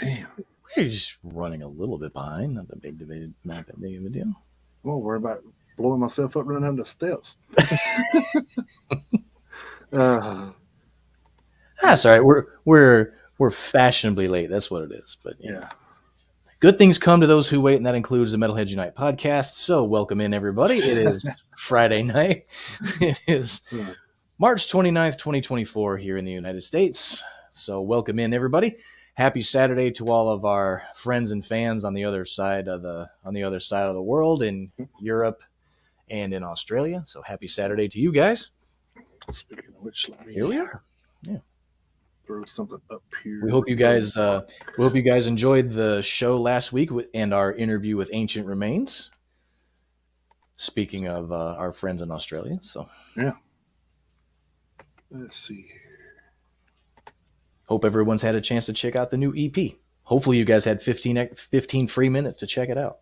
Damn. We're just running a little bit behind. Not that big of a deal. I won't worry about blowing myself up running down the steps. That's all right. We're fashionably late. That's what it is. But yeah. Good things come to those who wait, and that includes the Metalheads Unite podcast. So welcome in, everybody. It is Friday night. It is March 29th, 2024 here in the United States. So welcome in, everybody. Happy Saturday to all of our friends and fans on the other side of the world in Europe and in Australia. So happy Saturday to you guys. Speaking of which, Here we are. Yeah. Throw something up here. We hope you guys enjoyed the show last week and our interview with Ancient Remains. Speaking of our friends in Australia, so yeah. Let's see here. Hope everyone's had a chance to check out the new EP. Hopefully, you guys had 15 free minutes to check it out.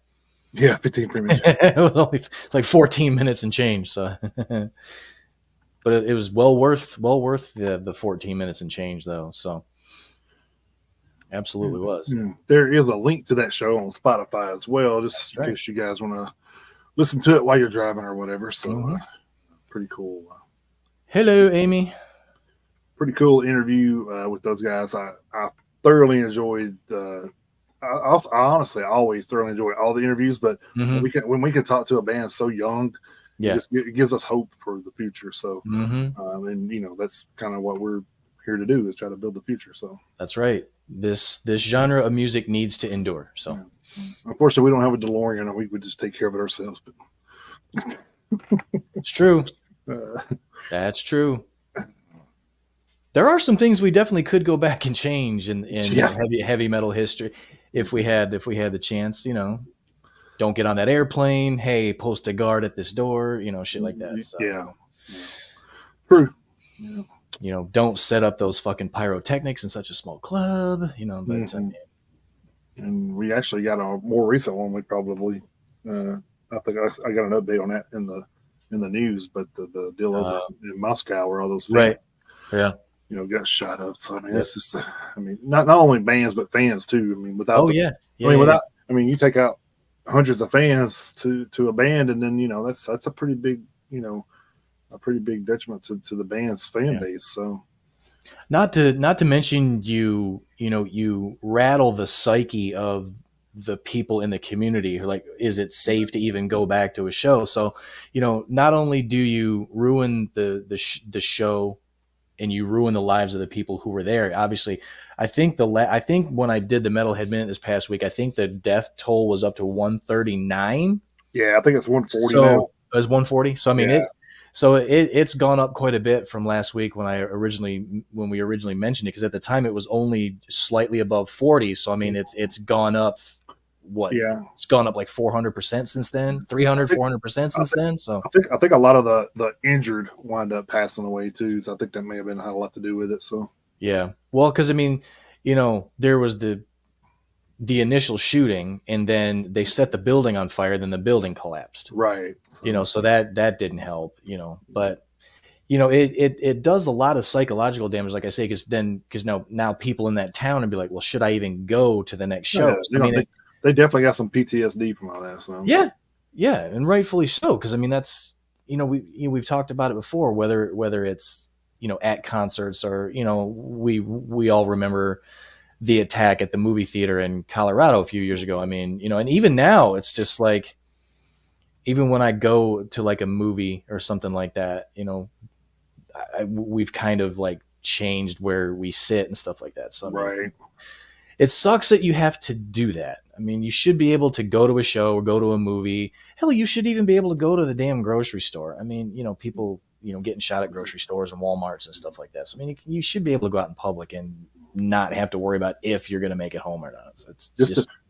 Yeah, 15 free minutes. It's like 14 minutes and change. So, but it was well worth the 14 minutes and change, though. So, absolutely was. There is a link to that show on Spotify as well, just in case you guys want to listen to it while you're driving or whatever. So, pretty cool. Hello, Amy. Pretty cool interview with those guys. I thoroughly enjoyed. I honestly always thoroughly enjoy all the interviews, but when we can talk to a band so young, it gives us hope for the future. So, and that's kind of what we're here to do, is try to build the future. So that's right. This genre of music needs to endure. So, unfortunately, we don't have a DeLorean, and we would just take care of it ourselves. But it's true. That's true. There are some things we definitely could go back and change in heavy metal history if we had the chance. Don't get on that airplane. Hey, post a guard at this door. Shit like that. So, true. Yeah. Don't set up those fucking pyrotechnics in such a small club. But and we actually got a more recent one. We probably, I think I got an update on that in the news. But the deal over in Moscow where all those fans, yeah. Got shot up. So it's just, not only bands but fans too. Without you take out hundreds of fans to a band, and then that's a pretty big a pretty big detriment to the band's fan base. So not to mention you rattle the psyche of the people in the community. Like, is it safe to even go back to a show? So not only do you ruin the show, and you ruin the lives of the people who were there. Obviously, I think when I did the Metalhead Minute this past week, I think the death toll was up to 139. Yeah, I think it's 140 now. It was 140. So it's gone up quite a bit from last week when we originally mentioned it, because at the time it was only slightly above 40. So it's gone up. It's gone up like 400% since then, 400% since then. So I think a lot of the injured wind up passing away too. So I think that may have had a lot to do with it. So yeah, well, because there was the initial shooting, and then they set the building on fire, then the building collapsed. Right. So that didn't help. But it does a lot of psychological damage, like I say, because now people in that town would be like, well, should I even go to the next show? They definitely got some PTSD from all that. So yeah, and rightfully so, because that's we've talked about it before, whether it's at concerts or we all remember the attack at the movie theater in Colorado a few years ago. And even now it's just like, even when I go to like a movie or something like that, we've kind of like changed where we sit and stuff like that. So right. It sucks that you have to do that. You should be able to go to a show or go to a movie. Hell, you should even be able to go to the damn grocery store. People, getting shot at grocery stores and Walmarts and stuff like that. So, you should be able to go out in public and not have to worry about if you're going to make it home or not. So it's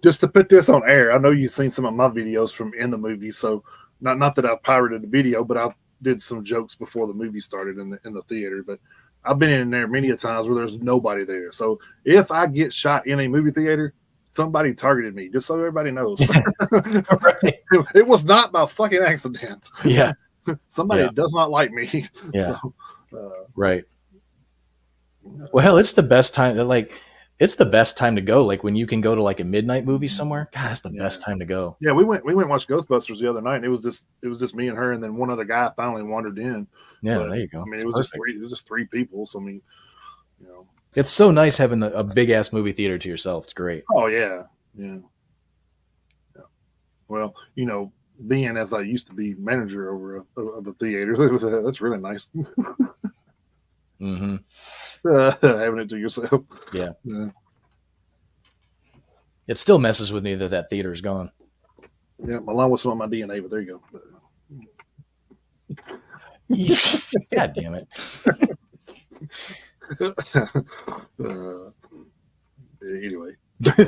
just to put this on air. I know you've seen some of my videos from in the movie. So not that I pirated the video, but I did some jokes before the movie started in the theater. But I've been in there many a times where there's nobody there. So if I get shot in a movie theater, somebody targeted me, just so everybody knows. Right. It was not by fucking accident. Yeah. Somebody does not like me. Yeah. So, right. Well, hell, it's the best time. Like, it's the best time to go. Like when you can go to like a midnight movie somewhere. God, that's the Yeah. best time to go. Yeah, we went and watched Ghostbusters the other night, and it was just me and her, and then one other guy finally wandered in. Yeah, But there you I go. mean, It's perfect. it was just three people. So I mean, you know, It's so nice having a big ass movie theater to yourself. It's great. oh yeah, yeah, yeah. Well, being as I used to be manager of a theater, that's really nice. Mm-hmm. Having it to yourself. Yeah. Yeah, It still messes with me that that theater's gone. yeah, along with some of my DNA, but there you go. God damn it. uh, anyway, uh,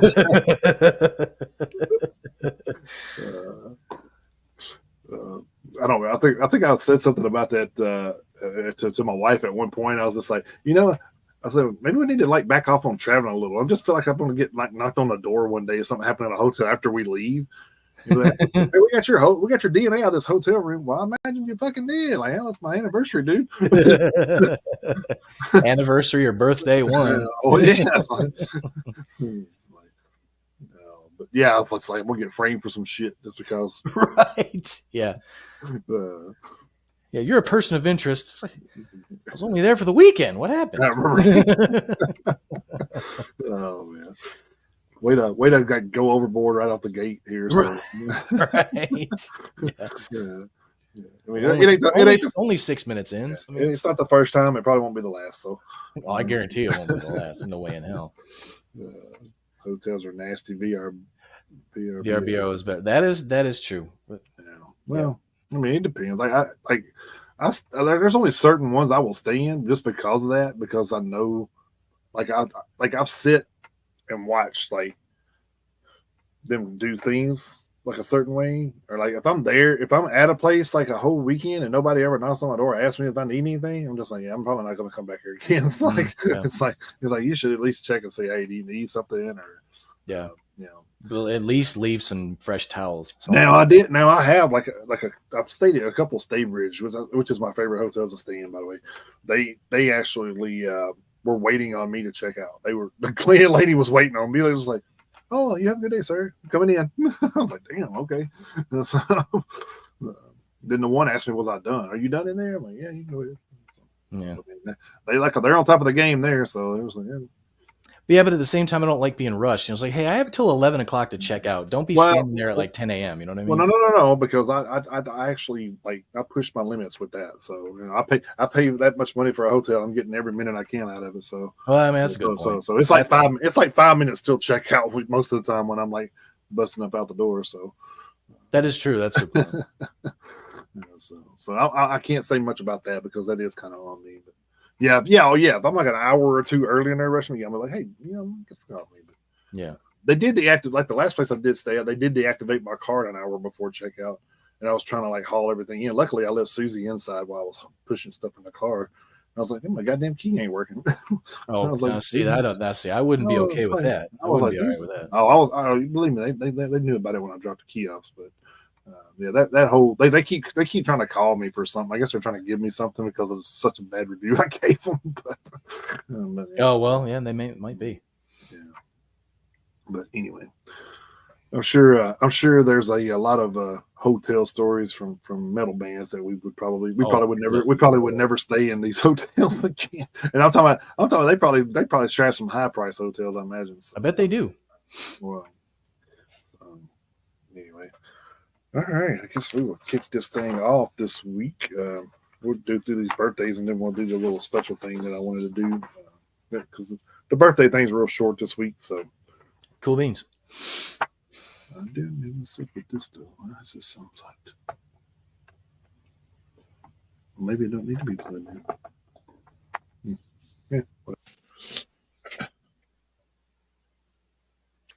uh, I don't know. I think I said something about that to my wife at one point. I was just like, I said maybe we need to like back off on traveling a little. I just feel like I'm going to get like knocked on the door one day. If something happened at a hotel after we leave. Like, hey, we got your DNA out of this hotel room. Well, I imagine you fucking did. Like, hell, it's my anniversary, dude. Anniversary or birthday one. Oh yeah. But yeah, it's like we'll get framed for some shit just because. Right. Yeah. Uh, Yeah, you're a person of interest. It's like, I was only there for the weekend. What happened? Oh man. Way to go overboard right off the gate here. So. Right. Yeah. Yeah. Yeah. I mean, Only 6 minutes in. So, I mean, it's not the first time. It probably won't be the last. So, I guarantee it won't be the last. No way in hell. Hotels are nasty. VRBO is better. That is true. But, yeah. Well, I mean, it depends. There's only certain ones I will stay in just because of that. Because I know, I've sit and watched like them do things like a certain way, or like if I'm at a place like a whole weekend and nobody ever knocks on my door or asks me if I need anything, I'm just like, yeah, I'm probably not going to come back here again. It's like it's like you should at least check and say, hey, do you need something, or yeah, But at least leave some fresh towels. Now I did. Now I have I've stayed at a couple of Staybridge, which is my favorite hotels to stay in. By the way, they actually were waiting on me to check out. The cleaning lady was waiting on me. It was like, oh, you have a good day, sir. I'm coming in. I was like, damn, okay. So, then the one asked me, was I done? Are you done in there? I'm like, yeah, you can go ahead. Yeah. They're on top of the game there. So it was like, yeah. But at the same time, I don't like being rushed. It's like, hey, I have till 11 o'clock to check out. Don't be standing there at like 10 a.m. You know what I mean? Well, no, because I actually I pushed my limits with that. So I pay that much money for a hotel. I'm getting every minute I can out of it. So well, I mean that's a good point. So it's like 5 minutes till check out most of the time when I'm like busting up out the door. So that is true. That's a good point. So I can't say much about that because that is kind of on me. But yeah. If I'm like an hour or two early and they're rushing me, I'm like, hey, get off me. But yeah. They did deactivate, like the last place I did stay at, they did deactivate my card an hour before checkout. And I was trying to like haul everything in. Luckily, I left Susie inside while I was pushing stuff in the car. I was like, my goddamn key ain't working. Oh, I was like, see, I wouldn't be okay with that. I wouldn't be all right with that. Believe me, they knew about it when I dropped the key off. But that whole, they keep trying to call me for something. I guess they're trying to give me something because of such a bad review I gave them. Oh, well, yeah, they might be. Yeah. But anyway, I'm sure there's a lot of hotel stories from metal bands that we probably would never stay in these hotels again. And I'm talking about they probably trash some high price hotels, I imagine. So, I bet they do. Well, anyway, all right. I guess we will kick this thing off this week. We'll do through these birthdays, and then we'll do the little special thing that I wanted to do because the birthday thing's real short this week. So. Cool beans. I didn't even sit with this though. Why does this sound like? Maybe it don't need to be plugged in. Yeah.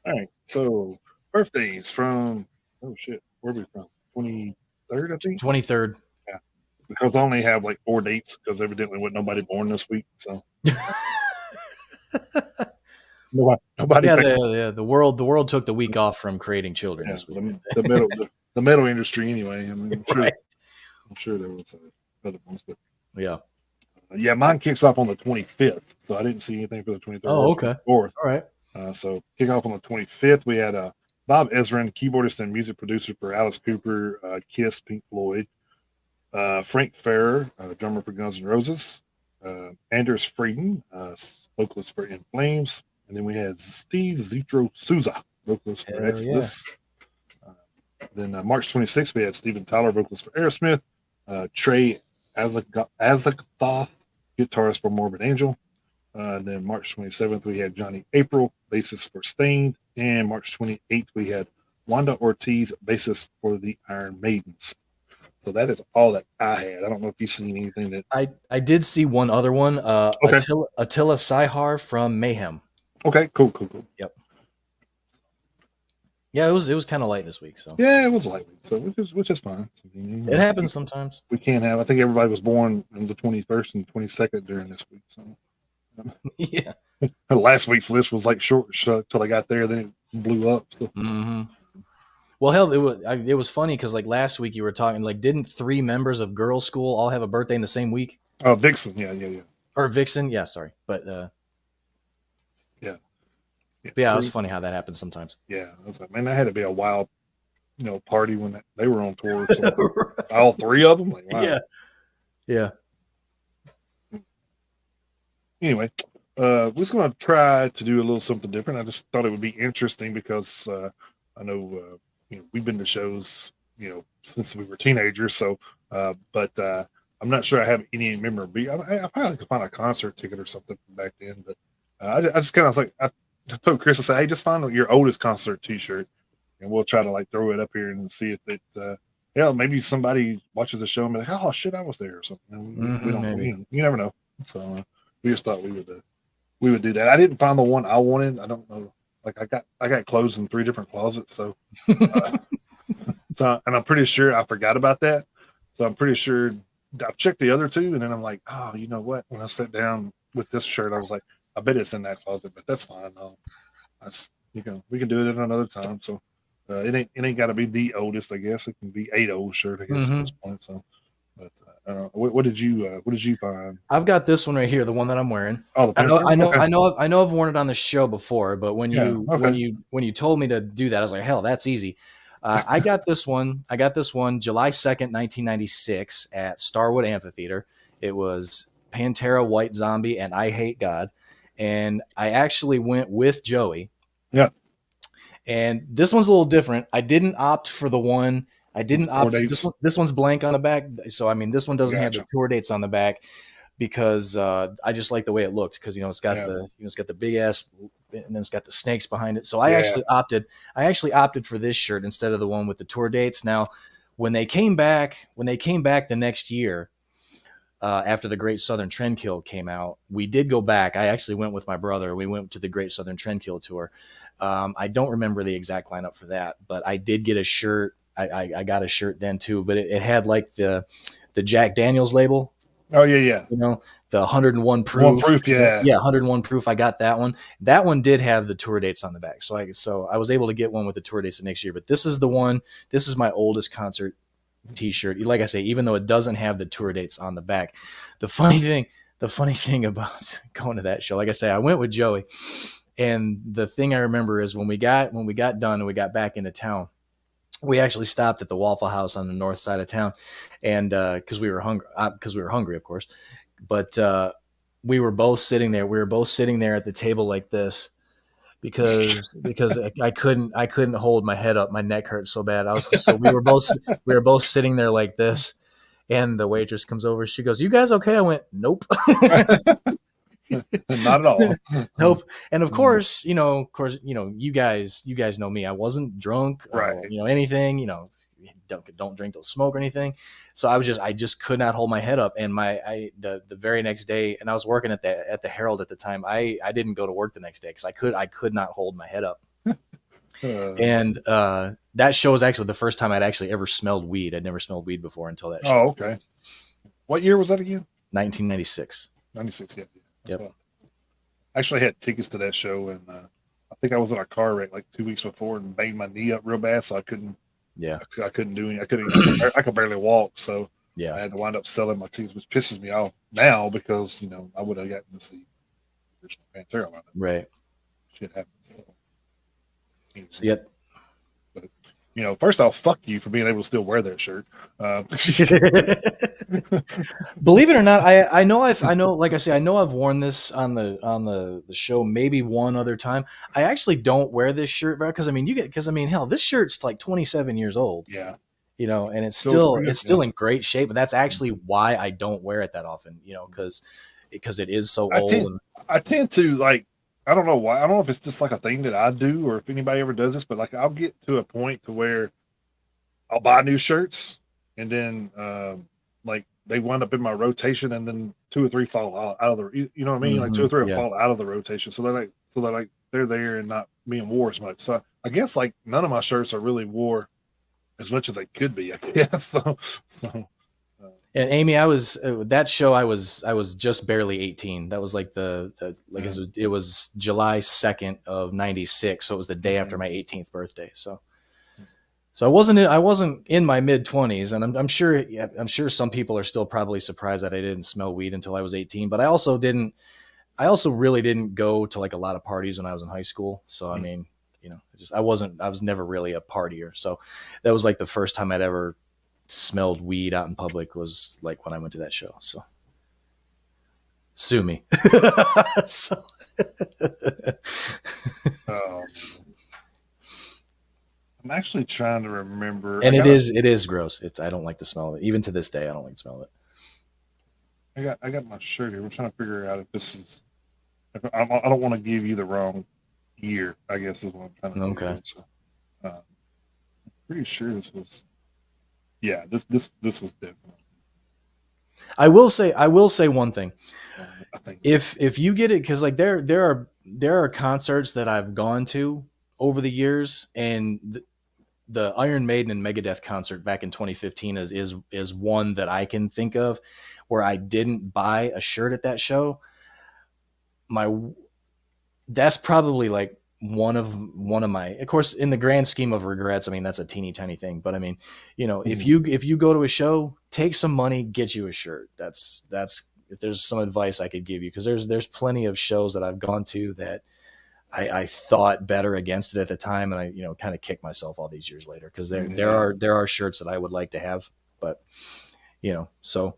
All right. So birthdays from where are we from? 23rd, I think. 23rd. Yeah. Because I only have like 4 dates because evidently wasn't nobody born this week. So. Nobody. Yeah, the world took the week off from creating children. Yeah, the metal industry, anyway. I mean, I'm sure there was other ones, but yeah. Yeah, mine kicks off on the 25th, so I didn't see anything for the 23rd or Oh, okay. 24th. All right. So kick off on the 25th. We had Bob Ezrin, keyboardist and music producer for Alice Cooper, Kiss, Pink Floyd. Frank Ferrer, drummer for Guns N' Roses. Anders Frieden, vocalist for In Flames. And then we had Steve Zetro Souza, vocalist for Hell yeah. Exodus. Then March 26th, we had Steven Tyler, vocalist for Aerosmith. Trey Azagthoth, guitarist for Morbid Angel. Then March 27th, we had Johnny April, bassist for Stained. And March 28th, we had Wanda Ortiz, bassist for the Iron Maidens. So that is all that I had. I don't know if you've seen anything that. I did see one other one. Okay. Attila Sihar from Mayhem. Okay. Cool. Yep. Yeah, it was kind of light this week. So yeah, it was lightweight, so which is fine. So, it happens sometimes. We can't have. I think everybody was born on the 21st and 22nd during this week. So yeah. Last week's list was like short till I got there, then it blew up. So. Mm-hmm. Well, hell, it was funny because like last week you were talking like didn't 3 members of girls' school all have a birthday in the same week? Oh, Vixen, yeah. Or Vixen, yeah. Sorry, but yeah. It was funny how that happens sometimes. Yeah, I was like, man, that had to be a wild, party when they were on tour. So all 3 of them, like, wow. Yeah. Anyway, we're just going to try to do a little something different. I just thought it would be interesting because I know we've been to shows since we were teenagers. So, but I'm not sure I have any memorabilia. I probably could find a concert ticket or something from back then. But I just kind of was like, I told Chris, I said, hey, just find your oldest concert T-shirt, and we'll try to like throw it up here and see if it. Maybe somebody watches the show and be like, oh shit, I was there or something. We don't. You never know. So we just thought we would do that. I didn't find the one I wanted. I don't know. Like I got clothes in 3 different closets, so and I'm pretty sure I forgot about that. So I'm pretty sure I've checked the other 2, and then I'm like, oh, you know what? When I sat down with this shirt, I was like, I bet it's in that closet, but that's fine. We can do it at another time. So it ain't got to be the oldest, I guess. It can be 8 shirt, I guess, at this point. So, but what did you find? I've got this one right here, the one that I'm wearing. Oh, I know I've worn it on the show before, but when you told me to do that, I was like, hell, that's easy. I got this one. July 2nd, 1996 at Starwood Amphitheater. It was Pantera, White Zombie, and I Hate God. And I actually went with Joey. Yeah. And this one's a little different. I didn't opt for the one. I didn't opt. This one's blank on the back. So, I mean, this one doesn't have the tour dates on the back because I just like the way it looked because, it's got it's got the big ass and then it's got the snakes behind it. So I actually opted for this shirt instead of the one with the tour dates. Now, when they came back the next year, after the Great Southern Trendkill came out, we did go back. I actually went with my brother. We went to the Great Southern Trendkill tour. I don't remember the exact lineup for that, but I did get a shirt. I got a shirt then too, but it had like the Jack Daniels label. Oh yeah. The 101 proof. 101 proof. I got that one. That one did have the tour dates on the back. So I was able to get one with the tour dates the next year, but this is the one. This is my oldest concert T-shirt. Like I say, even though it doesn't have the tour dates on the back, the funny thing about going to that show, like I say, I went with Joey, and the thing I remember is when we got done and we got back into town, we actually stopped at the Waffle House on the north side of town, and because we were hungry, of course, but we were both sitting there. We were both sitting there at the table like this. Because I couldn't hold my head up. My neck hurt so bad. We were both sitting there like this, and the waitress comes over. She goes, "You guys okay?" I went, "Nope." Not at all. Nope. And of course, you guys know me. I wasn't drunk, right? Anything. Don't drink, don't smoke or anything. So I just could not hold my head up. And the very next day, and I was working at the Herald at the time. I didn't go to work the next day because I could not hold my head up. And that show was actually the first time I'd actually ever smelled weed. I'd never smelled weed before until that show. Oh, okay. What year was that again? 1996. 96, yeah. Yep. Well. I actually had tickets to that show, and I think I was in a car wreck like 2 weeks before and banged my knee up real bad, so I couldn't. Yeah, I couldn't do any. I could barely walk. So Yeah. I had to wind up selling my tickets, which pisses me off now because I would have gotten to see original Pantera lineup. Right. Shit happens. So, So anyway, yet, but first off, fuck you for being able to still wear that shirt. believe it or not, I know like I say, I know I've worn this on the show maybe one other time. I actually don't wear this shirt because hell, this shirt's like 27 years old, Yeah, and still it's yeah. still in great shape. And that's actually why I don't wear it that often, because it is so I old. tend I tend to like I don't know why. I don't know if it's just like a thing that I do or if anybody ever does this, but like I'll get to a point to where I'll buy new shirts and then like they wind up in my rotation and then two or three fall out of the you know what I mean? Like two or three will Yeah. fall out of the rotation. So they're like they're there and not being wore as much. So I guess like none of my shirts are really wore as much as they could be, I guess. So uh, And Amy, I was that show. I was just barely 18. That was like the like mm, it was July 2nd of '96, so it was the day after mm, my 18th birthday. So I wasn't in my mid 20s, and I'm sure yeah, I'm sure some people are still probably surprised that I didn't smell weed until I was 18. But I also didn't. I also really didn't go to like a lot of parties when I was in high school. So I mm, mean, I was never really a partier. So that was like the first time I'd ever smelled weed out in public was like when I went to that show. So sue me. So, um, I'm actually trying to remember. and it is gross. I don't like the smell of it. Even to this day, I don't like the smell of it. I got my shirt here. I'm trying to figure out if this is. I don't want to give you the wrong year. I guess is what I'm trying to do Okay. here. So, pretty sure this was. Yeah, this was definitely. I will say one thing. I think. If you get it, because like there are concerts that I've gone to over the years, and the Iron Maiden and Megadeth concert back in 2015 is one that I can think of where I didn't buy a shirt at that show. My That's probably like one of my, of course, in the grand scheme of regrets, I mean that's a teeny tiny thing, but I mean, if Mhm. you go to a show, take some money, get you a shirt. That's if there's some advice I could give you, because there's plenty of shows that I've gone to that I thought better against it at the time, and I kind of kick myself all these years later, because Yeah. there are shirts that I would like to have, but so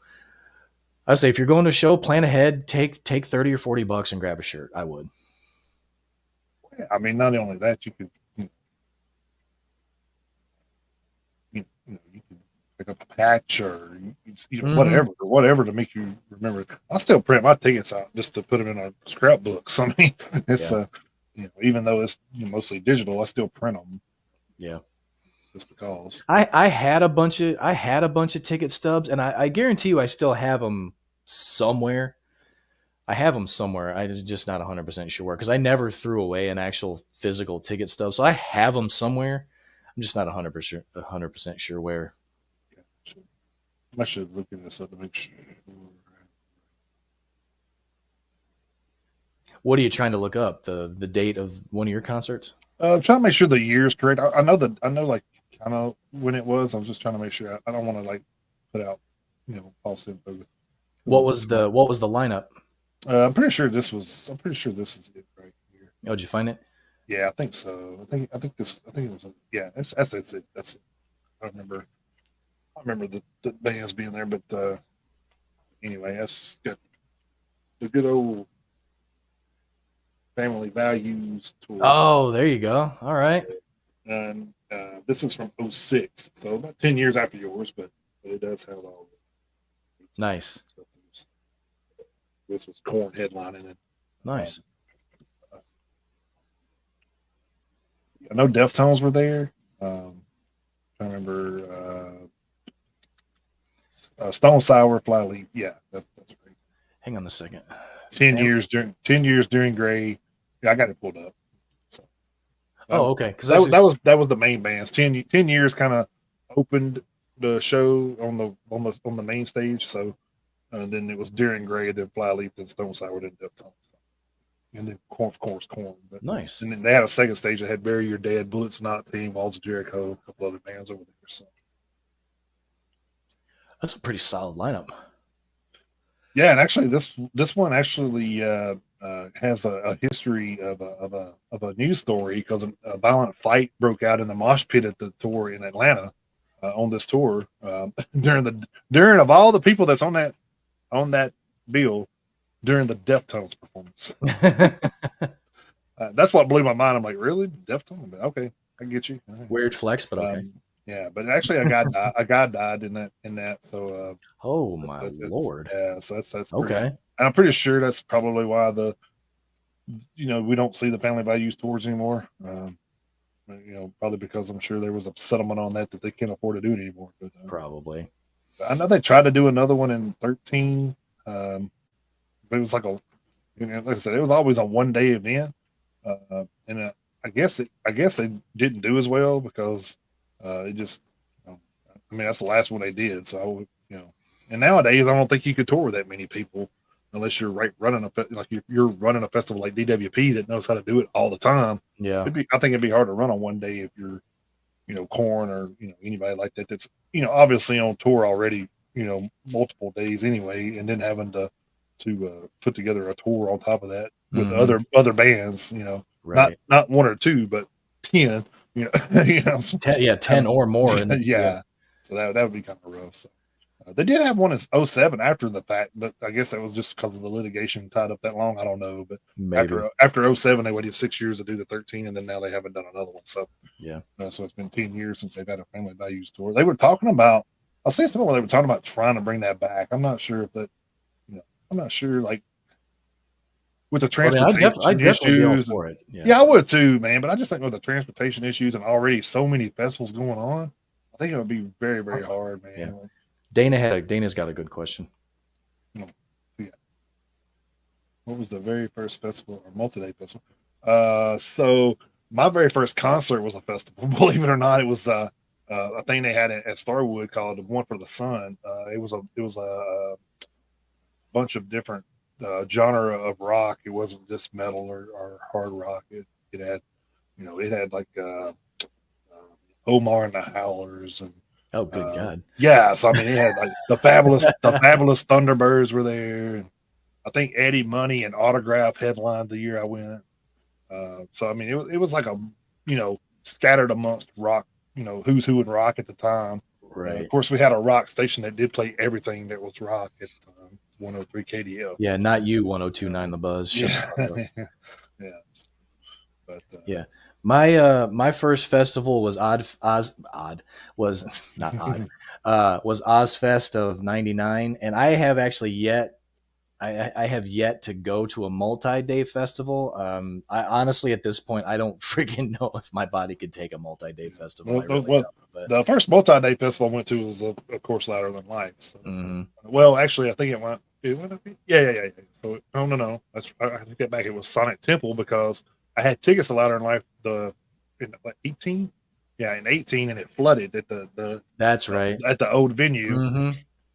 I would say if you're going to a show, plan ahead, take 30 or $40 and grab a shirt. I would. I mean, not only that, you could you could pick up a patch or Mm-hmm. whatever to make you remember. I still print my tickets out just to put them in our scrapbooks. I mean, it's Yeah. even though it's mostly digital, I still print them Yeah. just because. I had a bunch of ticket stubs, and I guarantee you I still have them somewhere. I have them somewhere. I just not 100% sure where, because I never threw away an actual physical ticket stub. So I have them somewhere. I'm just not 100% sure where. Yeah, I should look at this up to make sure. What are you trying to look up? The date of one of your concerts? Trying to make sure the year is correct. I know like kind of when it was. I was just trying to make sure. I don't want to like put out false info because What of was this. the lineup? I'm pretty sure this was. I'm pretty sure this is it right here. Oh, did you find it? Yeah, I think so. I think it was. Yeah, that's it. That's it. I remember. I remember the bands being there, but anyway, that's got the good old family values tour. Oh, there you go. All right. And this is from '06, so about 10 years after yours, but it does have all the Nice. stuff. This was Corn headlining it. Um, Nice. I know Deftones were there. I remember Stone Sour, Flyleaf. Yeah, that's right. Hang on a second. 10 years during Gray. Yeah, I got it pulled up. So Oh, okay. Because that that's was that just was that was the main bands. 10 years kind of opened the show on the main stage. So then it was during Gray, then Flyleaf, then Stone Sour, then Deftones, and then Corn, of course, Corn. But nice. and then they had a second stage that had Bury Your Dead, Bullets Not Team, Walls of Jericho, a couple other bands over there. So That's a pretty solid lineup. Yeah, and actually, this one actually has a history of a news story because a violent fight broke out in the mosh pit at the tour in Atlanta on this tour during of all the people that's on that bill during the Deftones performance. That's what blew my mind. I'm like, really, Deftones? Okay, I get you. Weird flex, but okay. Yeah, but actually, a guy died in that. So Oh my it's lord. yeah. So that's pretty. Okay. And I'm pretty sure that's probably why we don't see the Family Values tours anymore. Probably because I'm sure there was a settlement on that they can't afford to do it anymore. But Probably. I know they tried to do another one in 13. But it was like like I said, it was always a 1 day event, and I guess they didn't do as well because it just, I mean, that's the last one they did. So I would, and nowadays I don't think you could tour with that many people unless you're running like you're running a festival like DWP that knows how to do it all the time. Yeah. I think it'd be hard to run on 1 day if you're, Corn or anybody like that that's obviously on tour already, multiple days anyway, and then having to put together a tour on top of that with other bands, Right. not one or two, but 10, Yeah, 10 or more. And yeah. So that would be kind of rough. So they did have one in '07 after the fact, but I guess that was just because of the litigation tied up that long. I don't know, but maybe. after '07 they waited 6 years to do the 13, and then now they haven't done another one. So yeah, so it's been 10 years since they've had a Family Values tour. They were talking about, I see somewhere they were talking about trying to bring that back. I'm not sure if that, I'm not sure, like with the transportation I'd definitely be all issues. for it. Yeah, I would too, man. But I just think with the transportation issues and already so many festivals going on, I think it would be very, very hard, man. Yeah. Dana's got a good question. Yeah. What was the very first festival or multi-day festival? So my very first concert was a festival. Believe it or not, it was a thing they had at Starwood called One for the Sun. It was a bunch of different genre of rock. It wasn't just metal or hard rock. It had, it had like Omar and the Howlers and oh, good God. Yeah, so I mean, it had like the fabulous Thunderbirds were there, and I think Eddie Money and Autograph headlined the year I went. So I mean, it was like a scattered amongst rock, who's who in rock at the time. Right. Of course, we had a rock station that did play everything that was rock at the time, 103 KDL. Yeah, not you, 102.9 The Buzz. Yeah, yeah. But yeah. My first festival was was not odd was Ozfest of '99, and I have actually I have yet to go to a multi-day festival. I honestly at this point I don't freaking know if my body could take a multi-day festival. The first multi-day festival I went to was of course Louder Than Life. So. Well, actually, I think it went. Yeah. So no. I get back. It was Sonic Temple because I had tickets to Louder Than Life in 18. Yeah, in 18, and it flooded at the That's right at the old venue,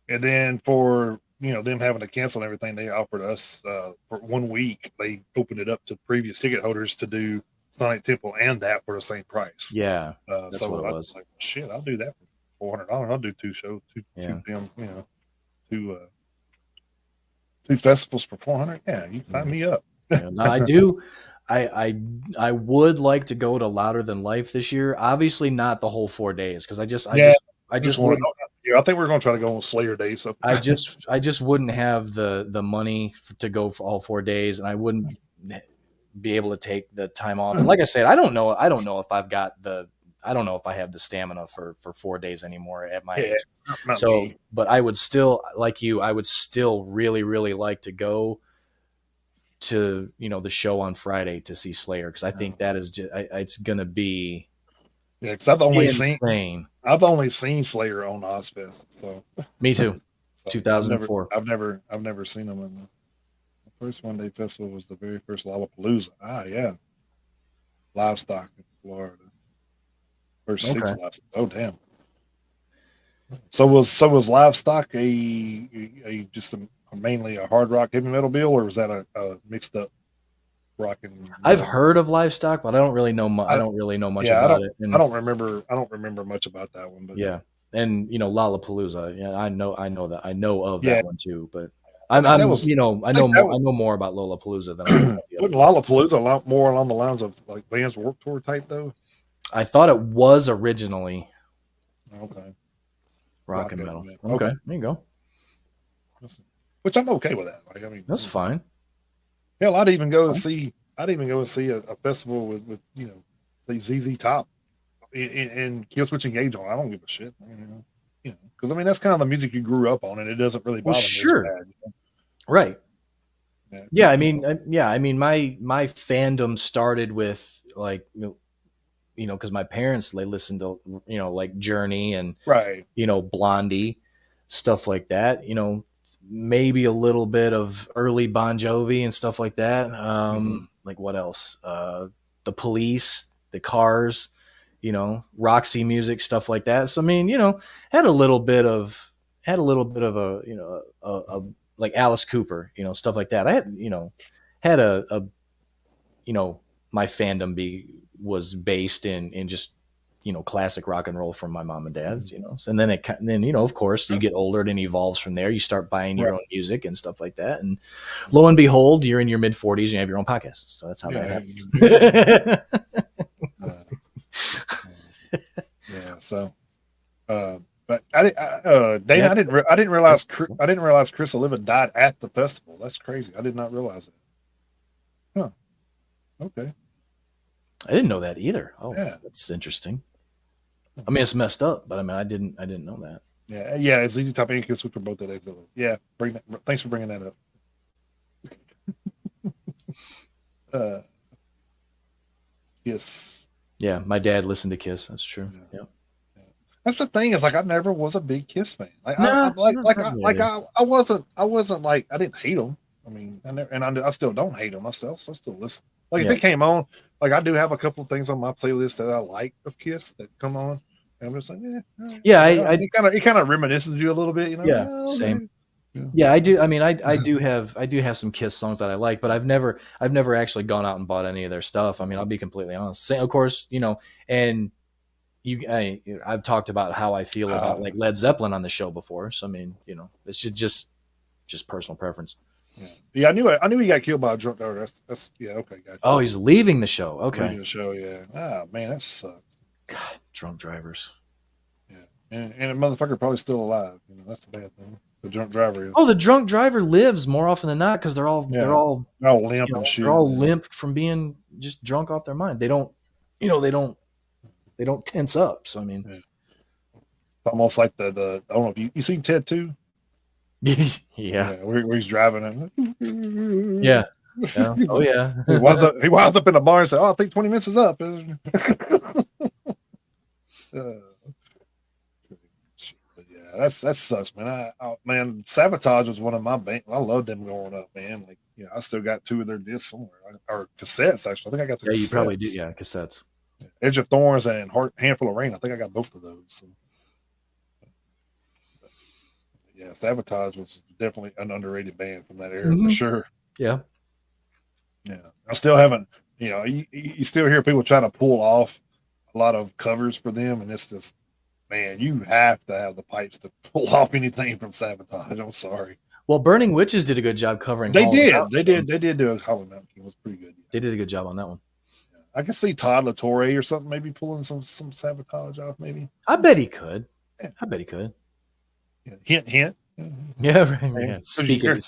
and then for them having to cancel and everything, they offered us for 1 week. They opened it up to previous ticket holders to do Sonic Temple and that for the same price. Yeah, that's so what I it was was. like, shit, I'll do that for $400. I'll do two shows, two festivals for 400. Yeah, you sign me up. No, I do. I would like to go to Louder Than Life this year. Obviously, not the whole 4 days because I just wouldn't. Yeah, I think we're going to try to go on Slayer Day. So I just wouldn't have the money to go for all 4 days, and I wouldn't be able to take the time off. And like I said, I don't know if I've got I don't know if I have the stamina for 4 days anymore at my age. So, but I would still, like you, I would still really, really like to go to the show on Friday to see Slayer because I think that is just it's gonna be because I've only seen Slayer on Ozfest. So me too. 2004. I've never seen them in the first 1 day festival was the very first Lollapalooza. Yeah, Livestock in Florida. First 6 livestock. Oh damn. So was Livestock just mainly a hard rock heavy metal bill, or was that a mixed up rock and? I've heard of Livestock, but I don't really know. I don't really know much about it. I don't remember much about that one. But yeah, and Lollapalooza. Yeah, I know that. I know of Yeah, that one too. But I think that I'm was. I I know think that more. I was. know more about Lollapalooza than I know about the other Wasn't one. Lollapalooza a lot more along the lines of like Vans Warped Tour type though? I thought it was originally Okay, rock rock and heavy metal. metal. Okay, Okay, there you go. which I'm okay with that. Like, I mean, That's fine. hell, I'd even go and Fine. see. I'd even go and see a festival with say ZZ Top and Kill Switch Engage on. I don't give a shit. Because I mean that's kind of the music you grew up on, and it doesn't really Well, bother me as sure. bad. Right. Yeah, Yeah. I mean, my fandom started with like because my parents they listened to like Journey and right. Blondie, stuff like that. Maybe a little bit of early Bon Jovi and stuff like that. Mm-hmm. Like what else? The Police, the Cars, Roxy Music, stuff like that. So I mean, had a little bit of a like Alice Cooper, stuff like that. I had had a you know my fandom be was based in just classic rock and roll from my mom and dad's, and then of course you get older and it evolves from there. You start buying Right. your own music and stuff like that, and lo and behold, you're in your mid 40s and you have your own podcast. So that's how that Yeah. happens. Uh, yeah. So, but Dana, Yeah. I didn't realize Chris Oliva died at the festival. That's crazy. I did not realize it. Huh. Okay. I didn't know that either. Oh, Yeah. that's interesting. I mean, it's messed up, but I mean, I didn't know that. Yeah. Yeah. It's easy top and Kill Switch for both of those. Yeah. Thanks for bringing that up. Uh, yes. Yeah, my dad listened to Kiss. That's true. Yeah. Yeah. That's the thing is like I never was a big Kiss fan. Like I No, like not me either. I wasn't like I didn't hate them. I mean, I still don't hate them. I still listen. Like if Yeah. they came on, like I do have a couple of things on my playlist that I like of Kiss that come on, and I'm just like, Yeah, it's like oh, I it kind of reminisces you a little bit, yeah, Oh, same. okay. Yeah. Yeah, I do. I mean, I do have some Kiss songs that I like, but I've never actually gone out and bought any of their stuff. I mean, I'll be completely honest. Of course, and I've talked about how I feel about Uh, like Led Zeppelin on the show before. So I mean, it's just personal preference. yeah. I knew he got killed by a drunk driver. That's yeah. Okay, gotcha. Oh, he's leaving the show. Leaving Okay. the show. Yeah. Ah, man, that sucks. God, drunk drivers. Yeah, and a motherfucker probably still alive. That's the bad thing. The drunk driver is. Oh, the drunk driver lives more often than not because they're all they're Yeah, all all limp and they're shit. all limp from being just drunk off their mind. They don't, they don't tense up. So I mean, Yeah. Almost like the I don't know if you seen Ted 2? yeah, Yeah, where he's driving and yeah, yeah. Oh yeah. he winds up in the bar and said, "Oh, I think 20 minutes is up." But yeah, that sucks, man. Man, Sabotage was one of my bands. I loved them growing up, man. Like, I still got 2 of their discs somewhere, or cassettes. Actually, I think I got the Yeah, you probably do. cassettes. Yeah, cassettes. Edge of Thorns and Handful of Rain. I think I got both of those. So. Yeah, Sabotage was definitely an underrated band from that era for sure. Yeah. Yeah, I still haven't. You still hear people trying to pull off a lot of covers for them, and it's just, man, you have to have the pipes to pull off anything from Sabotage. I'm sorry. Well, Burning Witches did a good job covering They Hall and did. Mountain King. They did do a Hollow Mountain King. It was pretty good. They did a good job on that one. I can see Todd LaTorre or something maybe pulling some Sabotage off. Maybe. I bet he could. Yeah. I bet he could. Yeah. Hint, hint. Yeah, right. Yeah. Speak it.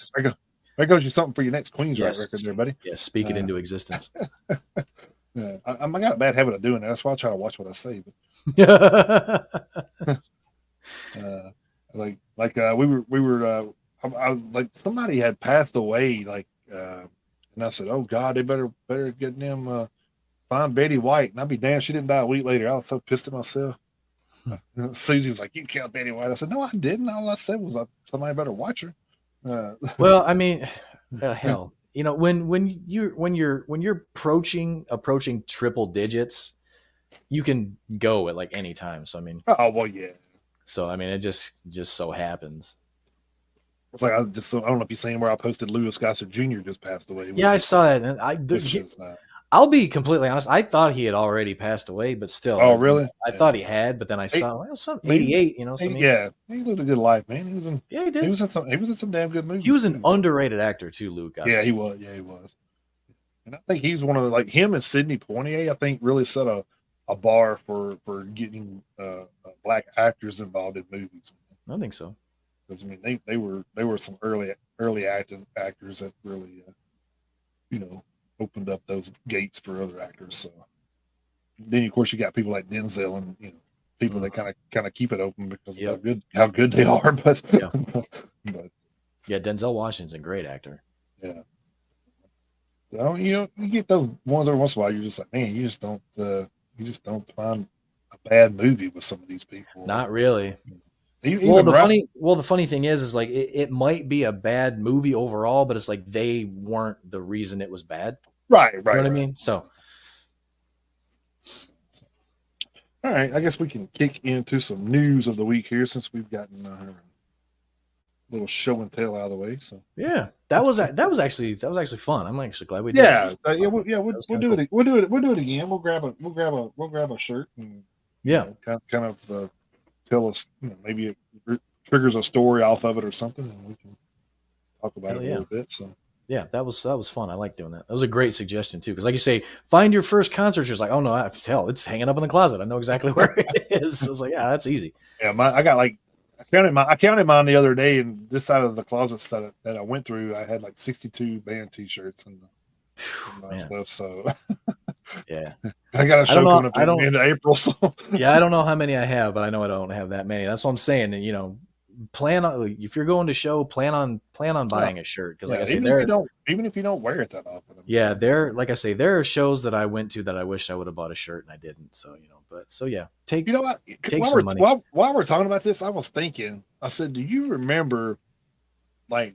There goes you something for your next Queensryche record, there, buddy. Yeah, speak it into existence. Yeah, I got a bad habit of doing that. That's why I try to watch what I say. But we were like somebody had passed away, and I said, "Oh God, they better get them find Betty White." And I'd be damned she didn't die a week later. I was so pissed at myself. Susie was like, "You killed Betty White." I said, "No, I didn't. All I said was somebody better watch her." Well, I mean, hell, when you're approaching triple digits, you can go at like any time. So I mean, oh well, yeah. So I mean, it just so happens. It's like I don't know if you've seen where I posted Louis Gossett Jr. just passed away. Yeah, I saw it, and I'll be completely honest. I thought he had already passed away, but still, Oh, really? I Yeah. thought he had. But then I He, saw, well, some he, 88. You know, so I mean, yeah, he lived a good life, man. yeah, he did. He was in some damn good He movies was an too. So. underrated actor too, Luke. I Yeah, think. he was. Yeah, he was. And I think he's one of the, like him and Sidney Poitier. I think really set a bar for getting black actors involved in movies. I think so. Because I mean, they were some early acting actors that really you know opened up those gates for other actors. So then of course you got people like Denzel and people that kind of keep it open because of Yep. how good they are. But Yeah. but Yeah. Denzel Washington's a great actor. yeah. So, you get those ones every once in a while. You're just like, man, you just don't find a bad movie with some of these people. Not really. Even right, The funny thing is like it might be a bad movie overall, but it's like they weren't the reason it was bad. right, You know right, what I right. mean? So So, all right, I guess we can kick into some news of the week here since we've gotten a little show and tell out of the way. So yeah, that was actually fun. I'm actually glad we did that. yeah, That was we'll kind of do cool. it. We'll do it again. We'll grab a shirt and Yeah. kind of tell us maybe it triggers a story off of it or something, and we can talk about Hell it a yeah. little bit. So. Yeah, that was fun. I like doing that. That was a great suggestion too, because like you say, find your first concert. You're like, oh no, hell, it's hanging up in the closet. I know exactly where it is. I was like, yeah, that's easy. Yeah, I got like I counted mine the other day, and this side of the closets that I went through, I had like 62 band T-shirts and Man, stuff. So yeah. I got a I don't show know. coming up I in the don't. end of April. So Yeah, I don't know how many I have, but I know I don't have that many. That's what I'm saying. And, plan on if you're going to show, plan on yeah, buying a shirt because, like I yeah. say, there. Even if you don't wear it that often, I mean, Yeah, there. Like I say, there are shows that I went to that I wish I would have bought a shirt and I didn't. So but so yeah, you know what? take some money. While we're talking about this, I was thinking. I said, do you remember like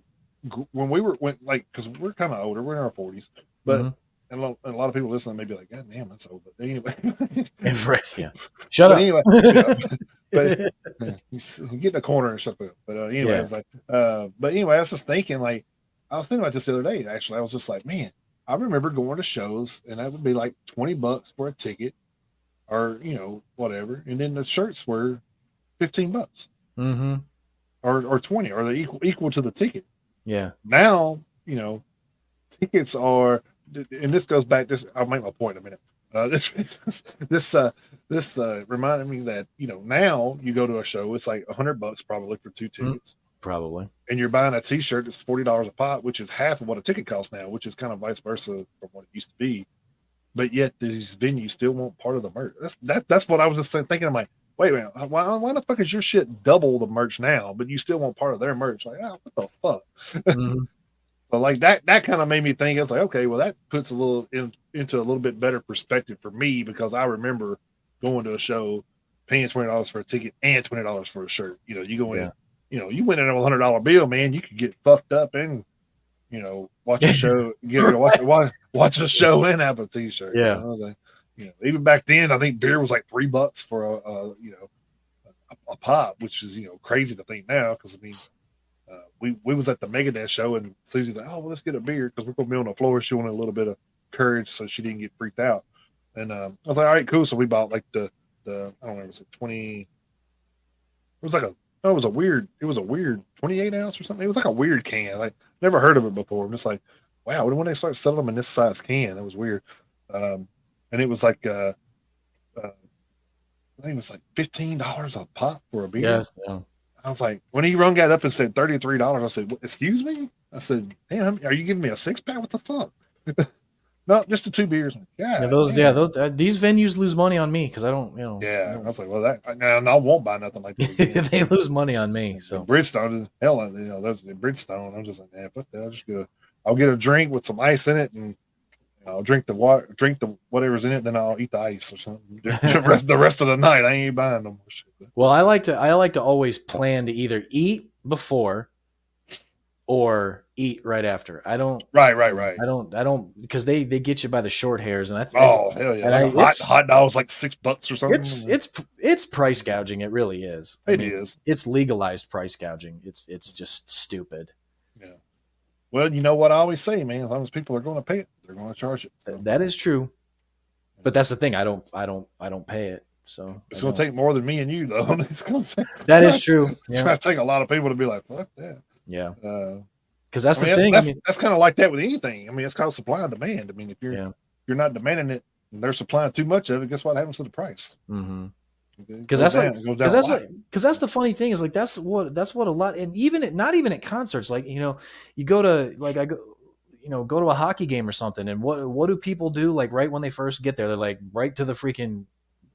when we went like because we're kind of older, we're in our 40s, but Mm-hmm. and a lot of people listening may be like, God damn, that's old. But anyway, Right, yeah. Shut but up. anyway, yeah, but you get in the corner and shut up. But anyway, Yeah. it's like, but anyway, I was just thinking, like, I was thinking about this the other day. Actually, I was just like, man, I remember going to shows, and that would be like $20 for a ticket, or whatever, and then the shirts were $15, Mm-hmm. or 20, or they equal to the ticket. Yeah. Now, tickets are, and this goes back. This I'll make my point in a minute. This reminded me that now you go to a show, it's like $100 probably for two tickets, Probably. and you're buying a T-shirt that's $40 a pop, which is half of what a ticket costs now, which is kind of vice versa from what it used to be. But yet these venues still want part of the merch. That's what I was just thinking. I'm like, wait a minute, why the fuck is your shit double the merch now, but you still want part of their merch? Like, what the fuck? Mm-hmm. So like that kind of made me think. It's like, okay, well that puts a little into a little bit better perspective for me because I remember going to a show, paying $20 for a ticket and $20 for a shirt. You go in, Yeah. You went in on $100 bill, man. You could get fucked up and watch a show, watch a show and have a T-shirt. Yeah. Even back then, I think beer was like $3 for a pop, which is crazy to think now because I mean. We was at the Megadeth show and Susie's like, oh, well, let's get a beer because we're gonna be on the floor. She wanted a little bit of courage so she didn't get freaked out. And I was like, all right, cool. So we bought like the I don't remember, it was like 20. It was like it was a weird 28 ounce or something. It was like a weird can. Like never heard of it before. I'm just like, wow, when they start selling them in this size can, that was weird. And it was like I think it was like $15 a pop for a beer. Yes. Yeah. I was like, when he rung that up and said $33, I said, excuse me? I said, damn, are you giving me a 6-pack? What the fuck? No, just the 2 beers. Yeah. These venues lose money on me because I don't, Yeah. I was like, well, now I won't buy nothing like that again. they lose money on me. So Bridgestone, hell, those Bridgestone. I'm just like, man, fuck that. I'll get a drink with some ice in it and I'll drink the water, drink the whatever's in it, then I'll eat the ice or something. The rest of the night, I ain't buying no more shit. Well, I like to always plan to either eat before or eat right after. I don't. Right. I don't because they get you by the short hairs, and Oh hell yeah! and Like a hot dog's like $6 or something. It's price gouging. It really is. It is. It's legalized price gouging. It's just stupid. Yeah. Well, you know what I always say, man. As long as people are going to pay it, they're going to charge it. So, That is true. But that's the thing. I don't pay it. So I it's going to don't. take more than me and you, though. It's going That is to true. it's Yeah. going to take a lot of people to be like, "Fuck that." Yeah. Uh, Because that's I the mean, thing. I mean, that's kind of like that with anything. I mean, it's called supply and demand. I mean, if yeah. you're not demanding it, and they're supplying too much of it. Guess what happens to the price? Mm-hmm. It Because goes that's like, down. It goes because down a that's lot. like, because that's the funny thing is like that's what a lot, and even not even at concerts, like you go to like I go. Go to a hockey game or something, and what do people do? Like right when they first get there, they're like right to the freaking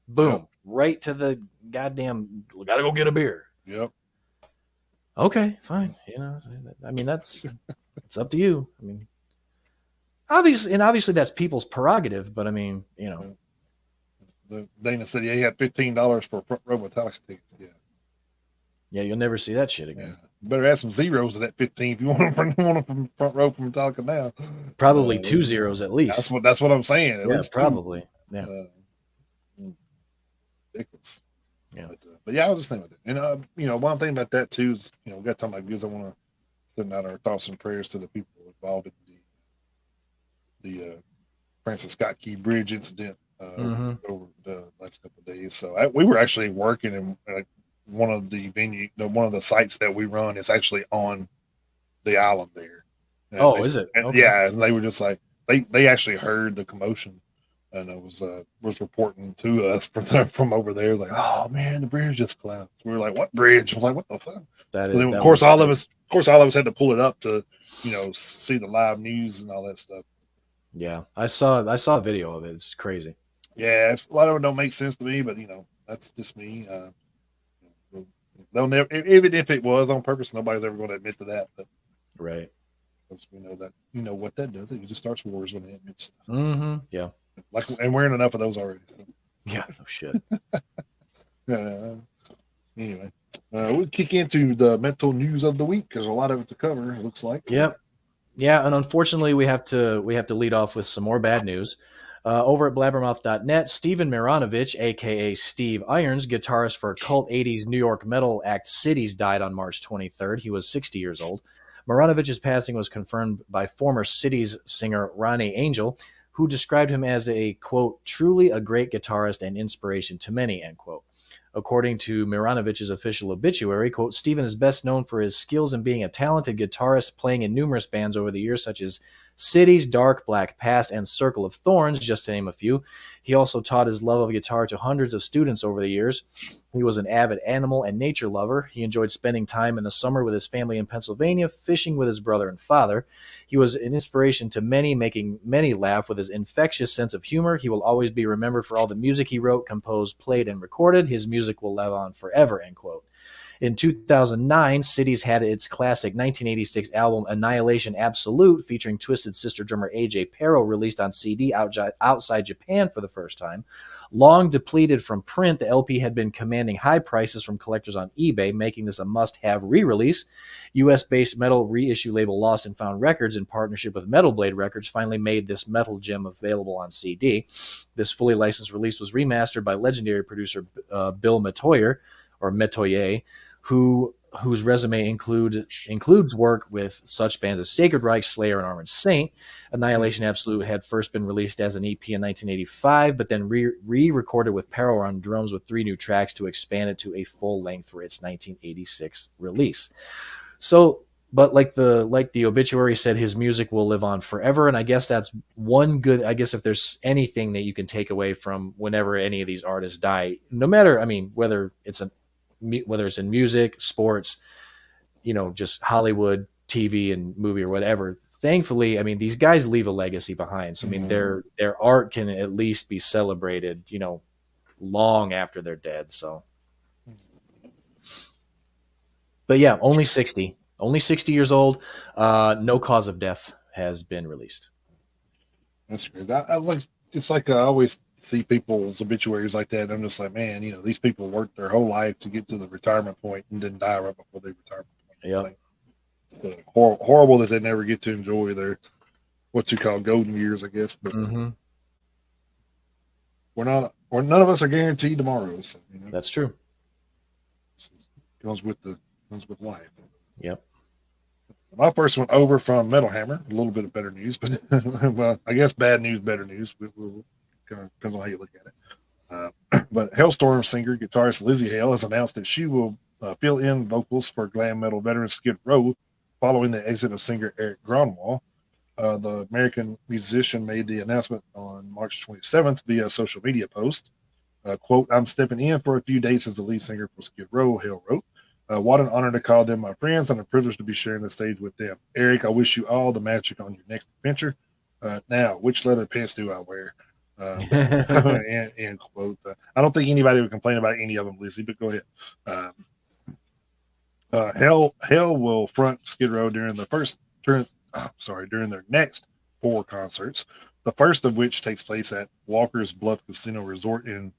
Yep. boom, right to the goddamn. Got to go get a beer. Yep. Okay, fine. I mean that's it's up to you. I mean, obviously that's people's prerogative, but I mean, Yep. Dana said, "Yeah, he had $15 for front row Metallica tickets." Yeah. yeah, you'll never see that shit Yeah. again. You better add some zeros to that 15 if you want them from front row from Metallica now. Probably two zeros at That's least. what I'm saying. At Yeah, least two. probably. Yeah, Uh, Ridiculous. yeah, But yeah, I was just thinking with it. And one thing about that too is, we got to talk about because I want to send out our thoughts and prayers to the people involved in the Francis Scott Key Bridge incident mm-hmm. over the last couple of days. So we were actually working in one of one of the sites that we run is actually on the island there. And Oh, is it okay? yeah, and they were just like they actually heard the commotion, and it was reporting to us from over there, like, oh man, the bridge just collapsed. We were like, what bridge? I was like, what the fuck? So then, That was of course, all of us had to pull it up to, see the live news and all that stuff. yeah. I saw a video of it. It's crazy. Yeah, a lot of it don't make sense to me, but that's just me. They'll never, even if it was on purpose, nobody's ever going to admit to that. But Right. because we know that, what that does, it just starts wars when they admit stuff. Mm-hmm. Yeah. Like, and we're in enough of those already. So. Yeah. No shit. Anyway, we'll kick into the mental news of the week. There's a lot of it to cover. It looks like. Yep. Yeah, and unfortunately, we have to lead off with some more bad news. Over at blabbermouth.net, Steven Mironovich, aka Steve Irons, guitarist for cult '80s New York metal act Cities, died on March 23rd. He was 60 years old. Mironovich's passing was confirmed by former Cities singer Ronnie Angel, who described him as a quote truly a great guitarist and inspiration to many end quote. According to Miranovich's official obituary, quote, Steven is best known for his skills in being a talented guitarist, playing in numerous bands over the years, such as Cities, Dark, Black Past, and Circle of Thorns, just to name a few. He also taught his love of guitar to hundreds of students over the years. He was an avid animal and nature lover. He enjoyed spending time in the summer with his family in Pennsylvania, fishing with his brother and father. He was an inspiration to many, making many laugh with his infectious sense of humor. He will always be remembered for all the music he wrote, composed, played, and recorded. His music will live on forever, end quote. In 2009, Cities had its classic 1986 album Annihilation Absolute, featuring Twisted Sister drummer AJ Pero, released on CD outside Japan for the first time. Long depleted from print, the LP had been commanding high prices from collectors on eBay, making this a must-have re-release. US-based metal reissue label Lost and Found Records, in partnership with Metal Blade Records, finally made this metal gem available on CD. This fully licensed release was remastered by legendary producer Bill Metoyer, or Metoyer, whose resume includes work with such bands as Sacred Reich, Slayer, and Armored Saint. Annihilation Absolute had first been released as an EP in 1985, but then re-recorded with Power on drums with 3 new tracks to expand it to a full length for its 1986 release. So, but like the obituary said, his music will live on forever, and I guess that's one good. I guess if there's anything that you can take away from whenever any of these artists die, no matter, I mean, whether it's in music, sports, just Hollywood, TV and movie or whatever. Thankfully, I mean, these guys leave a legacy behind. So I mean, their art can at least be celebrated, long after they're dead. So, but yeah, only 60 years old. No cause of death has been released. That's great. I like. It's like I always see people's obituaries like that. And I'm just like, man, these people worked their whole life to get to the retirement point and then die right before they retire. Yep. Like, horrible that they never get to enjoy their what you call golden years, I guess. But none of us are guaranteed tomorrow. So, That's true. It comes with life. Yep. My first one over from Metal Hammer. A little bit of better news, but well, I guess bad news, better news. Kind of depends on how you look at it. But Hellstorm singer guitarist Lizzie Hale has announced that she will fill in vocals for glam metal veteran Skid Row following the exit of singer Eric Gronwall. The American musician made the announcement on March 27th via a social media post. Quote, I'm stepping in for a few days as the lead singer for Skid Row, Hale wrote. What an honor to call them my friends and a privilege to be sharing the stage with them. Eric, I wish you all the magic on your next adventure. Now, which leather pants do I wear? End quote. I don't think anybody would complain about any of them, Lizzie, but go ahead. Um, Hell will front Skid Row during their next 4 concerts. The first of which takes place at Walker's Bluff Casino Resort in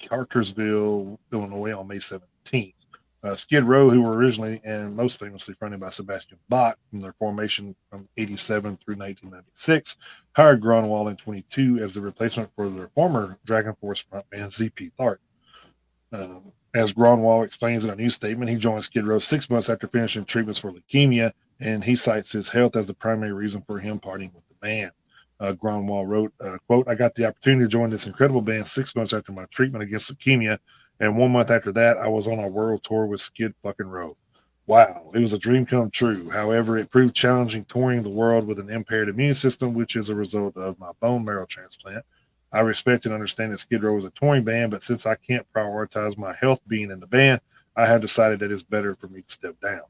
Cartersville, Illinois, on May 17th. Skid Row, who were originally and most famously fronted by Sebastian Bach from their formation from 87 through 1996, hired Grunwald in 22 as the replacement for their former Dragon Force frontman ZP Tharp. As Grunwald explains in a news statement, he joined Skid Row 6 months after finishing treatments for leukemia, and he cites his health as the primary reason for him parting with the band. Grunwald wrote, quote, I got the opportunity to join this incredible band 6 months after my treatment against leukemia, and 1 month after that, I was on a world tour with Skid fucking Row. Wow, it was a dream come true. However, it proved challenging touring the world with an impaired immune system, which is a result of my bone marrow transplant. I respect and understand that Skid Row is a touring band, but since I can't prioritize my health being in the band, I have decided that it's better for me to step down.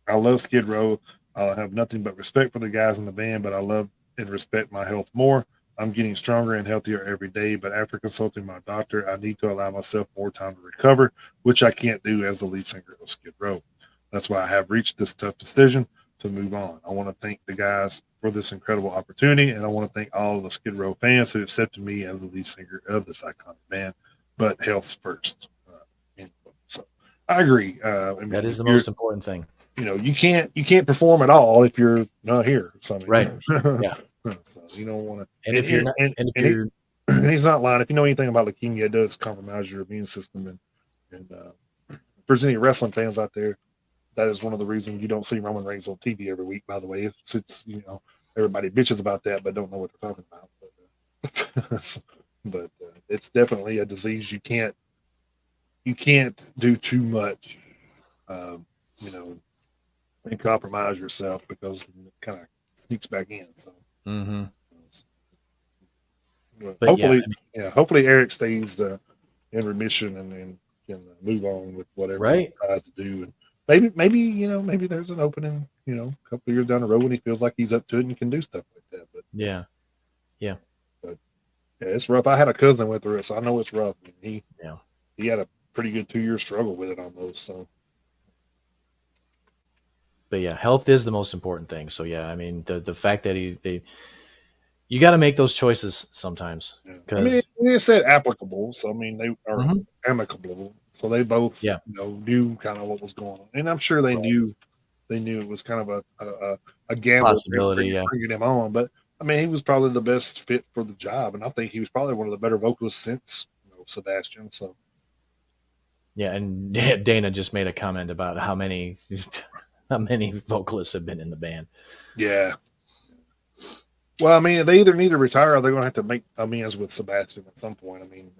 I love Skid Row. I have nothing but respect for the guys in the band, but I love and respect my health more. I'm getting stronger and healthier every day, but after consulting my doctor, I need to allow myself more time to recover, which I can't do as the lead singer of Skid Row. That's why I have reached this tough decision to move on. I want to thank the guys for this incredible opportunity, and I want to thank all of the Skid Row fans who accepted me as the lead singer of this iconic band. But health's first. So I agree. That is the you're most important thing. you can't perform at all if you're not here. So, Right. Yeah. So you don't want to. And if you're not, and if you're, And he's not lying. If you know anything about leukemia, it does compromise your immune system. And if there's any wrestling fans out there, that is one of the reasons you don't see Roman Reigns on TV every week. By the way, it's everybody bitches about that, but don't know what they're talking about. But it's definitely a disease you can't do too much. Um, you know, and compromise yourself because it kind of sneaks back in. So, mm-hmm. But hopefully, hopefully Eric stays in remission and can move on with whatever he right. decides to do. And maybe there's an opening, a couple of years down the road when he feels like he's up to it and he can do stuff like that. But Yeah. but yeah, it's rough. I had a cousin that went through it, so I know it's rough. And he had a pretty good 2 year struggle with it almost. So. But yeah, health is the most important thing. So yeah, I mean the fact that you got to make those choices sometimes Yeah. I mean, because it said applicable, so I mean they are Mhm. amicable. So they both, Yeah. knew kind of what was going on, and I'm sure they Right. knew it was kind of a gamble Possibility. Yeah. bringing him on. But I mean, he was probably the best fit for the job, and I think he was probably one of the better vocalists since Sebastian. So Yeah. And Dana just made a comment about how many how many vocalists have been in the band. yeah. Well, I mean, they either need to retire or they're going to have to make amends with Sebastian at some point. I mean,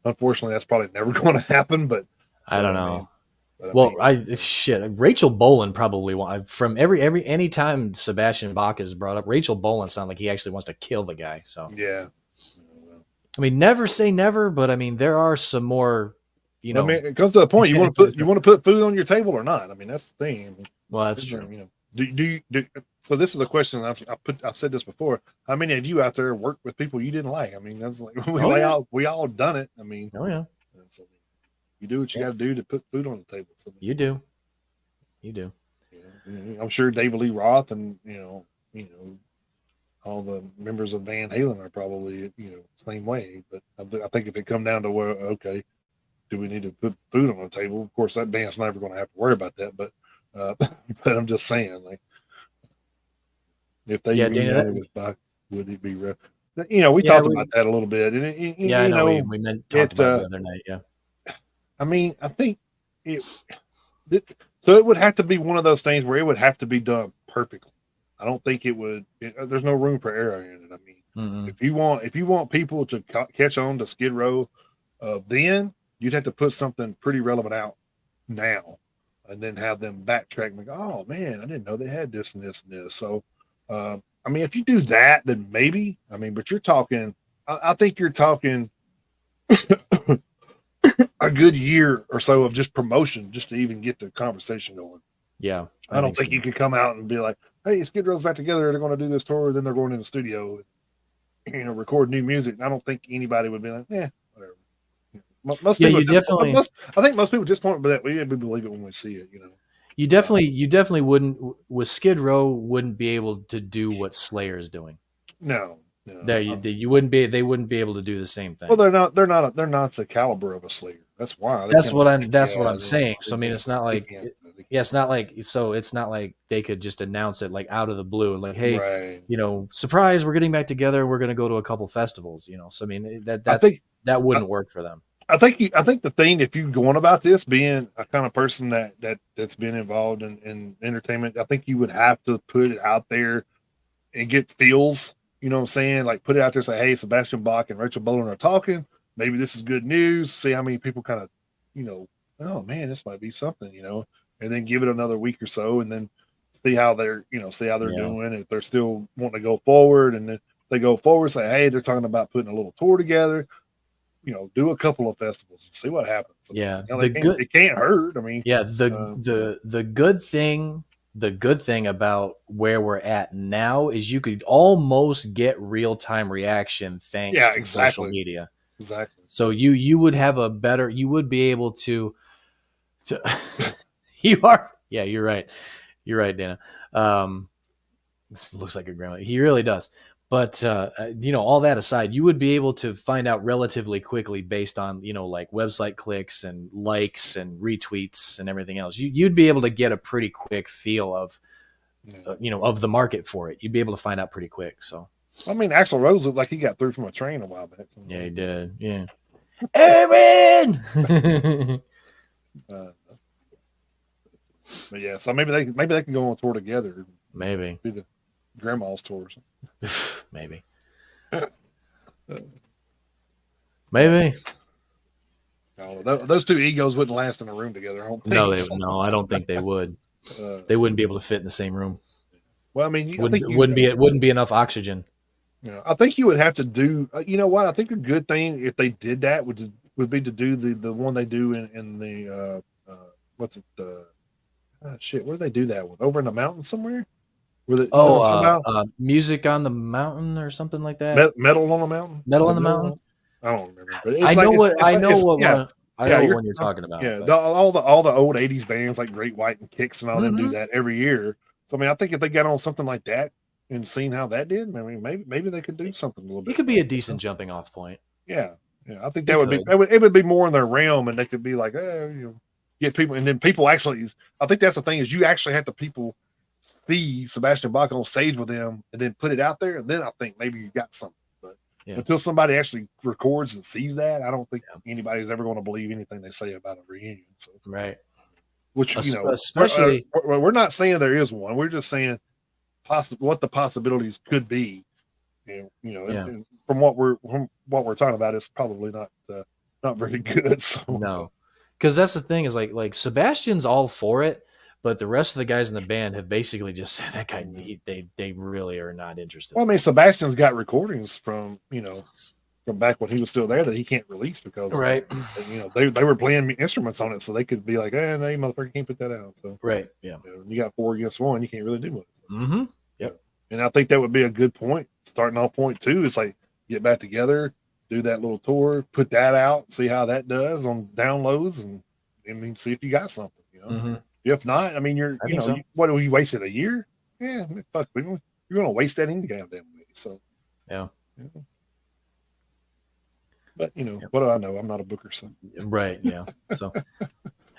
unfortunately, that's probably never going to happen. But I don't I know. mean, but I Well, mean, Rachel Bolan probably from every anytime Sebastian Bach is brought up, Rachel Bolan sounds like he actually wants to kill the guy. So yeah. I mean, never say never, but I mean there are some more, I mean, it comes to a point you want to put food on your table or not. I mean, that's the thing. I mean, well, that's true. Do so? This is a question I've said this before. How many of you out there work with people you didn't like? I mean, that's like we all done it. I mean, oh yeah. So you do what you got to do to put food on the table. So, you do. I'm sure David Lee Roth and all the members of Van Halen are probably same way. But I think if it come down to where okay, do we need to put food on the table? Of course, that band's never going to have to worry about that. But but I'm just saying, like, if they reunited with Bach, would it be rough? We talked about that a little bit, and I know we talked about it the other night. Yeah, I mean, I think So it would have to be one of those things where it would have to be done perfectly. I don't think it would. There's no room for error in it. I mean, Mm-mm. if you want people to catch on to Skid Row, then you'd have to put something pretty relevant out now, and then have them backtrack and go, "Oh man, I didn't know they had this and this and this." So, I mean, if you do that, then maybe. I mean, but you're talking. I think you're talking a good year or so of just promotion just to even get the conversation going. Yeah, I I don't think think so. you could come out and be like, "Hey, Skid Row's back together. They're going to do this tour. Then they're going in the studio, record new music." I don't think anybody would be like, "Yeah, whatever." Most Yeah, people you just, definitely most, I think most people just want that we believe it when we see it. you definitely wouldn't with Skid Row wouldn't be able to do what Slayer is doing. No, no. There you wouldn't be they wouldn't be able to do the same Well, thing. they're not the caliber of a Slayer. That's why they can't. That's what Yeah, I'm saying. So I mean, yeah, it's not they like can't. They yeah, can't. it's not like so it's not like they could just announce it like out of the blue, like hey, Right. surprise, we're getting back together. We're going to go to a couple festivals. So I mean I think. that I, wouldn't work for them. I think the thing, if you're going about this being a kind of person that's been involved in entertainment, I think you would have to put it out there and get feels. You know what I'm saying? Like put it out there, say, "Hey, Sebastian Bach and Rachel Bolan are talking. Maybe this is good news." See how many people kind of, you know, oh man, this might be something, and then give it another week or so, and then see how they're Yeah. doing. If they're still wanting to go forward, and then they go forward, say, "Hey, they're talking about putting a little tour together." Do a couple of festivals and see what happens. I mean, Yeah. The good it can't hurt. I mean, Yeah, uh, the good thing about where we're at now is you could almost get real-time reaction thanks yeah, to social exactly, media. exactly. So you would have you would be able to you are yeah, you're right. You're right, Dana. This looks like a grandma. He really does. But all that aside, you would be able to find out relatively quickly based on like website clicks and likes and retweets and everything else. You'd be able to get a pretty quick feel of Yeah. of the market for it. You'd be able to find out pretty quick. So I mean, Axl Rose looked like he got through from a train a while back. So, yeah, he did. Yeah, Aaron. uh, but yeah, so maybe they can go on tour together. Maybe, Be the grandma's tour. Or maybe, something. But maybe. no, those two egos wouldn't last in a room together. I don't think. So. No, I don't think they would. Uh, They wouldn't be able to fit in the same room. well, I mean, I think Wouldn't be enough oxygen. I think you would have to do. You know what? I think a good thing if they did that would be to do the one they do in the what's it shit? Where do they do that one? Over in the mountains somewhere? Where you know what I'm talking about? Music on the mountain or something like that. Metal on the mountain? Metal Is on it the metal? mountain. I don't remember, but it's like it's yeah. I Yeah, know what you're one you're talking about. yeah. But All the old '80s bands like Great White and Kicks and all them do mm-hmm. that every year. So I mean, I think if they got on something like that and seen how that did, I mean, maybe they could do something a little It bit could like be a that. decent jumping off point. Yeah, yeah. I think that It would be could. it would be more in their realm, and they could be like, get people, and then people actually. I think that's the thing is you actually have the people see Sebastian Bach on stage with them, and then put it out there, and then I think maybe you got something. But Yeah. until somebody actually records and sees that, I don't think Yeah. anybody's ever going to believe anything they say about a reunion. So, Right. which Especially. we're not saying there is one. We're just saying what the possibilities could be. And, Yeah. from what we're talking about, it's probably not very good. So No. Because that's the thing is like Sebastian's all for it, but the rest of the guys in the band have basically just said that guy they really are not interested. Well, I mean, Sebastian's got recordings from from back when he was still there that he can't release because Right. they were playing instruments on it, so they could be like, no, you motherfucker can't put that out. So Right. Yeah. you got 4 against 1, you can't really do much. Mm-hmm. Yep. And I think that would be a good point. Starting off point 2 is like get back together, do that little tour, put that out, see how that does on downloads, and I mean, see if you got something. Mm-hmm. If not, I mean, I think so. what you wasted a year? Yeah, fuck, you're going to waste that any goddamn way. So Yeah. But what do I know? I'm not a booker, so Right. Yeah. So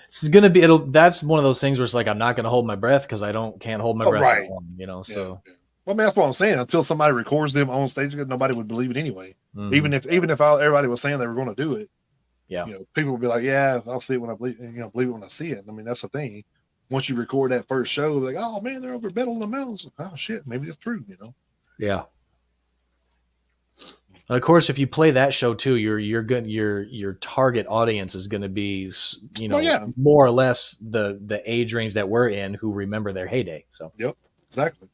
it's gonna be that's one of those things where it's like I'm not gonna hold my breath because can't hold my breath right. that long, so Yeah. Well, I mean, that's what I'm saying. Until somebody records them on stage, nobody would believe it anyway. mm-hmm. Even if everybody was saying they were going to do it, yeah, people would be like, "Yeah, I'll see it when I believe it when I see it." I mean, that's the thing. once you record that first show, like, oh man, they're over Battle of the Mountains. Oh shit, maybe it's true, you know. Yeah. Of course, if you play that show too, you're good. Your target audience is going to be, Well, yeah, more or less the age range that we're in, who remember their heyday. So, yep, exactly.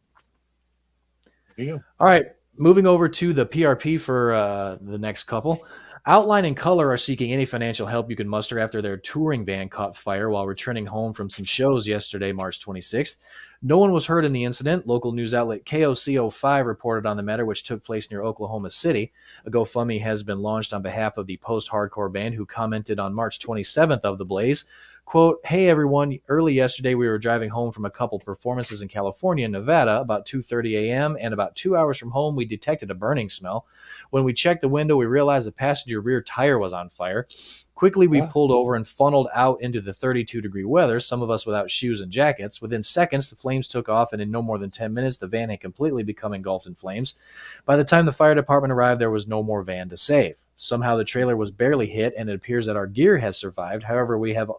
Yeah. all right, moving over to the PRP for the next couple. Outline and Color are seeking any financial help you can muster after their touring van caught fire while returning home from some shows yesterday, March 26th. No one was hurt in the incident. Local news outlet KOCO5 reported on the matter, which took place near Oklahoma City. A GoFundMe has been launched on behalf of the post-hardcore band, who commented on March 27th of the blaze. Quote, "Hey everyone, early yesterday we were driving home from a couple performances in California and Nevada about 2:30 a.m. and about 2 hours from home we detected a burning smell. When we checked the window, we realized the passenger rear tire was on fire. Quickly we pulled over and funneled out into the 32-degree weather, some of us without shoes and jackets. Within seconds the flames took off, and in no more than 10 minutes the van had completely become engulfed in flames. By the time the fire department arrived, there was no more van to save. Somehow the trailer was barely hit, and it appears that our gear has survived. However, we have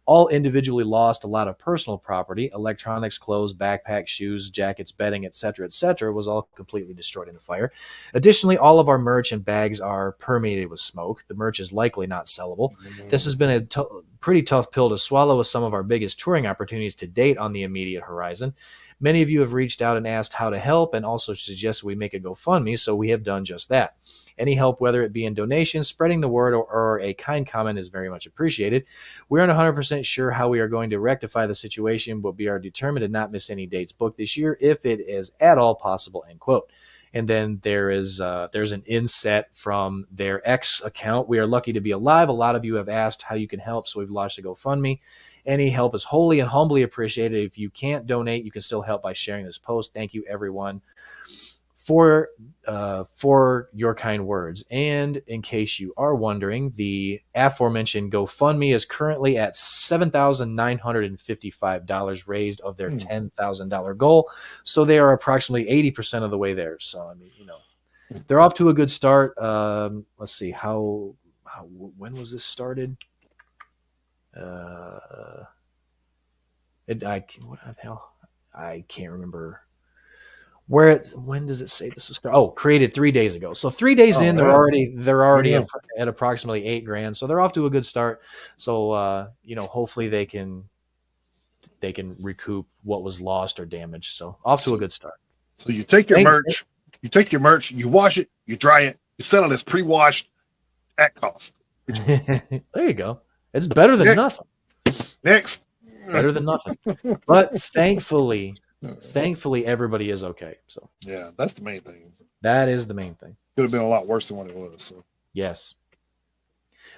all individually lost a lot of personal property. Electronics, clothes, backpacks, shoes, jackets, bedding, etc., was all completely destroyed in the fire. Additionally, all of our merch and bags are permeated with smoke. The merch is likely not sellable. This has been a pretty tough pill to swallow, with some of our biggest touring opportunities to date on the immediate horizon. Many of you have reached out and asked how to help, and also suggested we make a GoFundMe, so we have done just that. Any help, whether it be in donations, spreading the word, or a kind comment, is very much appreciated. We aren't 100% sure how we are going to rectify the situation, but we are determined to not miss any dates booked this year if it is at all possible," end quote. And then there's an inset from their X account. "We are lucky to be alive. A lot of you have asked how you can help, so we've launched a GoFundMe. Any help is wholly and humbly appreciated. If you can't donate, you can still help by sharing this post. Thank you, everyone, for your kind words." And in case you are wondering, the aforementioned GoFundMe is currently at $7,955 raised of their $10,000 goal. So they are approximately 80% of the way there. So, I mean, they're off to a good start. Let's see, when was this started? What the hell? I can't remember. When does it say this was started? Oh, created 3 days ago. So 3 days in, they're already at approximately $8,000. So they're off to a good start. So hopefully they can recoup what was lost or damaged. So off to a good start. So you take your merch, you wash it, you dry it, you sell it as pre-washed at cost. There you go. It's better than nothing. Next. Better than nothing. But thankfully everybody is okay. So yeah, that's the main thing. That is the main thing. Could have been a lot worse than what it was. So. Yes.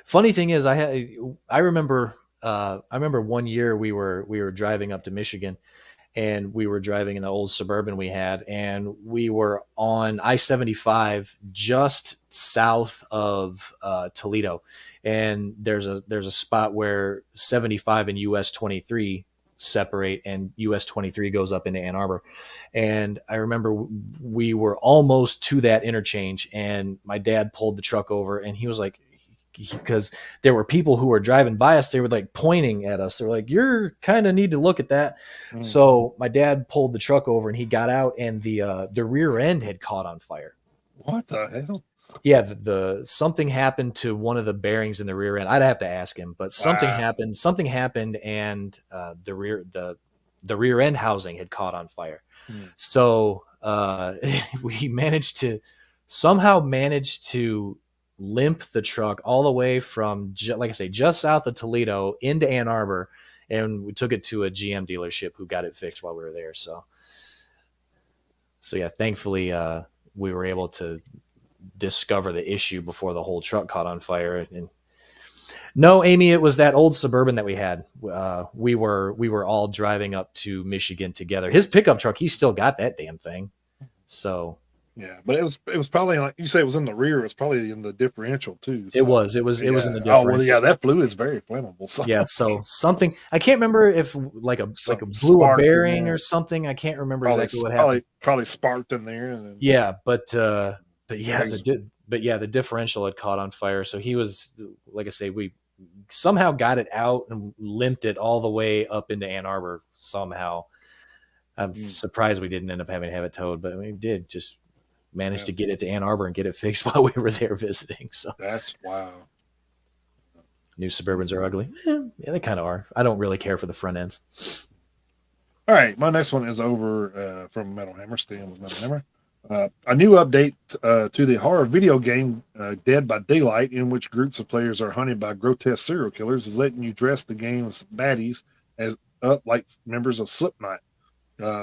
Funny thing is, I remember one year we were driving up to Michigan, and we were driving in the old Suburban we had, and we were on I-75 just south of Toledo, and there's a spot where 75 and US 23 separate, and US 23 goes up into Ann Arbor. And I remember we were almost to that interchange, and my dad pulled the truck over, and he was like, because there were people who were driving by us, they were like pointing at us. They were like, "You're kind of need to look at that." So my dad pulled the truck over, and he got out, and the rear end had caught on fire. What the hell? Yeah, something happened to one of the bearings in the rear end. I'd have to ask him, but something happened, and the rear end housing had caught on fire. So we somehow managed to limp the truck all the way from, like I say, just south of Toledo into Ann Arbor, and we took it to a GM dealership who got it fixed while we were there. So yeah, thankfully we were able to discover the issue before the whole truck caught on fire. And no, Amy, it was that old Suburban that we had. We were all driving up to Michigan together. His pickup truck, he still got that damn thing. So yeah, but it was probably, like you say, it was in the rear. It was probably in the differential too. So. It was in the differential. Oh well, yeah, that fluid is very flammable. So. Yeah, so something, I can't remember if like a blew a bearing or something. I can't remember exactly what happened. Probably sparked in there. And then, yeah, but yeah, the differential had caught on fire. So he was, like I say, we somehow got it out and limped it all the way up into Ann Arbor somehow. I'm surprised we didn't end up having to have it towed, but we did just manage to get it to Ann Arbor and get it fixed while we were there visiting. So That's wow. new Suburbans are ugly. Yeah, they kind of are. I don't really care for the front ends. All right, my next one is over from Metal Hammer. Staying with Metal Hammer. A new update to the horror video game Dead by Daylight, in which groups of players are hunted by grotesque serial killers, is letting you dress the game's baddies as up like members of Slipknot.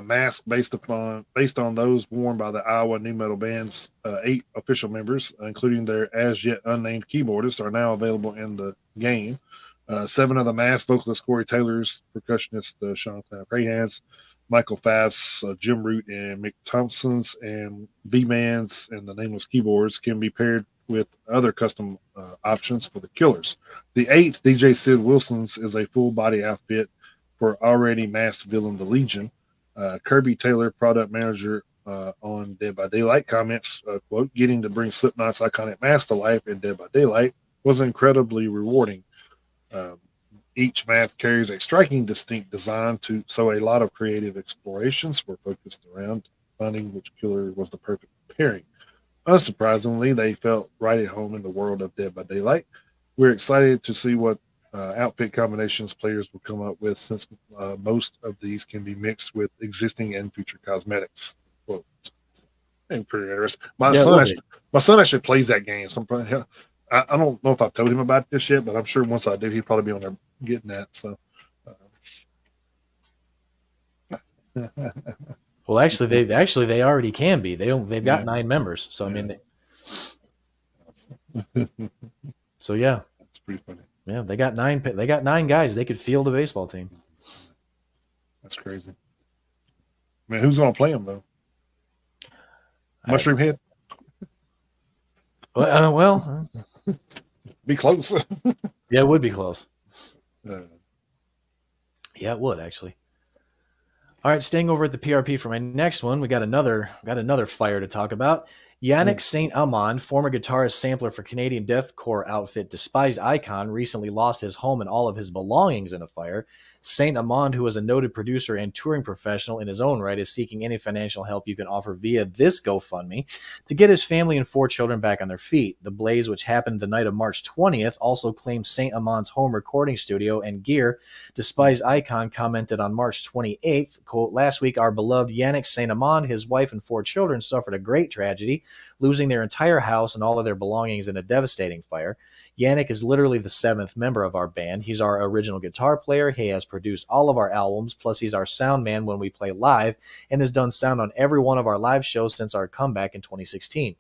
Masks based on those worn by the Iowa new metal band's 8 official members, including their as yet unnamed keyboardists, are now available in the game. 7 of the masked vocalist Corey Taylor's, percussionist Sean Crahans, Michael Pfaff's, Jim Root, and Mick Thompson's, and V Man's and the Nameless keyboards can be paired with other custom options for the killers. The 8th, DJ Sid Wilson's, is a full body outfit for already masked villain the Legion. Kirby Taylor, product manager on Dead by Daylight, comments, quote, getting to bring Slipknot's iconic mask to life in Dead by Daylight was incredibly rewarding. Each mask carries a striking, distinct design, so a lot of creative explorations were focused around finding which killer was the perfect pairing. Unsurprisingly, they felt right at home in the world of Dead by Daylight. We're excited to see what outfit combinations players will come up with, since most of these can be mixed with existing and future cosmetics. Well, pretty interesting. My son actually plays that game. I don't know if I've told him about this yet, but I'm sure once I do, he'd probably be on there getting that. So, well, actually, they already can be. They've got 9 members. So I mean, so yeah, that's pretty funny. Yeah, they got 9. They got 9 guys. They could field a baseball team. That's crazy. I mean, who's going to play them though? Mushroom Head. Well, be close. Yeah, it would be close. Yeah, it would actually. All right, staying over at the PRP for my next one, we got another fire to talk about. Yannick St. Amand, former guitarist sampler for Canadian deathcore outfit Despised Icon, recently lost his home and all of his belongings in a fire. St. Amand, who is a noted producer and touring professional in his own right, is seeking any financial help you can offer via this GoFundMe to get his family and 4 children back on their feet. The blaze, which happened the night of March 20th, also claimed St. Amand's home recording studio and gear. Despised Icon commented on March 28th, quote, "Last week, our beloved Yannick St. Amand, his wife and 4 children suffered a great tragedy, losing their entire house and all of their belongings in a devastating fire. Yannick is literally the 7th member of our band. He's our original guitar player. He has produced all of our albums, plus he's our sound man when we play live, and has done sound on every one of our live shows since our comeback in 2016.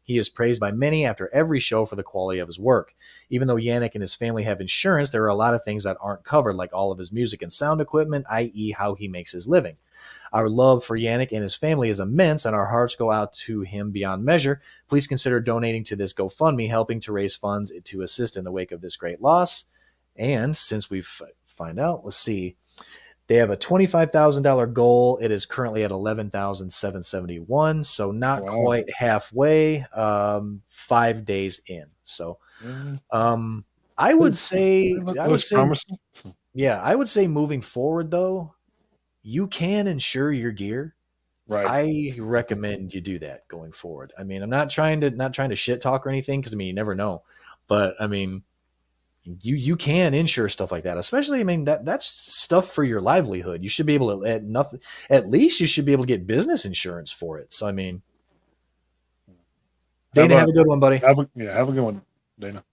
He is praised by many after every show for the quality of his work. Even though Yannick and his family have insurance, there are a lot of things that aren't covered, like all of his music and sound equipment, i.e. how he makes his living. Our love for Yannick and his family is immense, and our hearts go out to him beyond measure. Please consider donating to this GoFundMe, helping to raise funds to assist in the wake of this great loss." And since we find out, let's see, they have a $25,000 goal. It is currently at $11,771, so not quite halfway. 5 days in, so I would say, yeah, I would say moving forward though, you can insure your gear. Right. I recommend you do that going forward. I mean, I'm not trying to shit talk or anything, because I mean, you never know. But I mean, you can insure stuff like that, especially, I mean, that's stuff for your livelihood. You should be able to at least you should be able to get business insurance for it. So I mean, Dana, have a good one, buddy. Have a good one, Dana.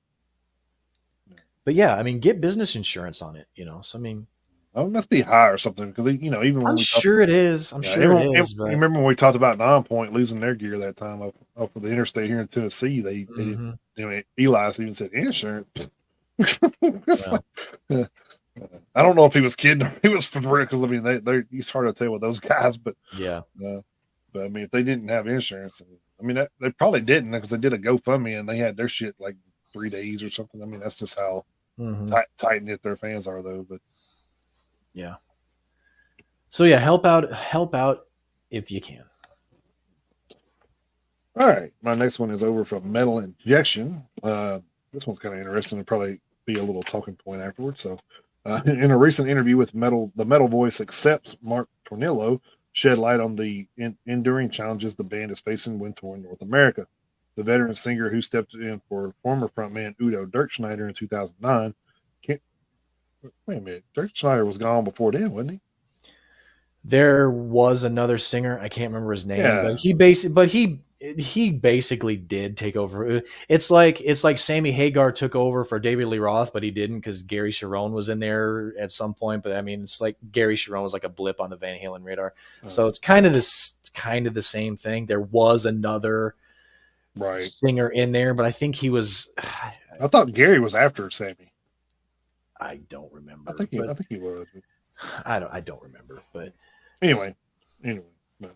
But yeah, I mean, get business insurance on it, So I mean, oh, it must be high or something, because even when I'm sure it is. I'm sure it is. You remember when we talked about Non-Point losing their gear that time off of the interstate here in Tennessee? They didn't. Elias even said insurance. Well, I don't know if he was kidding or if he was for real, because I mean, it's hard to tell with those guys, but yeah. But I mean, if they didn't have insurance, I mean, they probably didn't, because they did a GoFundMe and they had their shit like 3 days or something. I mean, that's just how tight knit their fans are, though. But yeah. So yeah, help out if you can. All right, my next one is over from Metal Injection. This one's kind of interesting. It probably be a little talking point afterwards. So, in a recent interview with the metal voice accepts Mark Tornillo shed light on the enduring challenges the band is facing when touring North America. The veteran singer who stepped in for former frontman Udo Dirkschneider in 2009. Can't, wait a minute, Dirkschneider was gone before then, wasn't he? There was another singer, I can't remember his name, but Yeah. he basically did take over. It's like Sammy Hagar took over for David Lee Roth, but he didn't because Gary Sharon was in there at some point. But I mean, it's like Gary Sharon was like a blip on the Van Halen radar. So it's kind of the same thing. There was another Right. singer in there, but I think he was. I thought Gary was after Sammy. I don't remember, I but think he was. I don't remember, but Anyway, anyway, but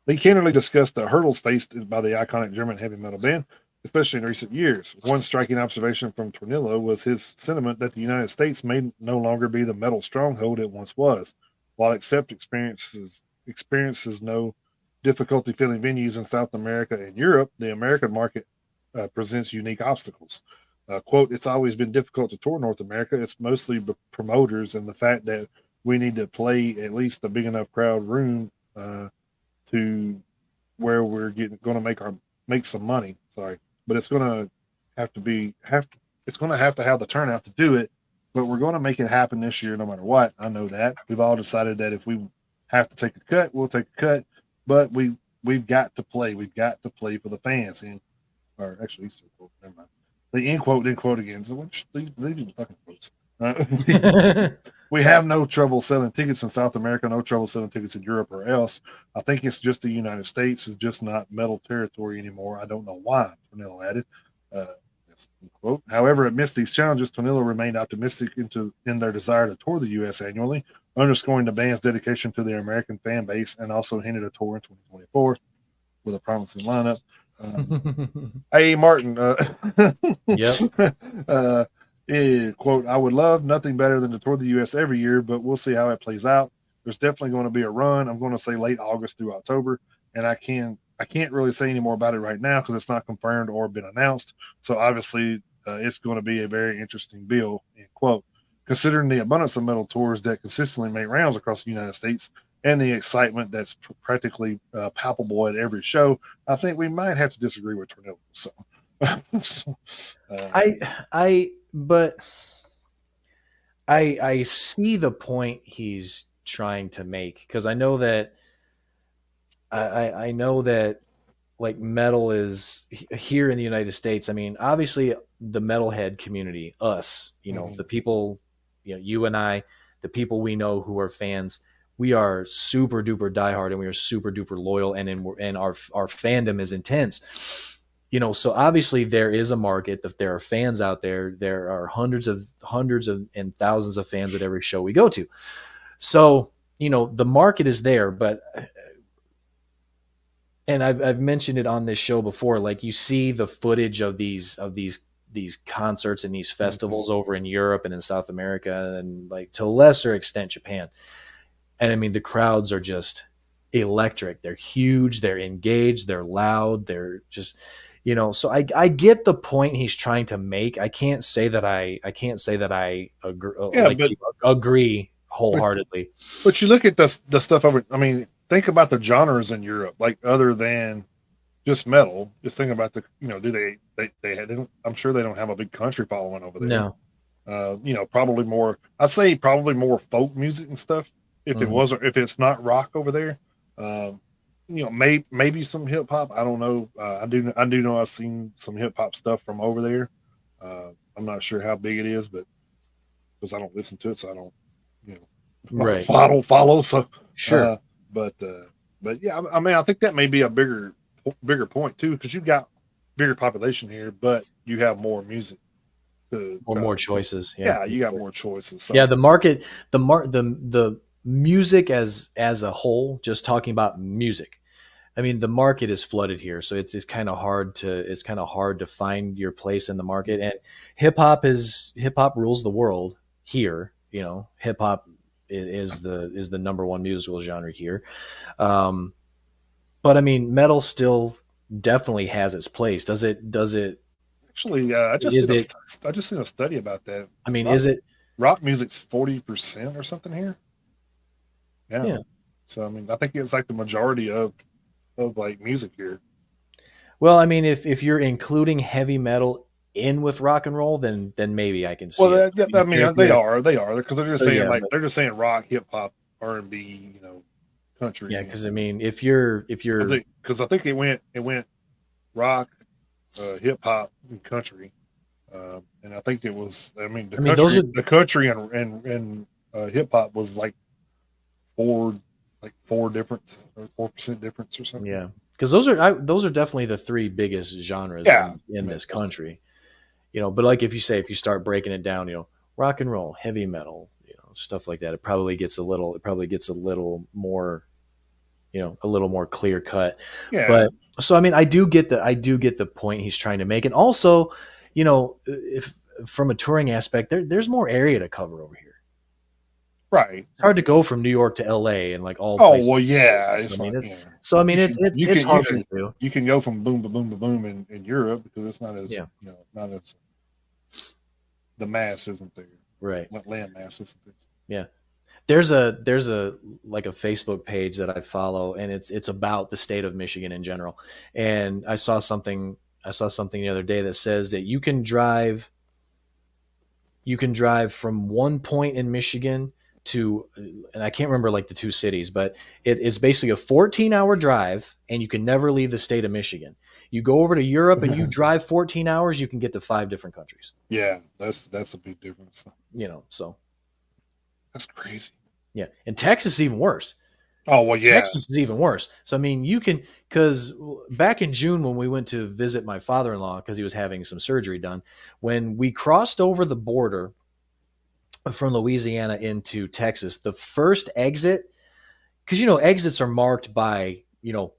they candidly discussed the hurdles faced by the iconic German heavy metal band, especially in recent years. One striking observation from Tornillo was his sentiment that the United States may no longer be the metal stronghold it once was. While Accept experiences no difficulty filling venues in South America and Europe, the American market presents unique obstacles. Quote, it's always been difficult to tour North America. It's mostly promoters and the fact that we need to play at least a big enough crowd room to where we're getting going to make some money. Sorry, but it's going to have to be have to, it's going to have the turnout to do it. But we're going to make it happen this year, no matter what. I know that we've all decided that if we have to take a cut, we'll take a cut. But we've got to play. We've got to play for the fans. And or actually, never mind. The end quote, end quote again. So leave the fucking quotes. We have no trouble selling tickets in South America, no trouble selling tickets in Europe or else. I think it's just the United States is just not metal territory anymore. I don't know why, Tornillo added. Uh, quote. However, amidst these challenges, Tornillo remained optimistic in their desire to tour the U.S. annually, underscoring the band's dedication to their American fan base and also hinted a tour in 2024 with a promising lineup. Hey, Martin, Yep. uh, quote, I would love nothing better than to tour the U.S. every year, but we'll see how it plays out. There's definitely going to be a run. I'm going to say late August through October, and I can't really say any more about it right now because it's not confirmed or been announced. So obviously, it's going to be a very interesting bill. End quote. Considering the abundance of metal tours that consistently make rounds across the United States and the excitement that's practically palpable at every show, I think we might have to disagree with Tornillo. So, I but I see the point he's trying to make because I know that like metal is here in the United States. I mean, obviously the metalhead community, us, mhm. the people, you and I, the people we know who are fans, we are super duper diehard and we are super duper loyal and our fandom is intense. So obviously there is a market that there are fans out there. There are hundreds of and thousands of fans at every show we go to. So, the market is there, but and I've mentioned it on this show before. Like you see the footage of these concerts and these Mhm. festivals over in Europe and in South America and like to a lesser extent Japan. And I mean the crowds are just electric. They're huge. They're engaged. They're loud. They're just So I get the point he's trying to make. I can't say that I agree, Yeah, like agree but wholeheartedly. but you look at the stuff over. I mean, think about the genres in Europe, like other than just metal. Just think about do they don't, I'm sure they don't have a big country following over there. No. Probably more. I'd say probably more folk music and stuff. Mhm. If it's not rock over there, um, maybe some hip hop. I don't know. I do know I've seen some hip hop stuff from over there. I'm not sure how big it is, but because I don't listen to it, so I don't you Right. follow. So, Sure. uh, but yeah, I mean, I think that may be a bigger point too, because you've got bigger population here, but you have more music More choices. Yeah. yeah, you got more choices. Yeah, So, the market, the music as a whole, just talking about music. I mean, the market is flooded here, so it's kind of hard to find your place in the market. mhm. And hip hop rules the world here. Hip hop is the number one musical genre here. But I mean, metal still definitely has its place. Does it? Actually, Is it? I just seen a study about that. I mean, Rock is it? rock music's 40% or something here. Yeah. Yeah. So I mean, I think it's like the majority of like music here. Well, I mean, if you're including heavy metal in with rock and roll, then maybe I can Well, see it. I mean, I if mean, you're they are because they're just so saying yeah, like but they're just saying rock, hip hop, R&B, yeah, country, because I mean, if you're because I think it went rock, hip hop, and country, and I think it was I mean I mean, those are the country and hip hop was four like 4 difference or 4% difference or something. yeah, because those are definitely the three biggest genres Yeah, in I mean, this country. But like if you start breaking it down, rock and roll, heavy metal, stuff like that, it probably gets a little more, a little more clear cut. yeah, But so I mean, I do get the point he's trying to make, and also, if from a touring aspect, there's more area to cover over here. right, It's hard to right. go from New York to LA and like all Oh places. well, yeah. I It's mean, like so I mean, it's you harder to do. can go from boom to boom to boom in Europe because it's not as Yeah, not as the mass isn't there, right. land mass isn't there. Yeah. There's a like a Facebook page that I follow, and it's about the state of Michigan in general. And I saw something the other day that says that you can drive from one point in Michigan to, and I can't remember like the two cities, but it's basically a 14-hour drive, and you can never leave the state of Michigan. You go over to Europe and you drive 14 hours, you can get to five different countries. Yeah, that's a big difference. So That's crazy. yeah, and Texas is even worse. Oh well, yeah, Texas is even worse. So I mean, because back in June when we went to visit my father-in-law because he was having some surgery done, when we crossed over the border from Louisiana into Texas, the first exit, because exits are marked by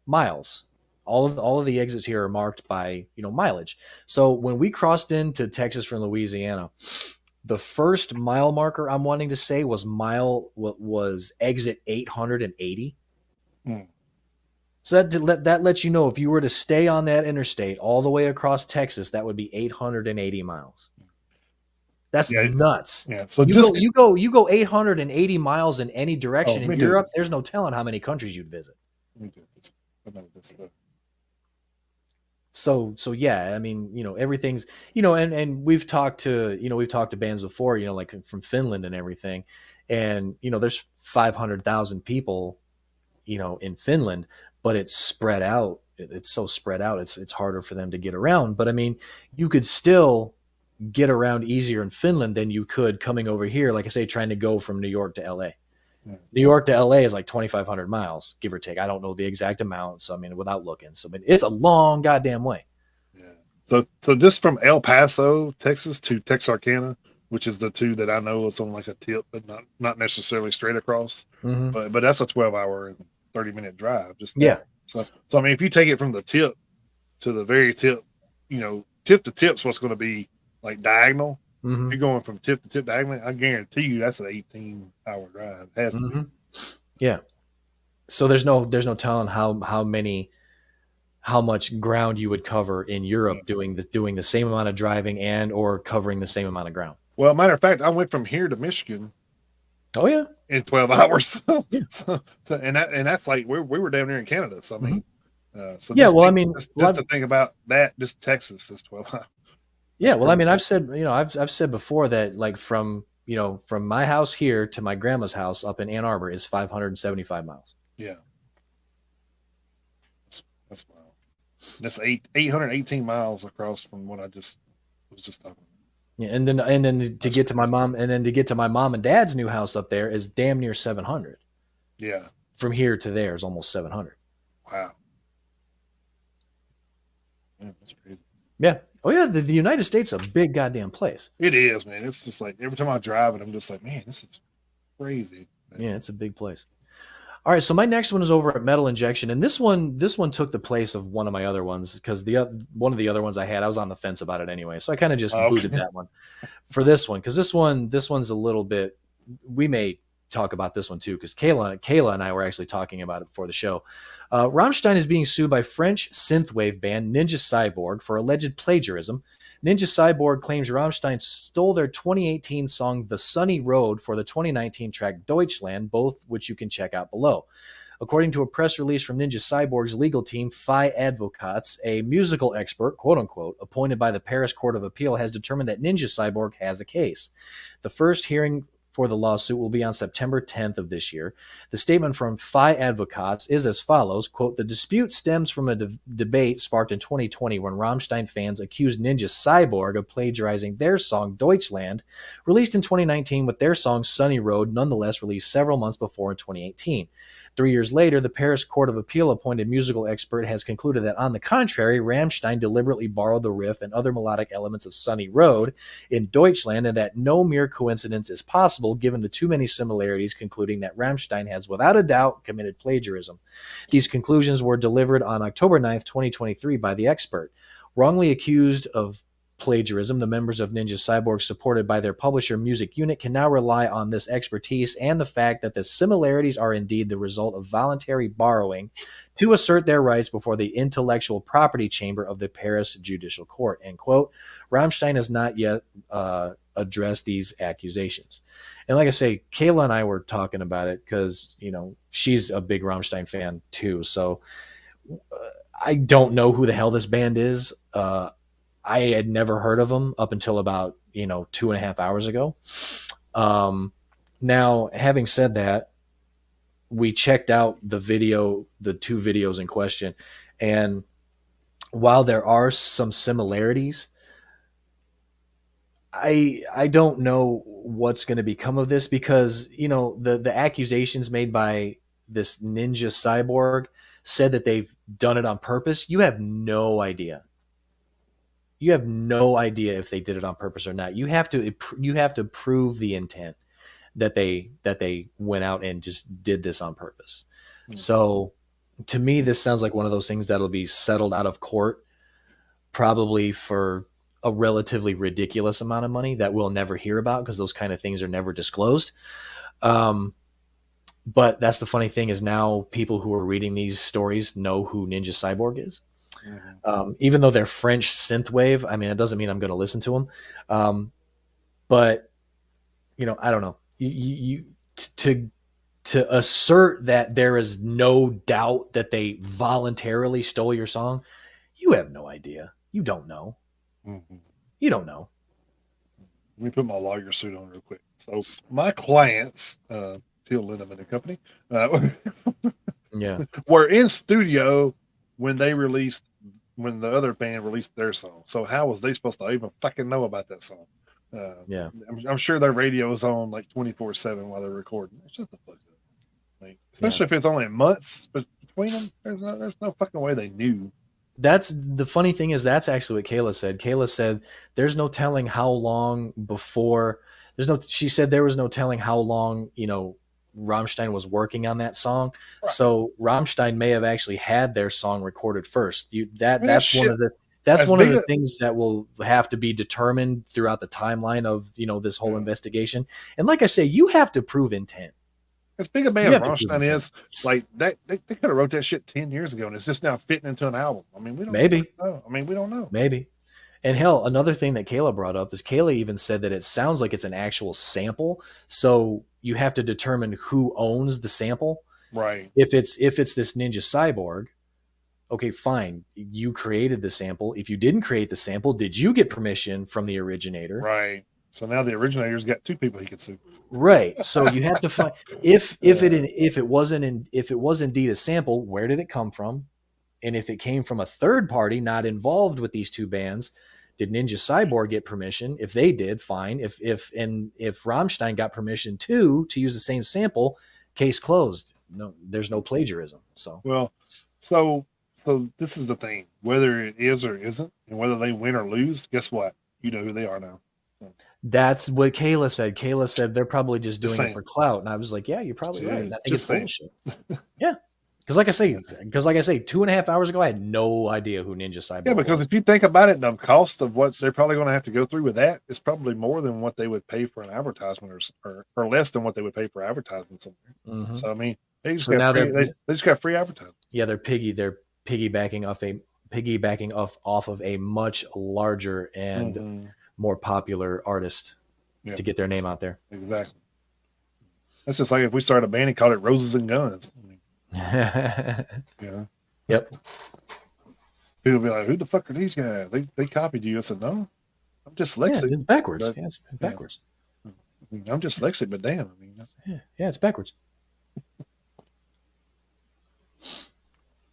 miles. All of the exits here are marked by mileage. So when we crossed into Texas from Louisiana, the first mile marker I'm wanting to say was exit 880. mm, So that lets you know if you were to stay on that interstate all the way across Texas, that would be 880 miles. That's yeah, nuts. yeah. So You just go you go you go 880 miles in any oh, direction in let me do Europe. this. There's no telling how many countries you'd visit. Let me do this. I know this stuff. So yeah, I mean, everything's, and we've talked to bands before, like from Finland and everything, and there's 500,000 people, in Finland, but it's spread out. It's so spread out. It's harder for them to get around. But I mean, you could still get around easier in Finland than you could coming over here. Like I say, trying to go from New York to LA. Yeah, New York to LA is like 2,500 miles, give or take. I don't know the exact amount. So, I mean, without looking. So, I mean, it's a long goddamn way. yeah. So just from El Paso, Texas to Texarkana, which is the two that I know it's on like a tip, but not necessarily straight across. Mm-hmm. But that's a 12-hour and 30-minute drive, just Yeah. that. So I mean, if you take it from the tip to the very tip, tip to tip's what's going to be like diagonal. Mm-hmm. If you're going from tip to tip diagonally, I guarantee you that's an 18-hour drive. It has to be. Mm-hmm. Yeah. So there's no telling how much ground you would cover in Yeah. Europe doing the same amount of driving and or covering the same amount of ground. Well, matter of fact, I went from here to Michigan Oh yeah. in 12 hours. And that's like we were down there in Canada. So I Mm-hmm. mean, so Yeah. Well, I mean, just to think about that, just Texas is 12 hours. yeah. That's Well, I mean, crazy. I've said before that like from my house here to my grandma's house up in Ann Arbor is 575 miles. Yeah, that's wild. That's 818 miles across from what I just was just talking about. Yeah, and then to That's get to my crazy. mom and then to get to my mom and dad's new house up there is damn near 700. Yeah. From here to there is almost 700. Wow. Yeah, that's crazy. Yeah. Oh yeah, the United States is a big goddamn place. It is, man. It's just like every time I drive it, I'm just like, man, this is crazy. Yeah, it's a big place. All right, so my next one is over at Metal Injection, and this one took the place of one of my other ones because one of the other ones I was on the fence about it anyway, so I kind of just booted Okay. that one for this one because this one's a little bit. We may talk about this one too, because Kayla and I were actually talking about it before the show. Rammstein is being sued by French synthwave band Ninja Cyborg for alleged plagiarism. Ninja Cyborg claims Rammstein stole their 2018 song The Sunny Road for the 2019 track Deutschland, both which you can check out below. According to a press release from Ninja Cyborg's legal team, Phi Advocates, a musical expert, quote unquote, appointed by the Paris Court of Appeal, has determined that Ninja Cyborg has a case. The first hearing for the lawsuit will be on September 10th of this year. The statement from Phi Advocates is as follows, quote, the dispute stems from a debate sparked in 2020 when Rammstein fans accused Ninja Cyborg of plagiarizing their song Deutschland, released in 2019, with their song Sunny Road nonetheless released several months before in 2018. 3 years later, the Paris Court of Appeal appointed musical expert has concluded that, on the contrary, Rammstein deliberately borrowed the riff and other melodic elements of Sunny Road in Deutschland, and that no mere coincidence is possible given the too many similarities, concluding that Rammstein has without a doubt committed plagiarism. These conclusions were delivered on October 9th, 2023 by the expert. Wrongly accused of plagiarism, the members of Ninja Cyborg, supported by their publisher Music Unit, can now rely on this expertise and the fact that the similarities are indeed the result of voluntary borrowing to assert their rights before the intellectual property chamber of the Paris Judicial Court, end quote. Rammstein has not yet addressed these accusations. And like I say, Kayla and I were talking about it because, she's a big Rammstein fan too. So I don't know who the hell this band is. I had never heard of them up until about 2.5 hours ago. Now, having said that, we checked out the two videos in question, and while there are some similarities, I don't know what's going to become of this, because the accusations made by this Ninja Cyborg said that they've done it on purpose. You have no idea. You have no idea if they did it on purpose or not. You have to prove the intent that they went out and just did this on purpose. Mm-hmm. So to me, this sounds like one of those things that'll be settled out of court, probably for a relatively ridiculous amount of money that we'll never hear about, because those kind of things are never disclosed. But that's the funny thing, is now people who are reading these stories know who Ninja Cyborg is. Mm-hmm. Even though they're French synthwave, I mean, it doesn't mean I'm going to listen to them. But I don't know. To assert that there is no doubt that they voluntarily stole your song, you have no idea. You don't know. Mm-hmm. You don't know. Let me put my lawyer suit on real quick. So my clients, Till Lindemann and Company, were in studio when the other band released their song. So how was they supposed to even fucking know about that song? I'm sure their radio is on like 24/7 while they're recording. Shut the fuck up. Especially if it's only months between them. There's no fucking way they knew. That's the funny thing, is that's actually what Kayla said. Kayla said there's no telling how long before. She said there was no telling how long Rammstein was working on that song. Right. So Rammstein may have actually had their song recorded first. That's one of the things that will have to be determined throughout the timeline of this whole investigation. And like I say, you have to prove intent. As big a band as Rammstein is, like that, they could have wrote that shit 10 years ago, and it's just now fitting into an album. I mean, we don't know. We don't know. Maybe. And hell, another thing that Kayla brought up is Kayla even said that it sounds like it's an actual sample. So you have to determine who owns the sample. Right. If it's this Ninja Cyborg, okay, fine. You created the sample. If you didn't create the sample, did you get permission from the originator? Right. So now the originator's got two people he can sue. Right. So you have to find if it was indeed a sample, where did it come from? And if it came from a third party not involved with these two bands, did Ninja Cyborg get permission? If they did, fine. If Rammstein got permission to use the same sample, case closed. No, there's no plagiarism. So this is the thing. Whether it is or isn't, and whether they win or lose, guess what? You know who they are now. That's what Kayla said. Kayla said they're probably just doing it for clout. And I was like, yeah, you're probably right. I think it's bullshit. Yeah. Because like I say, 2.5 hours ago, I had no idea who Ninja Yeah, Cyborg because was. if you think about it, the cost of what they're probably going to have to go through with that is probably more than what they would pay for an advertisement, or less than what they would pay for advertising somewhere. Mm-hmm. So I mean, they just So got now free. They just got free advertising. they're piggybacking off of a much larger and Mm-hmm. more popular artist Yeah, to get their name out there. exactly. That's just like if we started a band and called it Roses and Guns. I mean, yeah, Yep. people would be like, "Who the fuck are these guys? They copied you." I said, "No, I'm Yeah, dyslexic, it's backwards. but Yeah, it's yeah, backwards. I mean, I'm dyslexic, but damn, I mean, Yeah, it's backwards.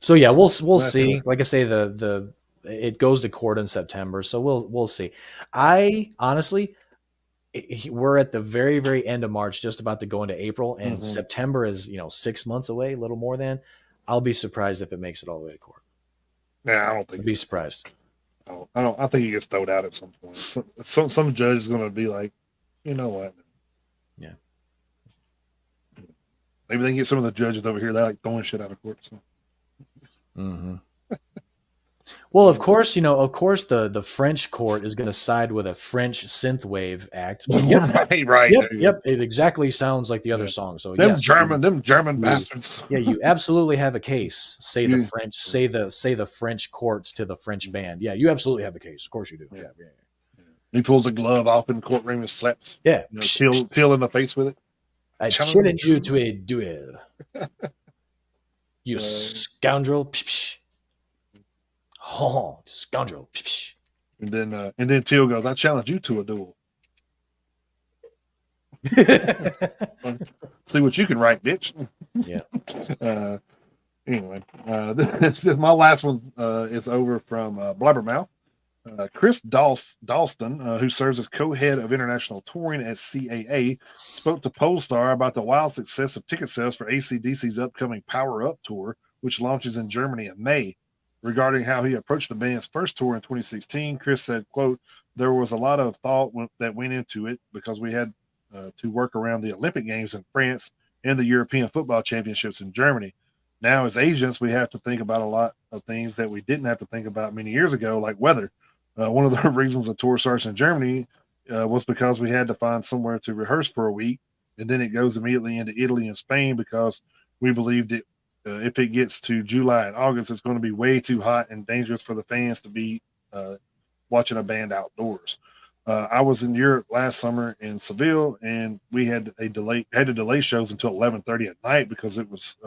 So yeah, we'll that's see. Like I say, the it goes to court in September, so we'll see. I honestly, we're at the very end of March, just about to go into April, and mm-hmm. September is 6 months away, a little more than. I'll be surprised if it makes it all the way to court. Nah, I don't think I'd it be does. surprised. I don't. I think he gets thrown out at some point. Some judge is going to be like, you know what? Yeah. Maybe they can get some of the judges over here that like throwing shit out of court. So. Mm-hmm. Well, of course, the French court is going to side with a French synthwave act. But yep, right. yep, it exactly sounds like the other Yeah. song. So yes, Them German you bastards. yeah, you absolutely have a case. Say the You, French, say the French courts to the French band. Yeah, you absolutely have a case. Of course you do. yeah. Yeah, yeah. He pulls a glove off in the courtroom and slaps, Yeah. Till in the face with it. I Challenge challenge you to you. a duel, you Uh, scoundrel. Oh, scoundrel. and then Till goes, "I challenge you to a duel. See what you can write, bitch." Yeah. Uh, anyway, my last one is over from Blabbermouth. Chris Dalston, who serves as co-head of international touring at CAA, spoke to Polestar about the wild success of ticket sales for AC/DC's upcoming Power Up tour, which launches in Germany in May. Regarding how he approached the band's first tour in 2016, Chris said, quote, "There was a lot of thought that went into it because we had to work around the Olympic Games in France and the European Football Championships in Germany. Now, as agents, we have to think about a lot of things that we didn't have to think about many years ago, like weather. One of the reasons the tour starts in Germany was because we had to find somewhere to rehearse for a week, and then it goes immediately into Italy and Spain because we believed it. If it gets to July and August, it's going to be way too hot and dangerous for the fans to be uh, watching a band outdoors. I was in Europe last summer in Seville, and we had to delay shows until 11:30 at night because it was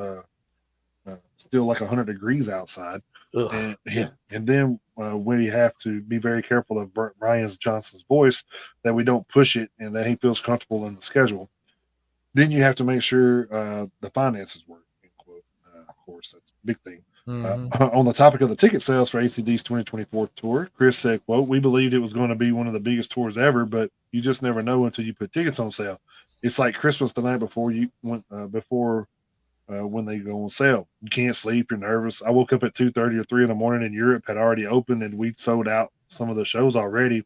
still like 100 degrees outside, Ugh. and yeah, and then we have to be very careful of Brian Johnson's voice, that we don't push it and that he feels comfortable in the schedule. Then you have to make sure the finances work. End quote. Of course, that's a big thing. Mm-hmm. On the topic of the ticket sales for ACD's 2024 tour, Chris said, quote, "We believed it was going to be one of the biggest tours ever, but you just never know until you put tickets on sale. It's like Christmas the night before you went before when they go on sale. You can't sleep. You're nervous. I woke up at 2:30 or 3 in the morning, and Europe had already opened, and we'd sold out some of the shows already.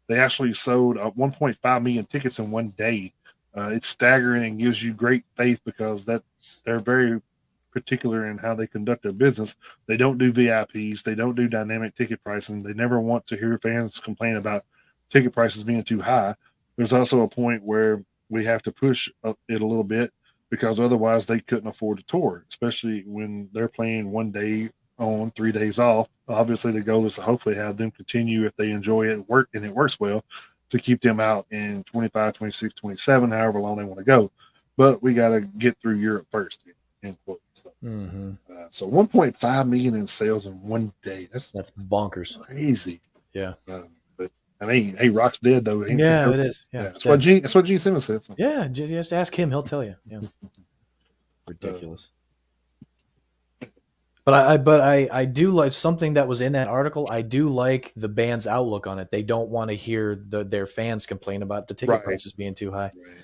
They actually sold 1.5 million tickets in one day. It's staggering and gives you great faith because that they're very particular in how they conduct their business. They don't do VIPs. They don't do dynamic ticket pricing. They never want to hear fans complain about ticket prices being too high. There's also a point where we have to push it a little bit because otherwise they couldn't afford to tour, especially when they're playing 1 day on, 3 days off. Obviously, the goal is to hopefully have them continue if they enjoy it, work, and it works well, to keep them out in 25, 26, 27, however long they want to go. But we got to get through Europe first." End quote. Mm-hmm. So 1.5 million in sales in one day. That's Bonkers. crazy. Yeah. But I mean, hey, Rock's dead though. Yeah, it is. Yeah. That's what Gene Simmons said. So. Yeah, just ask him. He'll tell you. Yeah. Ridiculous. But I do like something that was in that article. I do like the band's outlook on it. They don't want to hear their fans complain about the ticket Right. prices being too high. Right.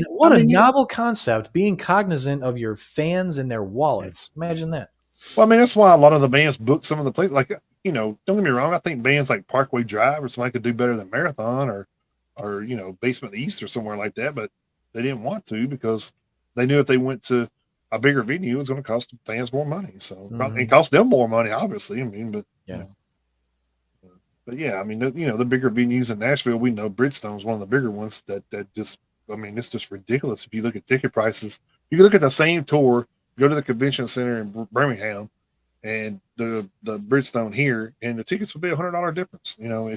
What a novel concept, being cognizant of your fans and their wallets. Imagine that. Well, I mean, that's why a lot of the bands book some of the places. Like, don't get me wrong. I think bands like Parkway Drive or something could do better than Marathon or Basement East or somewhere like that. But they didn't want to because they knew if they went to a bigger venue is going to cost fans more money. So it Mhm. costs them more money, obviously. I mean, but Yeah. but yeah, I mean, the bigger venues in Nashville, we know Bridgestone's one of the bigger ones that just, I mean, it's just ridiculous. If you look at ticket prices, you can look at the same tour, go to the convention center in Birmingham, and the Bridgestone here, and the tickets would be $100 difference. Yeah.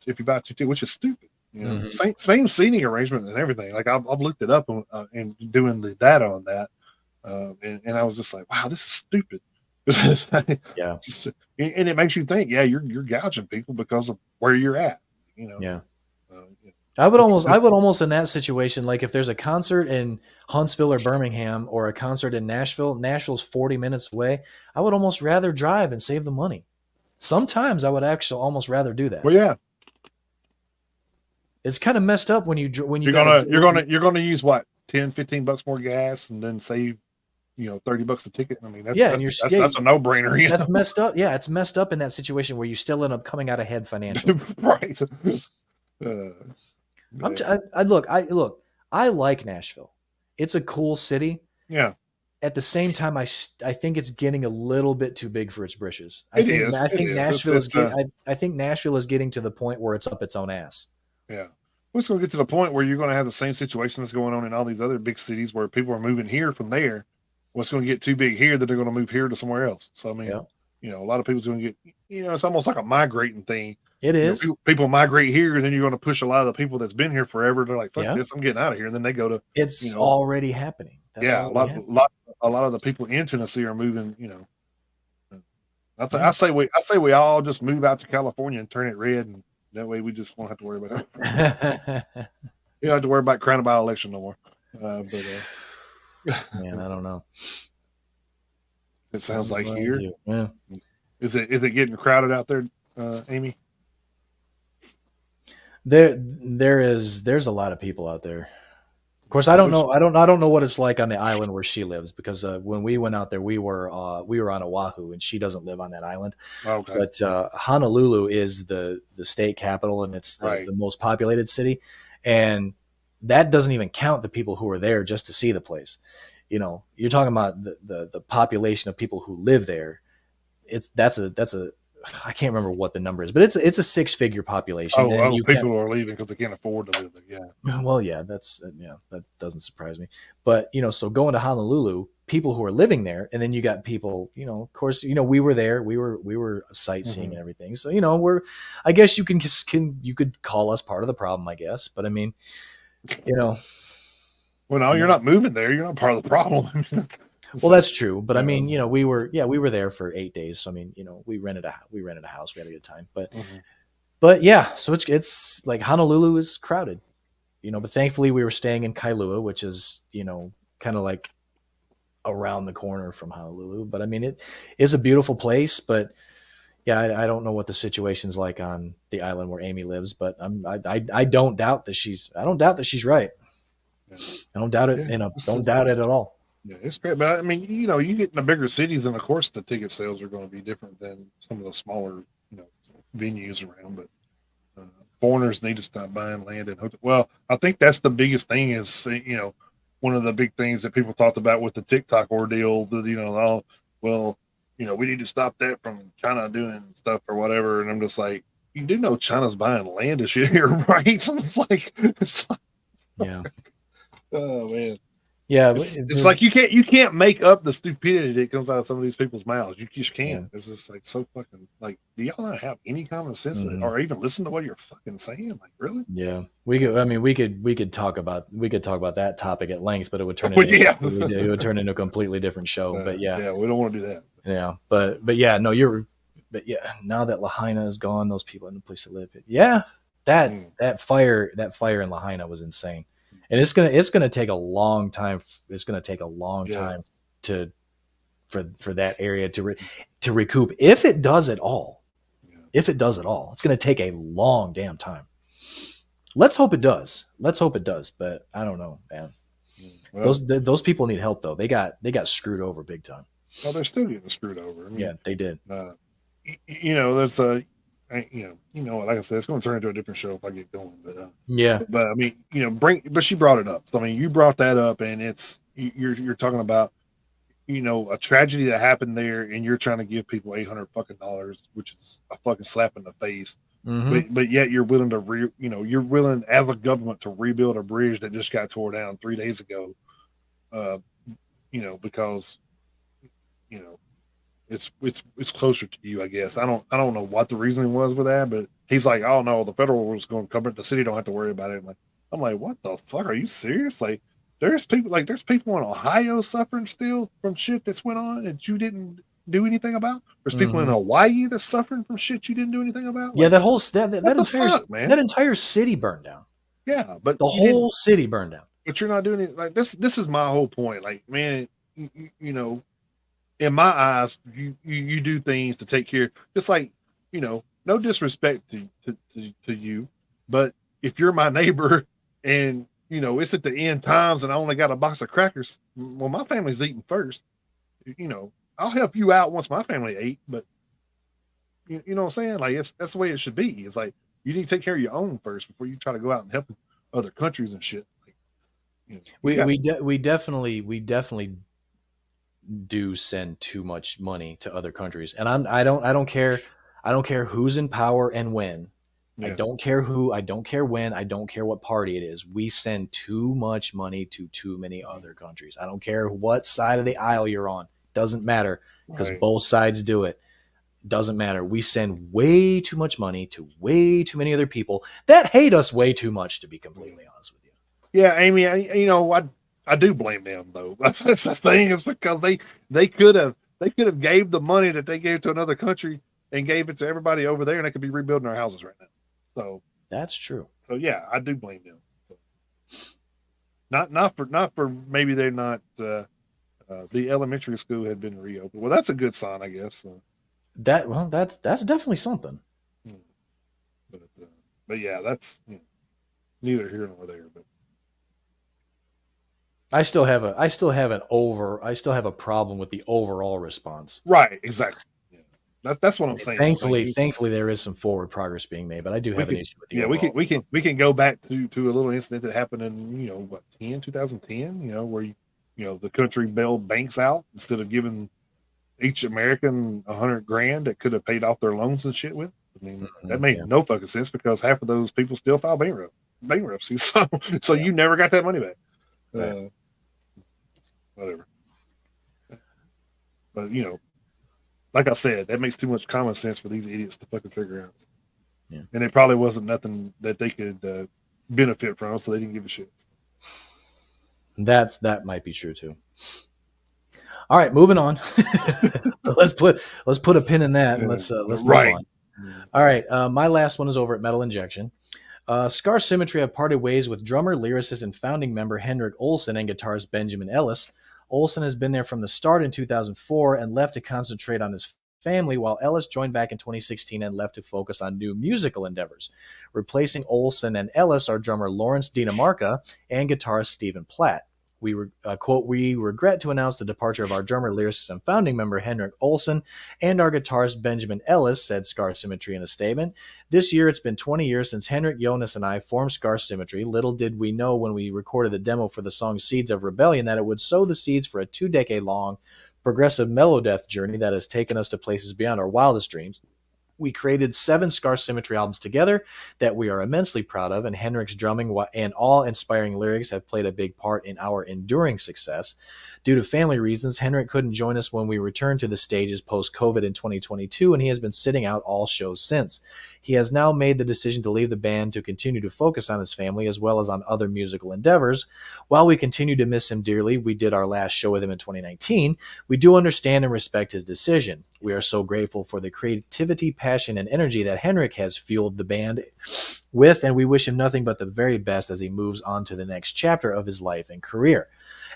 If you buy two tickets, which is stupid. Mhm. Same seating arrangement and everything. Like I've looked it up and doing the data on that, and I was just like, wow, this is stupid. Yeah. And it makes you think, yeah, you're gouging people because of where you're at. You know, Yeah. yeah. I would almost in that situation, like if there's a concert in Huntsville or Birmingham or a concert in Nashville, Nashville's 40 minutes away. I would almost rather drive and save the money. Sometimes I would actually almost rather do that. Well, yeah, It's kind of messed up when you you're got to. gonna you're gonna you're gonna use what, 10-15 bucks more gas and then save $30 a ticket. I mean, that's Yeah, and that's that's that's a no brainer. that's messed up. Yeah, it's messed up in that situation where you still end up coming out ahead financially. Right. I'm Yeah. t- I look. I like Nashville. It's a cool city. Yeah, At the same time, I think it's getting a little bit too big for its britches. it is. I It think is. Nashville is getting I think Nashville is getting to the point where it's up its own ass. Yeah. Well, it's going to get to the point where you're going to have the same situation that's going on in all these other big cities where people are moving here from there. What's going to get too big here that they're going to move here to somewhere else. So, I mean, Yeah, a lot of people's going to get, it's almost like a migrating thing. it is. People migrate here, and then you're going to push a lot of the people that's been here forever. They're like, fuck Yeah, this, I'm getting out of here. And then they go to, it's already happening. That's yeah, already happening. a lot of the people in Tennessee are moving, Yeah. I say we all just move out to California and turn it red, and that way we just won't have to worry about it. You don't have to worry about crying about election no more. Man, I don't know. It sounds like Well, here. yeah. Is it getting crowded out there, Amy? There's a lot of people out there. Of course, I don't know. I don't know what it's like on the island where she lives because when we went out there, we were on Oahu, and she doesn't live on that island. Okay. But Honolulu is the state capital, and it's Right. the most populated city, and that doesn't even count the people who are there just to see the place. You're talking about the population of people who live there. That's a I can't remember what the number is, but it's a 6-figure population. And you People are leaving because they can't afford to live there. Yeah. well, yeah, that doesn't surprise me. But so going to Honolulu, people who are living there, and then you got people, of course, we were there, we were sightseeing and everything. So I guess you you could call us part of the problem, I guess. But I mean, Well, no, you're not moving there. You're not part of the problem. well, that's true. But I mean, we were there for 8 days. So I mean, we rented a house. We had a good time. But yeah, so it's like Honolulu is crowded. But thankfully we were staying in Kailua, which is, kind of like around the corner from Honolulu. But I mean, it is a beautiful place. But yeah, I don't know what the situation's like on the island where Amy lives. But I don't doubt that she's right. I don't doubt it, and I don't doubt it at all. Yeah, it's great. But I mean, you get in the bigger cities, and of course, the ticket sales are going to be different than some of the smaller, venues around. But foreigners need to stop buying land and hotel. Well, I think that's the biggest thing. Is one of the big things that people talked about with the TikTok ordeal. That we need to stop that from China doing stuff or whatever. And I'm just like, you do know China's buying land this year, right? It's like, Yeah. oh man. Yeah, it's like you can't make up the stupidity that comes out of some of these people's mouths. You just can't. Yeah. It's just like so fucking like. Do y'all not have any common sense or even listen to what you're fucking saying? Like really? Yeah, we could. I mean, we could talk about that topic at length, but it would turn into it would turn into a completely different show. But yeah, we don't want to do that. Yeah, but yeah, no, but yeah, now that Lahaina is gone, those people have no place to live. Yeah, that fire in Lahaina was insane. And it's gonna take a long time. It's gonna take a long time for that area to recoup, if it does at all. Yeah. If it does at all, it's gonna take a long damn time. Let's hope it does. But I don't know, man. Well, those people need help though. They got screwed over big time. Well, they're still getting screwed over. I mean, yeah, they did. There's like I said, it's going to turn into a different show if I get going. But but I mean, but she brought it up. So I mean, you brought that up, and it's you're talking about a tragedy that happened there, and you're trying to give people $800 fucking, which is a fucking slap in the face. Mm-hmm. But yet you're willing to you're willing as a government to rebuild a bridge that just got tore down 3 days ago. Uh, because you know it's closer to you, I guess. I don't know what the reasoning was with that, but he's like, oh no, the federal was going to cover it. The city don't have to worry about it. I'm like, what the fuck? Are you serious? Like, there's people in Ohio suffering still from shit that's went on that you didn't do anything about. There's people in Mm-hmm. Hawaii that's suffering from shit you didn't do anything about. Yeah, Like, that whole that what the entire fuck, man? that entire city burned down. Yeah, but The you didn't. whole city burned down. But you're not doing it like this. This is my whole point. Like, man, you know, in my eyes, you do things to take care. Just like, no disrespect to you, but if you're my neighbor and it's at the end times and I only got a box of crackers, well, my family's eating first. I'll help you out once my family ate, but you know what I'm saying? Like, that's the way it should be. It's like you need to take care of your own first before you try to go out and help other countries and shit. Like, you We got we de- we definitely do send too much money to other countries, and I don't care who's in power and when. I yeah, don't care who, I don't care when, I don't care what party it is. We send too much money to too many other countries. I don't care what side of the aisle you're on. Doesn't matter because right. both sides do it. Doesn't matter. We send way too much money to way too many other people that hate us way too much, to be completely honest with you. Yeah, Amy, I do blame them though. That's the thing, is because they could have gave the money that they gave to another country and gave it to everybody over there, and they could be rebuilding our houses right now. So That's true. so yeah, I do blame them. So, not for maybe they're not the elementary school had been reopened. Well, that's a good sign, I guess. That's definitely something. Hmm, but but yeah, that's neither here nor there. But I still have a problem with the overall response. right, exactly. Yeah. That's what I'm saying. It's like Thankfully, there is some forward progress being made, but I do we have an could issue with the yeah we can overall we can response. we can go back to a little incident that happened in 2010, where the country bailed banks out instead of giving each American 100 grand that could have paid off their loans and shit with. I mean, that Yeah, made no fucking sense because half of those people still file bankruptcy. So yeah, you never got that money back. right. uh Whatever. But like I said, that makes too much common sense for these idiots to fucking figure out. Yeah, And it probably wasn't nothing that they could benefit from, so they didn't give a shit. that might be true too. All right, moving on. Let's put a pin in that and let's move Right. on. All right, my last one is over at Metal Injection. Scar Symmetry have parted ways with drummer, lyricist, and founding member Henrik Olsen and guitarist Benjamin Ellis. Olsen has been there from the start in 2004 and left to concentrate on his family, while Ellis joined back in 2016 and left to focus on new musical endeavors. Replacing Olsen and Ellis are drummer Lawrence Dinamarca and guitarist Stephen Platt. Quote, we regret to announce the departure of our drummer, lyricist, and founding member Henrik Olsen and our guitarist Benjamin Ellis, said Scar Symmetry in a statement. This year, it's been 20 years since Henrik, Jonas, and I formed Scar Symmetry. Little did we know when we recorded the demo for the song Seeds of Rebellion that it would sow the seeds for a 2-decade-long progressive melodeath journey that has taken us to places beyond our wildest dreams. We created 7 Scar Symmetry albums together that we are immensely proud of, and Henrik's drumming and awe-inspiring lyrics have played a big part in our enduring success. Due to family reasons, Henrik couldn't join us when we returned to the stages post-COVID in 2022, and he has been sitting out all shows since. He has now made the decision to leave the band to continue to focus on his family as well as on other musical endeavors. While we continue to miss him dearly, we did our last show with him in 2019. We do understand and respect his decision. We are so grateful for the creativity, passion, and energy that Henrik has fueled the band with, and we wish him nothing but the very best as he moves on to the next chapter of his life and career.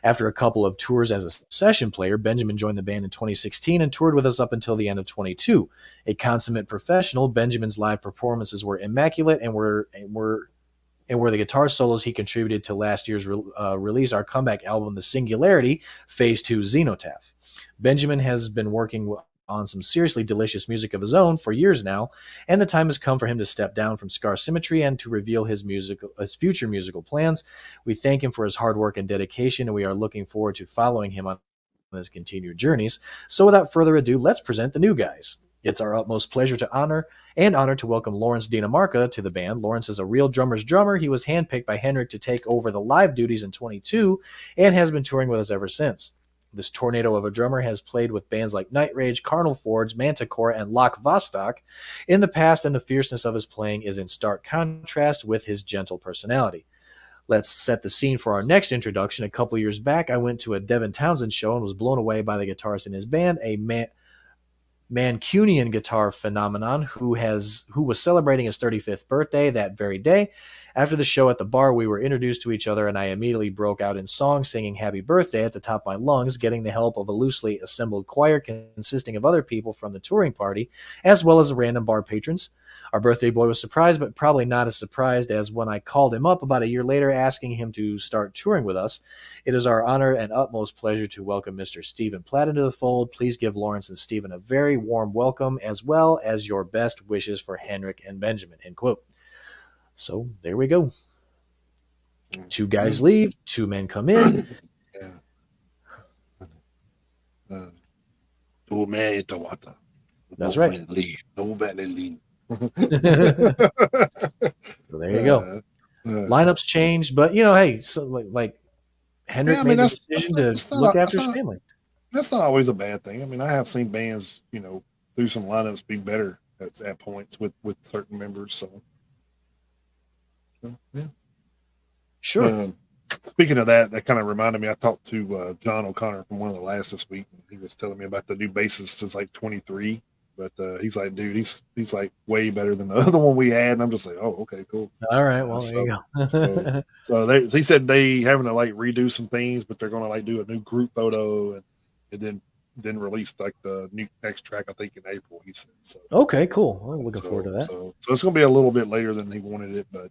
After a couple of tours as a session player, Benjamin joined the band in 2016 and toured with us up until the end of 22. A consummate professional, Benjamin's live performances were immaculate and were the guitar solos he contributed to last year's release, our comeback album, The Singularity, Phase 2 Xenotaph. Benjamin has been working on some seriously delicious music of his own for years now, and the time has come for him to step down from Scar Symmetry and to reveal his future musical plans. We thank him for his hard work and dedication, and we are looking forward to following him on his continued journeys. So without further ado, let's present the new guys. It's our utmost pleasure to honor to welcome Lawrence Dinamarca to the band. Lawrence is a real drummer's drummer. He was handpicked by Henrik to take over the live duties in 22 and has been touring with us ever since. This tornado of a drummer has played with bands like Night Rage, Carnal Forge, Manticore, and Loch Vostok in the past, and the fierceness of his playing is in stark contrast with his gentle personality. Let's set the scene for our next introduction. A couple years back, I went to a Devin Townsend show and was blown away by the guitarist in his band, a Mancunian guitar phenomenon who was celebrating his 35th birthday that very day. After the show at the bar, we were introduced to each other, and I immediately broke out in song, singing Happy Birthday at the top of my lungs, getting the help of a loosely assembled choir consisting of other people from the touring party, as well as random bar patrons. Our birthday boy was surprised, but probably not as surprised as when I called him up about a year later asking him to start touring with us. It is our honor and utmost pleasure to welcome Mr. Stephen Platt into the fold. Please give Lawrence and Stephen a very warm welcome, as well as your best wishes for Henrik and Benjamin, end quote. So there we go. 2 guys leave, 2 men come in. That's right. So there you go. Lineups changed, but hey, so like Henrik made the decision to look after his family. That's not always a bad thing. I mean, I have seen bands, through some lineups be better at points with certain members. So yeah, sure. Speaking of that kind of reminded me. I talked to John O'Connor from One of the Last this week. He was telling me about the new bassist is like 23, but he's like, dude, he's like way better than the other one we had. And I'm just like, oh, okay, cool. All right, well, there you go. so he said they having to like redo some things, but they're going to like do a new group photo and then release like the new next track, I think in April. He said so. Okay, cool. I'm looking forward to that. So it's going to be a little bit later than he wanted it, but.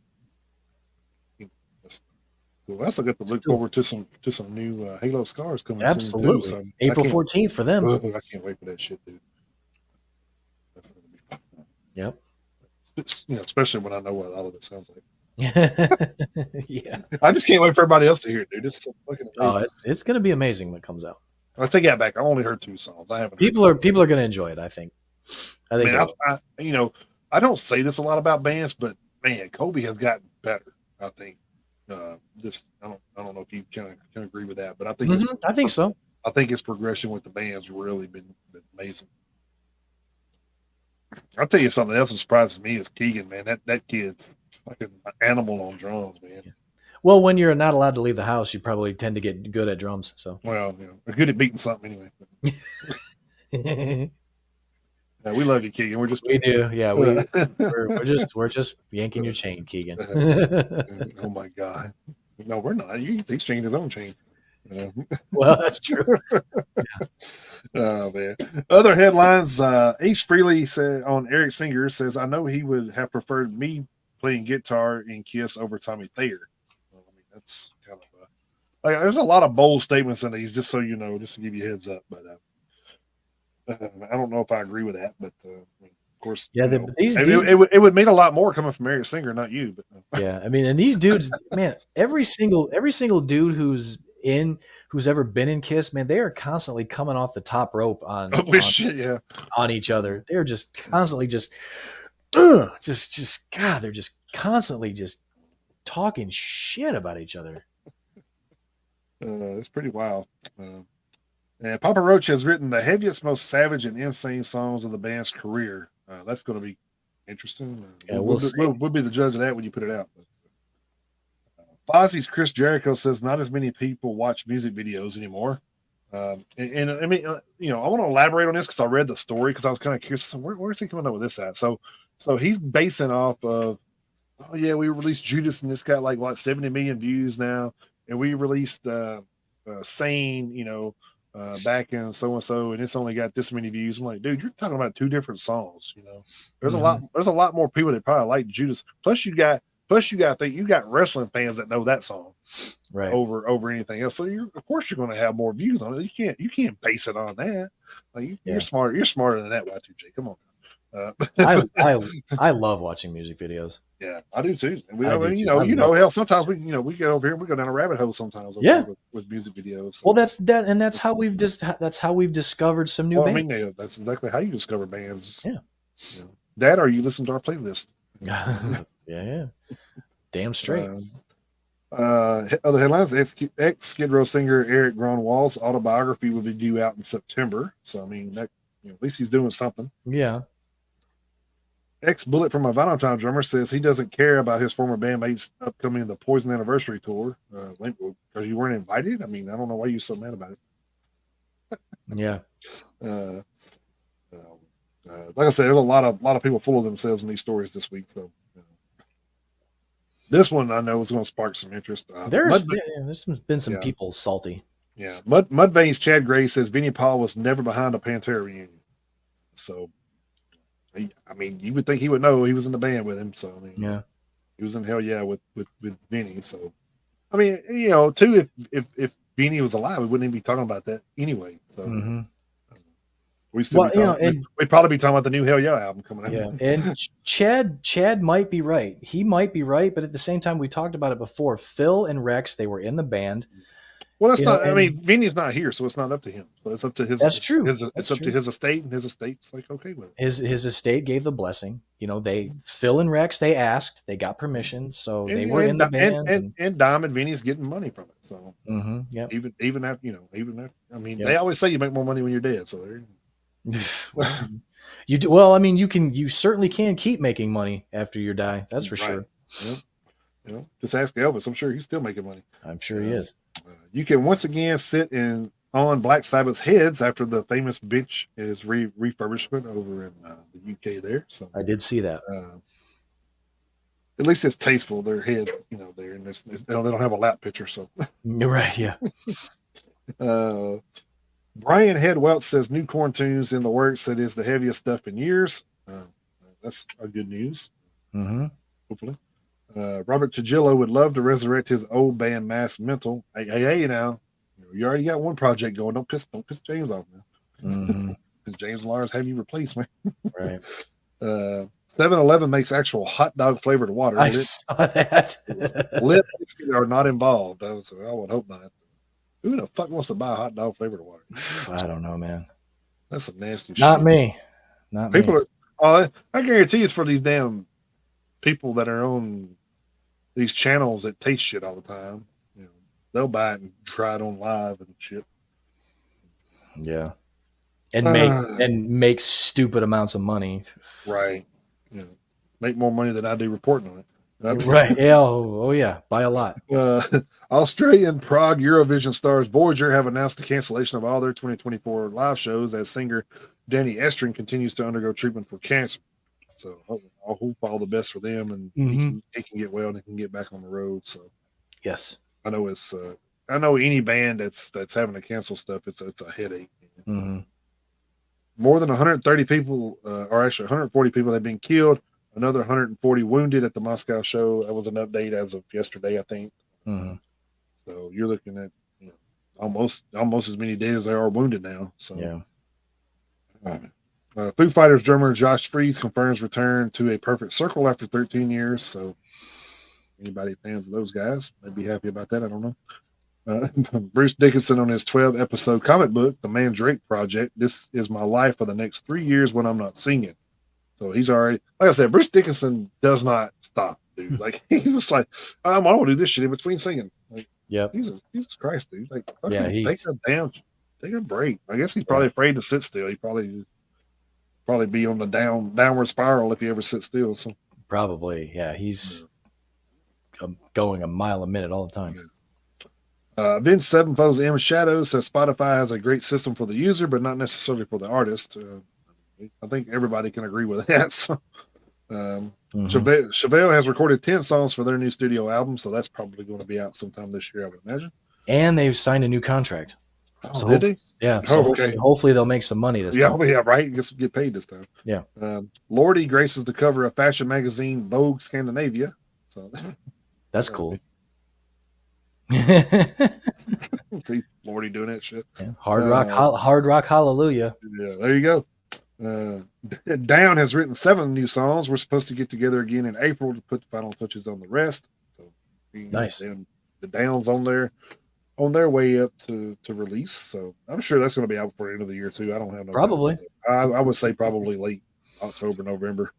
Well, I also got to look forward to some new Halo Scars coming soon too. So April 14th for them. I can't wait for that shit, dude. That's gonna be fun. Yep. Especially when I know what all of it sounds like. Yeah. I just can't wait for everybody else to hear it, dude. It's so fucking amazing. Oh, it's gonna be amazing when it comes out. I take that back. I only heard 2 songs. I haven't. People are gonna enjoy it. I think. I don't say this a lot about bands, but man, Kobe has gotten better. I think. I don't know if you can agree with that, but I think I think so. I think his progression with the band's really been amazing. I'll tell you something else that surprises me is Keegan, man. That kid's fucking an animal on drums, man. Well, when you're not allowed to leave the house, you probably tend to get good at drums. So they're good at beating something anyway. Yeah, we love you, Keegan. We do. Yeah, we're just yanking your chain, Keegan. Oh my God. No, we're not. He's changed his own chain. Well, that's true. Yeah. Oh man. Other headlines. Ace Frehley said on Eric Singer says, "I know he would have preferred me playing guitar in Kiss over Tommy Thayer." Well, I mean, that's kind of there's a lot of bold statements in these. Just so you know, just to give you a heads up, but. I don't know if I agree with that, but of course, it would mean a lot more coming from Eric Singer, not you. But yeah, I mean, and these dudes, man, every single dude who's ever been in Kiss, man, they are constantly coming off the top rope on each other. They're just constantly just God, they're just constantly just talking shit about each other. It's pretty wild. And Papa Roach has written the heaviest, most savage, and insane songs of the band's career. That's going to be interesting. We'll be the judge of that when you put it out. Fozzie's Chris Jericho says not as many people watch music videos anymore. And I mean, I want to elaborate on this because I read the story because I was kind of curious. So where's he coming up with this at? So he's basing off of, oh yeah, we released Judas and it's got like 70 million views now, and we released Sane, back in so and so, and it's only got this many views. I'm like, dude, you're talking about 2 different songs. There's a lot more people that probably like Judas. Plus you got wrestling fans that know that song right over anything else. So of course you're going to have more views on it. You can't base it on that. Like you're smart. You're smarter than that, Y2J. Come on. I love watching music videos. Yeah, I do too. And I do too. I you love know, it. hell, sometimes we get over here and we go down a rabbit hole sometimes over here Yeah. with music videos. Well, So that's how it's, we've discovered some new well, I bands. mean, yeah, that's exactly how you discover bands. Yeah. You know, that or you listen to our playlist. Yeah, yeah. Damn straight. Other headlines: ex Skid Row singer Eric Grunwald's autobiography will be due out in September. So I mean, that at least he's doing something. Yeah. Ex Bullet from a Valentine drummer says he doesn't care about his former bandmates' upcoming The Poison Anniversary tour because you weren't invited. I mean, I don't know why you're so mad about it. Yeah. Uh, like I said, there's a lot of people full of themselves in these stories this week. So this one I know is going to spark some interest. There's been some people salty. Yeah, Mudvayne's Chad Gray says Vinnie Paul was never behind a Pantera reunion. So, I mean, you would think he would know he was in the band with him. So, I mean, Yeah, he was in Hell Yeah with Vinnie. So, I mean, you know, too, if Vinnie was alive, we wouldn't even be talking about that anyway. So, we still be talking. We'd probably be talking about the new Hell Yeah album coming out. Yeah, and Chad might be right. He might be right, but at the same time, we talked about it before. Phil and Rex, they were in the band. Well, that's not. I mean, Vinny's not here, so it's not up to him. So it's up to his. That's true. It's up to his estate, and his estate's like okay with it. His estate gave the blessing. You know, Phil and Rex, they asked, they got permission, so they were in the band. And Dom and Vinny's getting money from it. So yeah, even after I mean, they always say you make more money when you're dead. So you do well. I mean, you certainly can keep making money after you die. That's for sure. Just ask Elvis. I'm sure he's still making money. I'm sure he is. You can once again sit on Black Sabbath's heads after the famous bench is refurbishment over in the UK. There, so I did see that. At least it's tasteful. Their head, there, and they don't have a lap pitcher. So you're right. Yeah. Brian Headwelt says new corn tunes in the works. That is the heaviest stuff in years. That's a good news. Hopefully. Robert Trujillo would love to resurrect his old band Mass Mental. Hey, now, you already got one project going. Don't piss James off now. James and Lars have you replaced, man. Right. 7-Eleven makes actual hot dog flavored water. I saw that. Lip are not involved. I would hope not. Who the fuck wants to buy hot dog flavored water? I don't know, man. That's some nasty shit. Not me. People are. I guarantee it's for these damn people that are on these channels that taste shit all the time. They'll buy it and try it on live and shit. Yeah, and make stupid amounts of money. Right. Make more money than I do reporting on it. Right. Yeah. Oh yeah. By a lot. Australian Prague Eurovision stars Voyager have announced the cancellation of all their 2024 live shows as singer Danny Estrin continues to undergo treatment for cancer. So I'll hope all the best for them, and he can get well and he can get back on the road. So yes, I know it's. I know any band that's having to cancel stuff, it's a headache. More than 130 people, or actually 140 people, have been killed. Another 140 wounded at the Moscow show. That was an update as of yesterday, I think. So you're looking at almost as many dead as there are wounded now. So yeah. Foo Fighters drummer Josh Freese confirms return to A Perfect Circle after 13 years. So anybody fans of those guys, they'd be happy about that. I don't know. Bruce Dickinson on his 12-episode comic book, The Mandrake Project. This is my life for the next 3 years when I'm not singing. So he's already, like I said, Bruce Dickinson does not stop, dude. Like he's just like, I want to do this shit in between singing. Like, Jesus Christ, dude. Like, take a break. I guess he's probably afraid to sit still. He probably be on the downward spiral if he ever sits still. So probably, yeah. He's going a mile a minute all the time. Vince Sevenfold's M Shadows says Spotify has a great system for the user, but not necessarily for the artist. I think everybody can agree with that. So, Chevelle has recorded 10 songs for their new studio album, so that's probably going to be out sometime this year, I would imagine. And they've signed a new contract. Oh, so did they? Yeah. So hopefully they'll make some money this time. Yeah, right. Get paid this time. Yeah. Lordy graces the cover of fashion magazine Vogue Scandinavia. So that's cool. See Lordy doing that shit. Yeah. Hard rock hallelujah. Yeah, there you go. Uh, Down has written 7 new songs. We're supposed to get together again in April to put the final touches on the rest. So, Nice. the Downs on their way up to release. So I'm sure that's going to be out for the end of the year too. I don't have no doubt. Probably. I would say probably late October, November.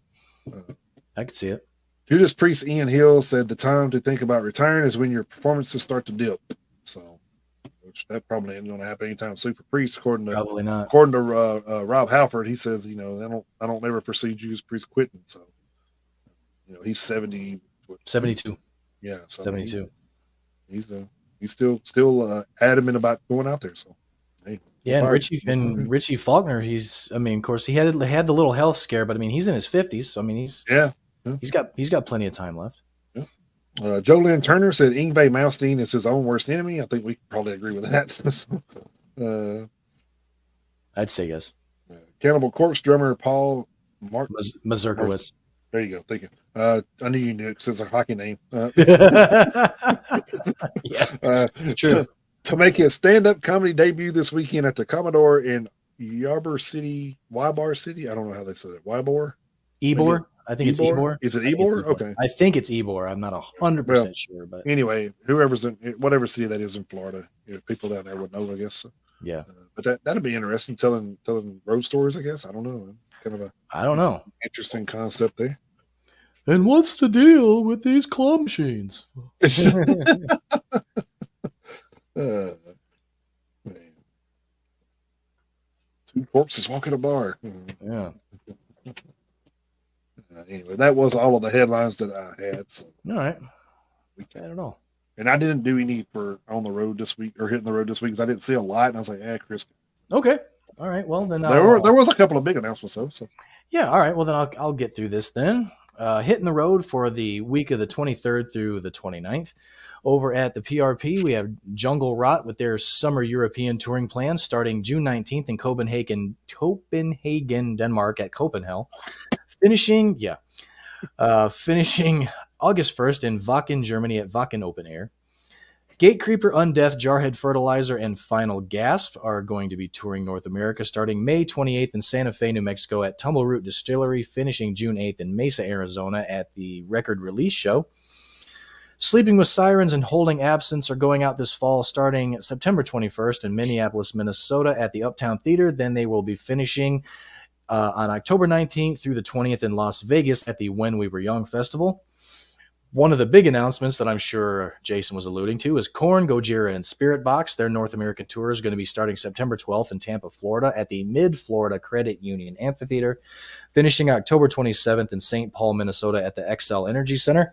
I could see it. Judas Priest Ian Hill said the time to think about retiring is when your performances start to dip. So, which that probably ain't going to happen anytime soon for Priest, Probably not. according to Rob Halford. He says, I don't ever foresee Judas Priest quitting. So, he's 70, 72. yeah, so 72. he's still adamant about going out there. So, hey, Yeah, and Richie Faulkner, of course he had the little health scare, but I mean he's in his 50s, so I mean yeah. he's got plenty of time left. Yeah. Jolynn Turner said Yngwie Malmsteen is his own worst enemy. I think we probably agree with that. I'd say yes. Cannibal Corpse drummer Paul Mazurkowitz. There you go. Thank you. I knew you knew it because it's a hockey name. Yeah, true. To make his stand-up comedy debut this weekend at the Commodore in Ybor City. I don't know how they said it. Ybor? Ybor? I think it's Ybor. Is it Ybor? Okay. I think it's Ybor. I'm not 100% sure, but anyway, whoever's in whatever city that is in Florida, people down there would know, I guess. Yeah. But that'd be interesting, telling road stories, I guess. I don't know. Kind of I don't know. Interesting concept there. And what's the deal with these claw machines? Man. 2 corpses walking a bar. Yeah. Anyway, that was all of the headlines that I had. So. All right. I don't know. And I didn't do any for on the road this week or hitting the road this week because I didn't see a lot. And I was like, Chris. Okay. All right. Well, then there was a couple of big announcements though. So. Yeah. All right. Well, then I'll get through this then. Hitting the road for the week of the 23rd through the 29th. Over at the PRP, we have Jungle Rot with their summer European touring plans starting June 19th in Copenhagen, Denmark at Copenhagen. Finishing August 1st in Wacken, Germany at Wacken Open Air. Gatecreeper, Undeath, Jarhead Fertilizer, and Final Gasp are going to be touring North America starting May 28th in Santa Fe, New Mexico at Tumbleroot Distillery, finishing June 8th in Mesa, Arizona at the Record Release Show. Sleeping with Sirens and Holding Absence are going out this fall starting September 21st in Minneapolis, Minnesota at the Uptown Theater. Then they will be finishing on October 19th through the 20th in Las Vegas at the When We Were Young Festival. One of the big announcements that I'm sure Jason was alluding to is Korn, Gojira, and Spirit Box. Their North American tour is going to be starting September 12th in Tampa, Florida at the Mid-Florida Credit Union Amphitheater, finishing October 27th in St. Paul, Minnesota at the XL Energy Center.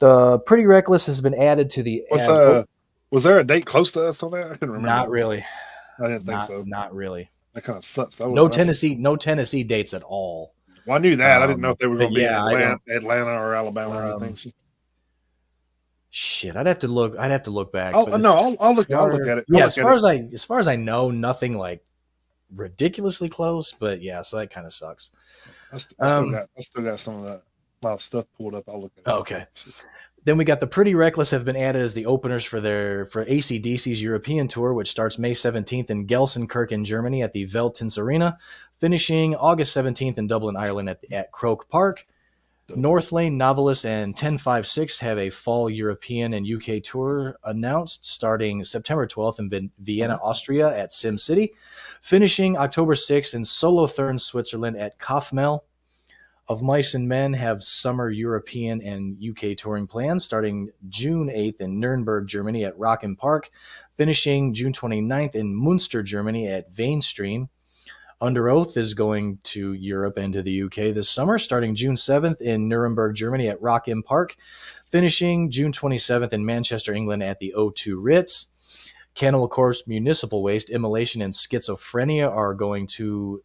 The Pretty Reckless has been added to the... was there a date close to us on that? I couldn't remember. Not really. I didn't think so. Not really. That kind of sucks. No Tennessee dates at all. Well, I knew that. I didn't know if they were going to be in Atlanta or Alabama or anything. Shit, I'd have to look back. I'll look at it. As far as I know, nothing like ridiculously close. But yeah, so that kind of sucks. I still got some of that stuff pulled up. I'll look at it. Okay. Then we got the Pretty Reckless have been added as the openers for AC/DC's European tour, which starts May 17th in Gelsenkirchen, Germany at the Veltins Arena, finishing August 17th in Dublin, Ireland at Croke Park. Northlane, Novelist, and 1056 have a fall European and UK tour announced starting September 12th in Vienna, Austria at Sim City, finishing October 6th in Solothurn, Switzerland at Kaufmel. Of Mice and Men have summer European and UK touring plans starting June 8th in Nuremberg, Germany at Rock im Park, finishing June 29th in Munster, Germany at Vainstream. Under Oath is going to Europe and to the UK this summer, starting June 7th in Nuremberg, Germany at Rock im Park, finishing June 27th in Manchester, England at the O2 Ritz. Cannibal Corpse, Municipal Waste, Immolation, and Schizophrenia are going to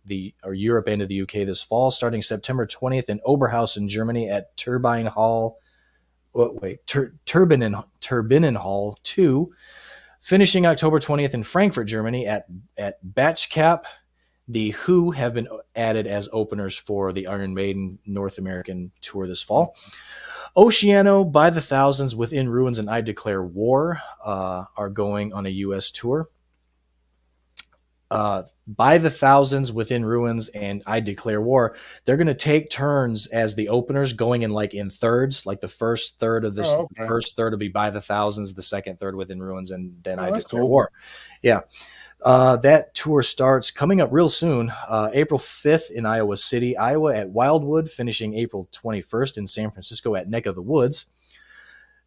Europe and to the UK this fall, starting September 20th in Oberhausen, Germany at Turbinen Hall 2, finishing October 20th in Frankfurt, Germany at Batchcap. The Who have been added as openers for the Iron Maiden North American tour this fall. Oceano, By the Thousands, Within Ruins, and I Declare War are going on a U.S. tour. By the Thousands, Within Ruins, and I Declare War. They're going to take turns as the openers, going in like in thirds. Like the first third of this, Oh, the okay. first third will be By the Thousands, the second third Within Ruins, and then Oh, I that's Declare cool. War. Yeah. That tour starts coming up real soon, April 5th in Iowa City, Iowa at Wildwood, finishing April 21st in San Francisco at Neck of the Woods.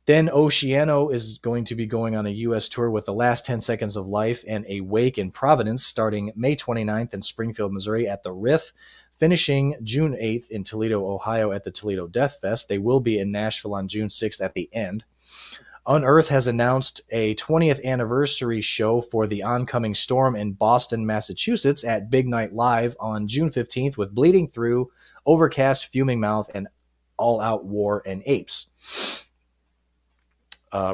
Then Oceano is going to be going on a U.S. tour with The Last 10 Seconds of Life and A Wake in Providence, starting May 29th in Springfield, Missouri at the Riff, finishing June 8th in Toledo, Ohio at the Toledo Death Fest. They will be in Nashville on June 6th at the end. Unearth has announced a 20th anniversary show for The Oncoming Storm in Boston, Massachusetts at Big Night Live on June 15th with Bleeding Through, Overcast, Fuming Mouth, and All Out War and Apes.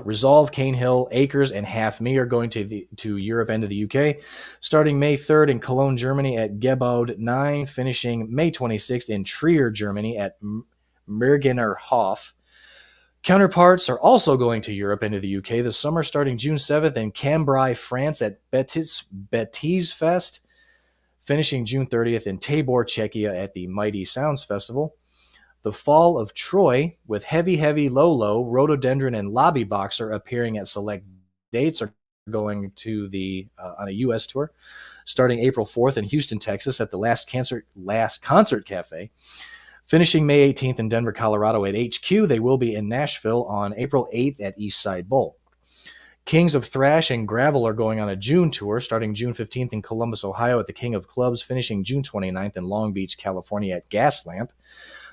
Resolve, Cane Hill, Acres, and Half Me are going to Europe and to the UK, starting May 3rd in Cologne, Germany at Gebaud 9, finishing May 26th in Trier, Germany at Mergener Hof. Counterparts are also going to Europe and to the UK this summer, starting June 7th in Cambrai, France at Betis Fest, finishing June 30th in Tabor, Czechia at the Mighty Sounds Festival. The Fall of Troy, with Heavy Heavy Low Low, Rhododendron, and Lobby Boxer appearing at select dates, are going to the on a U.S. tour, starting April 4th in Houston, Texas at the Last Concert Cafe. Finishing May 18th in Denver, Colorado at HQ, they will be in Nashville on April 8th at Eastside Bowl. Kings of Thrash and Gravel are going on a June tour, starting June 15th in Columbus, Ohio at the King of Clubs, finishing June 29th in Long Beach, California at Gaslamp.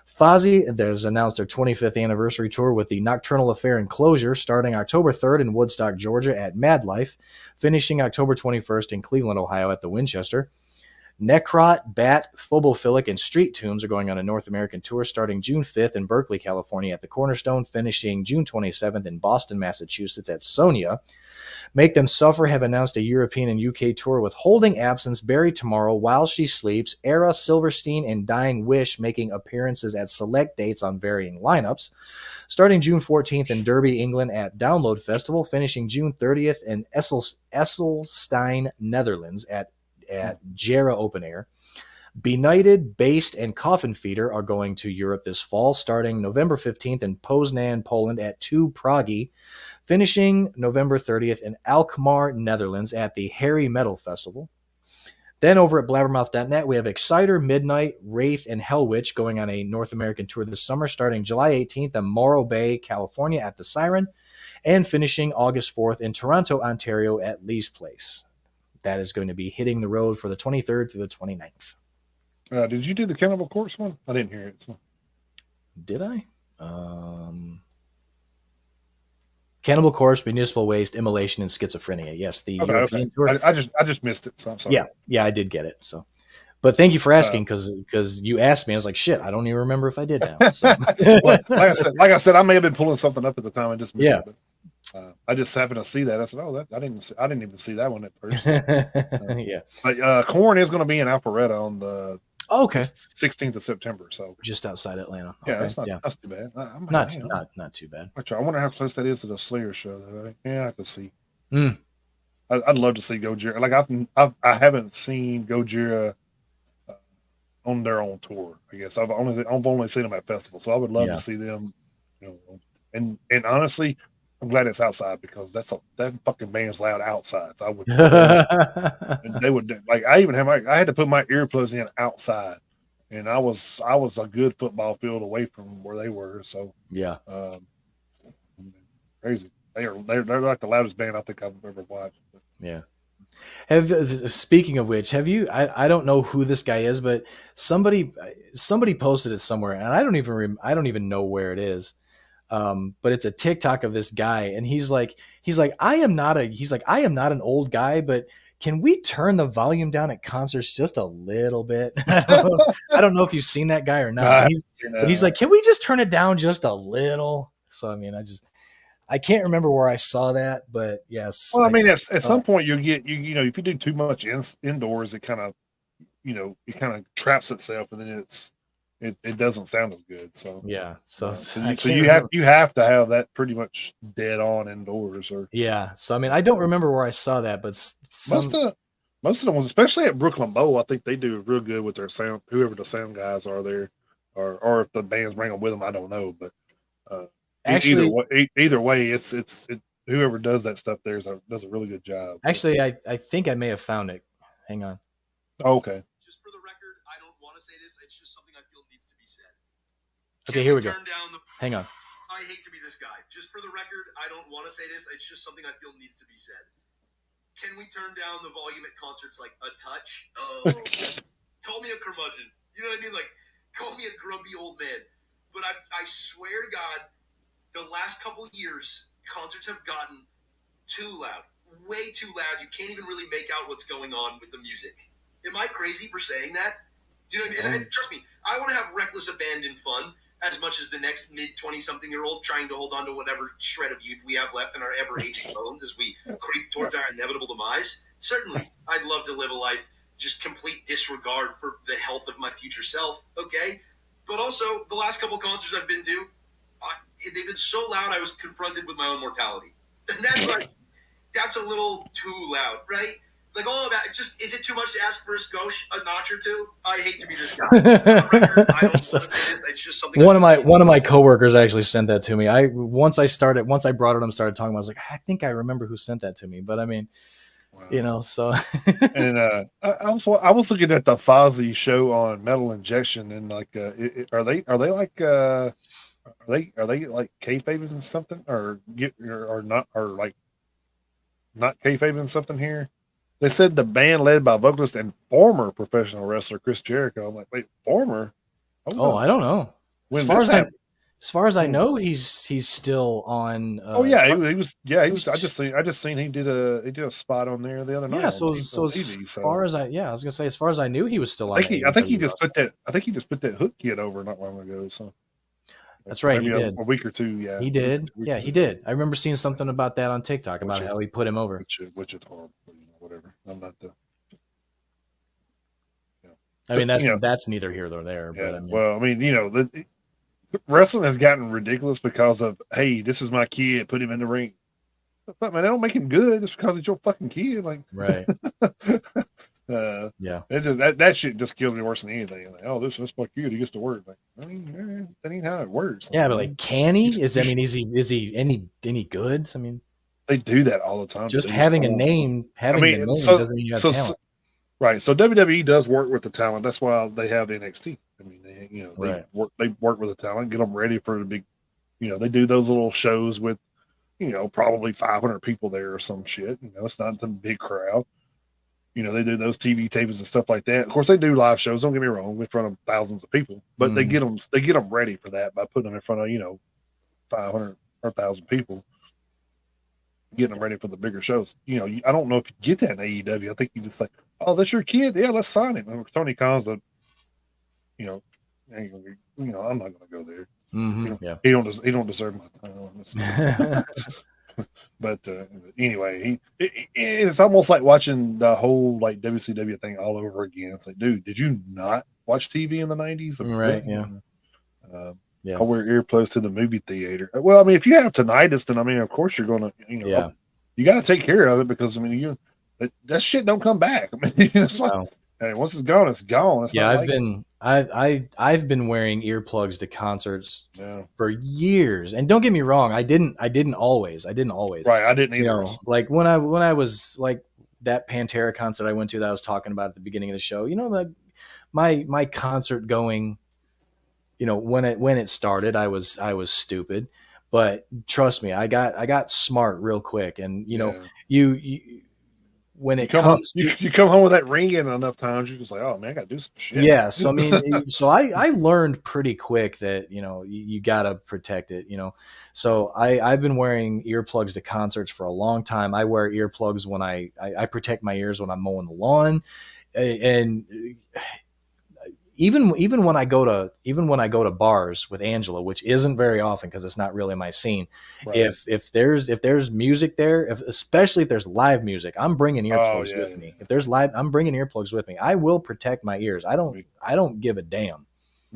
Fozzy has announced their 25th anniversary tour with the Nocturnal Affair Enclosure, starting October 3rd in Woodstock, Georgia at Madlife, finishing October 21st in Cleveland, Ohio at the Winchester. Necrot, Bat, Phobophilic, and Street Tombs are going on a North American tour starting June 5th in Berkeley, California at the Cornerstone, finishing June 27th in Boston, Massachusetts at Sonia. Make Them Suffer have announced a European and UK tour with Holding Absence, Bury Tomorrow, While She Sleeps, Era, Silverstein, and Dying Wish making appearances at select dates on varying lineups. Starting June 14th in Derby, England at Download Festival, finishing June 30th in Esselstein, Netherlands at Jera Open Air. Benighted, Based, and Coffin Feeder are going to Europe this fall, starting November 15th in Poznan, Poland at 2 Prague, finishing November 30th in Alkmaar, Netherlands at the Hairy Metal Festival. Then over at blabbermouth.net, we have Exciter, Midnight, Wraith, and Hellwitch going on a North American tour this summer, starting July 18th in Morro Bay, California at the Siren, and finishing August 4th in Toronto, Ontario at Lee's Place. That is going to be hitting the road for the 23rd through the 29th. Did you do the Cannibal Corpse one? I didn't hear it. So. Did I? Cannibal Corpse, Municipal Waste, Immolation, and Schizophrenia. Yes, the European tour. I just missed it, so I'm sorry. Yeah, I did get it. So, but thank you for asking because you asked me. I was like, shit, I don't even remember if I did now. So. Well, like I said, I may have been pulling something up at the time. I just missed it. But, I just happened to see that. I said, "Oh, I didn't even see that one at first." Yeah, but Korn is going to be in Alpharetta on the 16th of September. So just outside Atlanta. Yeah, that's too bad. Not too bad. I wonder how close that is to the Slayer show. Yeah, I have to see. Mm. I'd love to see Gojira. Like I haven't seen Gojira on their own tour. I guess I've only seen them at festivals, so I would love to see them. And honestly, I'm glad it's outside because that fucking band's loud outside. So I would, and they would like. I had to put my earplugs in outside, and I was a good football field away from where they were. So yeah, crazy. They're like the loudest band I think I've ever watched. But. Yeah. Speaking of which, have you? I don't know who this guy is, but somebody posted it somewhere, and I don't even know where it is. But it's a TikTok of this guy, and he's like, I am not an old guy, but can we turn the volume down at concerts just a little bit? I don't know if you've seen that guy or not. But he's like, can we just turn it down just a little? So I mean, I can't remember where I saw that, but yes. Well, I mean, at some point you get you know if you do too much indoors, it kind of traps itself, and then it doesn't sound as good. So yeah, so you have to have that pretty much dead on indoors, or yeah. So I mean, I don't remember where I saw that, but most of the ones, especially at Brooklyn Bowl, I think they do real good with their sound. Whoever the sound guys are there, or if the bands bring them with them, I don't know. But uh, Actually, either way, whoever does that stuff there does a really good job. So. actually, I think I may have found it. Hang on. Oh, okay. Just for the record, I don't want to say this. It's just something I feel needs to be said. Okay, here we go. Hang on. I hate to be this guy. Just for the record, I don't want to say this. It's just something I feel needs to be said. Can we turn down the volume at concerts like a touch? Oh, call me a curmudgeon. You know what I mean? Like, call me a grumpy old man. But I swear to God, the last couple years, concerts have gotten too loud. Way too loud. You can't even really make out what's going on with the music. Am I crazy for saying that? Do you know what I mean? And trust me, I want to have reckless abandon fun as much as the next mid-20-something-year-old trying to hold on to whatever shred of youth we have left in our ever-aging bones as we creep towards our inevitable demise. Certainly, I'd love to live a life just complete disregard for the health of my future self, okay? But also, the last couple concerts I've been to, they've been so loud I was confronted with my own mortality. And that's like, that's a little too loud, right? Like all of that, just is it too much to ask for a skosh, a notch or two? I hate to be this guy. Record, I don't want to say this. It's just something. One of my coworkers actually sent that to me. Once I brought it up and started talking, I was like, I think I remember who sent that to me. But I mean, wow. So. And I was looking at the Fozzy show on Metal Injection, and like, are they like are they like kayfabing something or not or like not kayfabing something here? They said the band led by vocalist and former professional wrestler Chris Jericho. I'm like, wait, former? I don't know. As far as I know, he's still on. He was. I just seen he did a spot on there the other night. Yeah, so as far as I was gonna say, as far as I knew, he was still on. I think he just put that hook kid over not long ago. So that's right. He did a week or two. Yeah, he did. Yeah, he did. I remember seeing something about that on TikTok about how he put him over. Which is horrible. Whatever. I'm not the. I mean, that's neither here nor there. Yeah, but I mean, wrestling has gotten ridiculous because of, hey, this is my kid, put him in the ring. But man, that don't make him good just because it's your fucking kid. Like, right. Yeah. That shit just kills me worse than anything. Like, oh, this is my kid, he gets to work. Like, I mean, that ain't how it works. Yeah, but like, can he? Is he any good? I mean, they do that all the time. Just having a name, doesn't mean you have talent. Right. So WWE does work with the talent. That's why they have NXT. I mean, they work with the talent, get them ready for the big, they do those little shows with, probably 500 people there or some shit. It's not the big crowd. They do those TV tapings and stuff like that. Of course, they do live shows. Don't get me wrong, in front of thousands of people, but they get them ready for that by putting them in front of 500 or 1,000 people. Getting them ready for the bigger shows. I don't know if you get that in AEW. I think you just say, "Oh, that's your kid. Yeah, let's sign him." And Tony Khan's I'm not going to go there. Yeah, he don't deserve my time. But anyway, it's almost like watching the whole like WCW thing all over again. It's like, dude, did you not watch TV in the 90s? Right. Yeah. I wear earplugs to the movie theater. Well, I mean, if you have tinnitus, then I mean, of course you're gonna, you got to take care of it because I mean, that shit don't come back. I mean, it's like, hey, once it's gone, it's gone. It's I've been wearing earplugs to concerts for years, and don't get me wrong, I didn't always. Right, I didn't either. Like when I was like that Pantera concert I went to that I was talking about at the beginning of the show. My concert going. When it started, I was stupid, but trust me, I got smart real quick. And you when it comes, you come home with that ringing enough times, you're just like, oh man, I got to do some shit. Yeah, so I mean, I learned pretty quick that you got to protect it. So I've been wearing earplugs to concerts for a long time. I wear earplugs when I protect my ears when I'm mowing the lawn, and even when I go to bars with Angela, which isn't very often because it's not really my scene. Right. If there's music there, especially if there's live music, I'm bringing earplugs with me. If there's live, I'm bringing earplugs with me. I will protect my ears. I don't give a damn.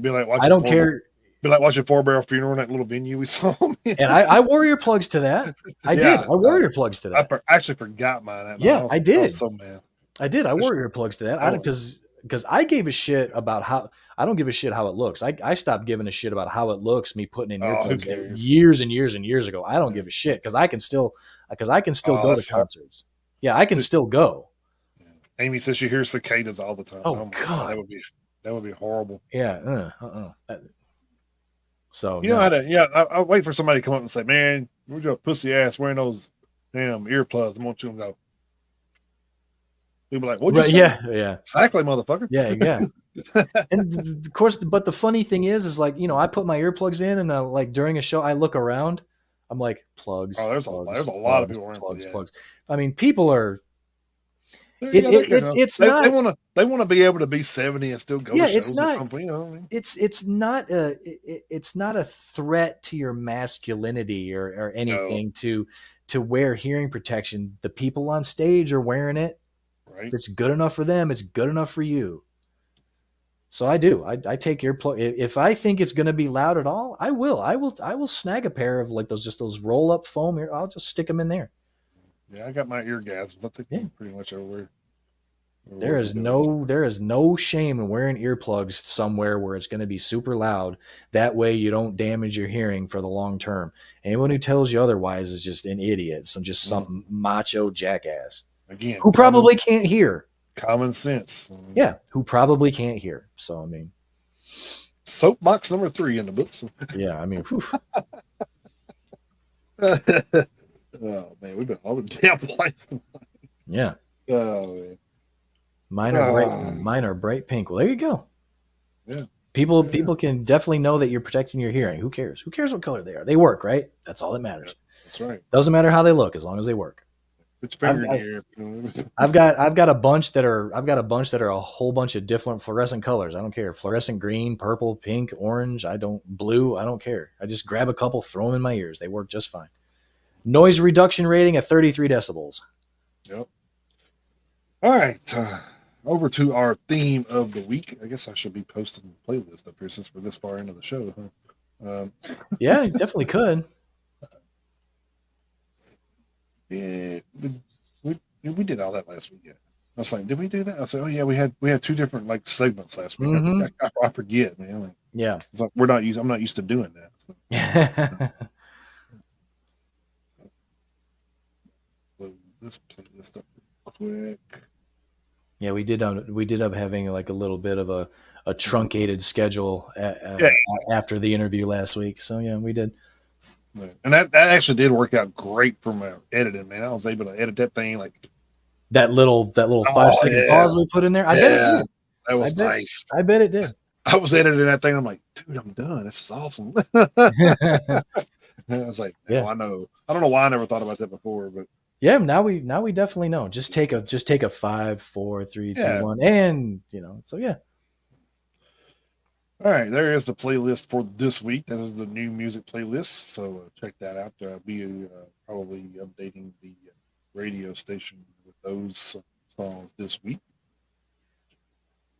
Be like watching I don't care. Be like watching Four Barrel Funeral in that little venue we saw. And I wore earplugs to that. I did. I wore earplugs to that. I actually forgot mine. I did. So mad. I did. I wore earplugs to that. I don't because I gave a shit about how I don't give a shit how it looks. I stopped giving a shit about how it looks. Me putting in Oh, who earplugs cares? years and years and years ago. I don't give a shit because I can still Oh, go to that's hard. concerts. Yeah, I can still go. Amy says she hears cicadas all the time. Oh Oh my god, God. that would be horrible. Yeah. So You know how no. to? Yeah, I wait for somebody to come up and say, "Man, we're just pussy ass wearing those damn earplugs." I want you to go. People like, "What'd you Right. say?" Yeah. Exactly, motherfucker. Yeah. And of course, but the funny thing is like, I put my earplugs in and like during a show, I look around. I'm like, Oh, plugs, there's plugs, a lot of plugs, people wearing, plugs, yeah. plugs. I mean, people are, Yeah, they're good enough. it's They not, they want to be able to be 70 and still go to yeah, it's shows at not, some point. You know what I mean? it's not a threat to your masculinity or No, anything to wear hearing protection. The people on stage are wearing it. If right? it's good enough for them, it's good enough for you. So I do. I take earplug if I think it's going to be loud at all. I will snag a pair of like those roll up foam. I'll just stick them in there. Yeah, I got my eargasms. I think Yeah. I'm pretty much over There what we're is doing. no shame in wearing earplugs somewhere where it's going to be super loud. That way you don't damage your hearing for the long term. Anyone who tells you otherwise is just an idiot. Just some macho jackass Again, who probably can't hear. common sense. Yeah, who probably can't hear. So I mean, Soapbox number 3 in the books. yeah, I mean, whew. Oh man, we've been all the damn place. Yeah. Oh man. Mine are bright pink. Well, there you go. Yeah. People can definitely know that you're protecting your hearing. Who cares? Who cares what color they are? They work, right? That's all that matters. That's right. Doesn't matter how they look as long as they work. Put your finger in the air. I've got a bunch that are a whole bunch of different fluorescent colors. I don't care. Fluorescent green, purple, pink, orange. Blue. I don't care. I just grab a couple, throw them in my ears. They work just fine. Noise reduction rating at 33 decibels. Yep. All right. Over to our theme of the week. I guess I should be posting the playlist up here since we're this far into the show. Huh? Yeah, you definitely could. Yeah, we did all that last week. Yeah. I was like, did we do that? I said, oh yeah, we had 2 different like segments last week. Mm-hmm. I forget, man. Like, yeah, it's like I'm not used to doing that. So this playlist up quick. Yeah, we did up having like a little bit of a truncated schedule after the interview last week. So yeah, we did. And that actually did work out great for my editing, man. I was able to edit that thing like that little 5-second pause we put in there. I bet it did. That was nice. I bet it did. I was editing that thing. I'm like, dude, I'm done. This is awesome. I was like, yeah, I know. I don't know why I never thought about that before, but yeah, now we definitely know. Just take a 5, 4, 3, 2, 1, and so yeah. All right, there is the playlist for this week. That is the new music playlist, so check that out. I'll be probably updating the radio station with those songs this week.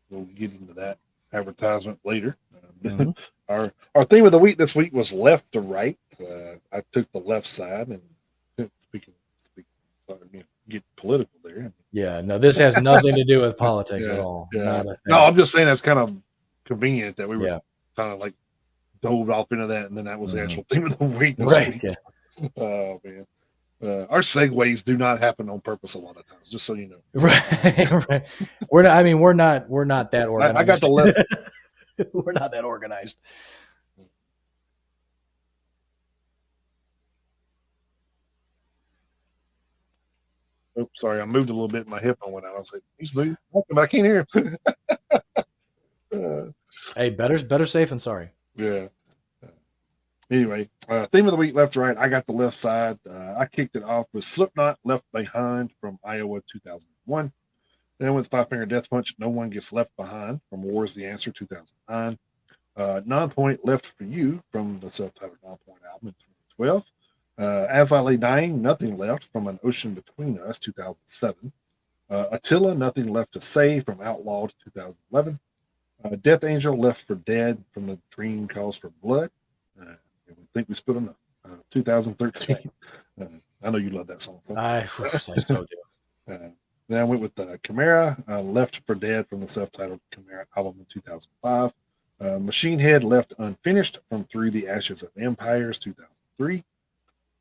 We'll get into that advertisement later. Mm-hmm. Our theme of the week this week was left to right. I took the left side, and speaking, get political there. Yeah, no, this has nothing to do with politics at all. Yeah. No, I'm just saying that's kind of convenient that we were kind of like dove off into that, and then that was the actual theme of the week this week. Yeah. Oh man. Our segues do not happen on purpose a lot of times, just so you know. Right. We're not. I mean, we're not that organized. I got the left. We're not that organized. Oops, sorry, I moved a little bit. My headphone went out. I was like, "He's moving, but I can't hear him." Hey, better safe than sorry. Yeah. Anyway, theme of the week, left to right. I got the left side. I kicked it off with Slipknot, Left Behind from Iowa 2001. Then with Five Finger Death Punch, No One Gets Left Behind from War is the Answer 2009. Non-Point, Left for You from the self-titled Non-Point album in 2012. As I Lay Dying, Nothing Left from An Ocean Between Us 2007. Attila, Nothing Left to Say from Outlawed 2011. Death Angel, Left for Dead from The Dream Calls for Blood. We think we split enough. 2013. I know you love that song. I so do. Then I went with Chimera, Left for Dead from the self-titled Chimera album in 2005. Machine Head Left Unfinished from Through the Ashes of Empires 2003.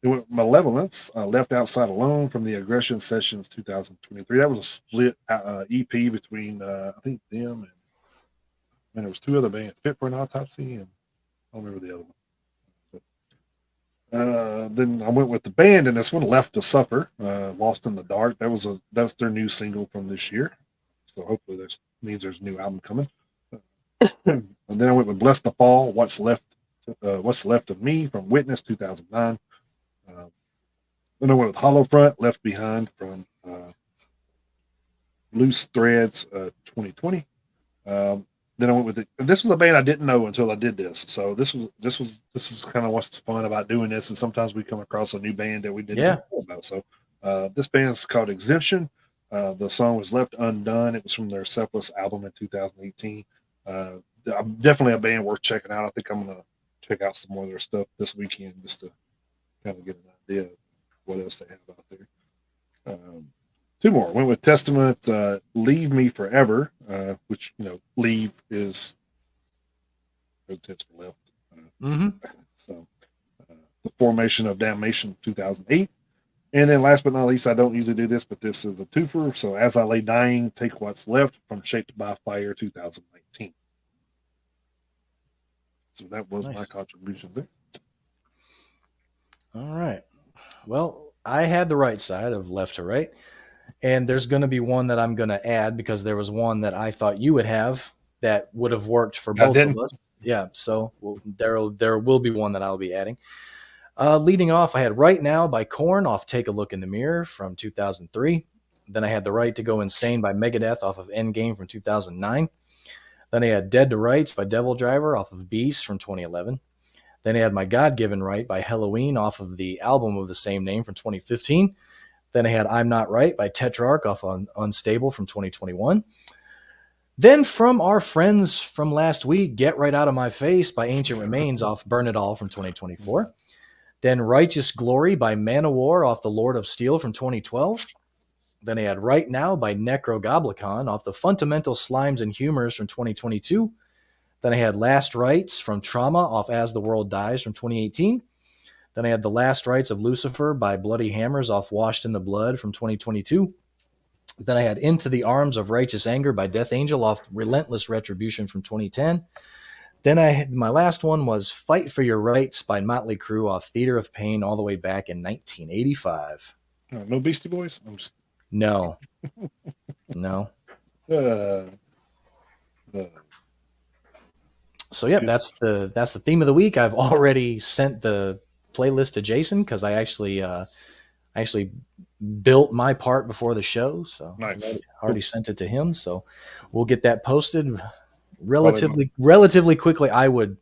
Then went Malevolence, Left Outside Alone from the Aggression Sessions 2023. That was a split EP between, I think, them and there was two other bands, Fit for an Autopsy, and I don't remember the other one. Then I went with the band, and this one, Left to Suffer, Lost in the Dark. That's their new single from this year. So hopefully that means there's a new album coming. And then I went with Bless the Fall, What's Left of Me from Witness 2009. Then I went with Hollow Front, Left Behind from Loose Threads 2020. Then I went with it. This was a band I didn't know until I did this. So this is kind of what's fun about doing this. And sometimes we come across a new band that we didn't know about. So this band's called Exemption. The song was Left Undone. It was from their Selfless album in 2018. Definitely a band worth checking out. I think I'm gonna check out some more of their stuff this weekend just to kind of get an idea of what else they have out there. Two more. Went with Testament, Leave Me Forever, which, leave is tense for left. So, The Formation of Damnation, 2008. And then last but not least, I don't usually do this, but this is a twofer. So, As I Lay Dying, Take What's Left from Shaped by Fire, 2019. So that was my contribution there. All right. Well, I had the right side of left to right. And there's going to be one that I'm going to add because there was one that I thought you would have that would have worked for both of us. Yeah, so there will be one that I'll be adding. Leading off, I had Right Now by Korn off Take a Look in the Mirror from 2003. Then I had The Right to Go Insane by Megadeth off of Endgame from 2009. Then I had Dead to Rights by Devil Driver off of Beast from 2011. Then I had My God-Given Right by Halloween off of the album of the same name from 2015. Then I had I'm Not Right by Tetrarch off on Unstable from 2021. Then from our friends from last week, Get Right Out of My Face by Ancient Remains off Burn It All from 2024. Then Righteous Glory by Manowar off The Lord of Steel from 2012. Then I had Right Now by Necrogoblicon off the Fundamental Slimes and Humors from 2022. Then I had Last Rites from Trauma off As the World Dies from 2018. Then I had The Last Rites of Lucifer by Bloody Hammers off Washed in the Blood from 2022. Then I had Into the Arms of Righteous Anger by Death Angel off Relentless Retribution from 2010. Then my last one was Fight for Your Rights by Motley Crue off Theater of Pain all the way back in 1985. No Beastie Boys? No. So yeah, that's the theme of the week. I've already sent the playlist to Jason because I actually built my part before the show, so nice. I already sent it to him. So we'll get that posted relatively quickly. I would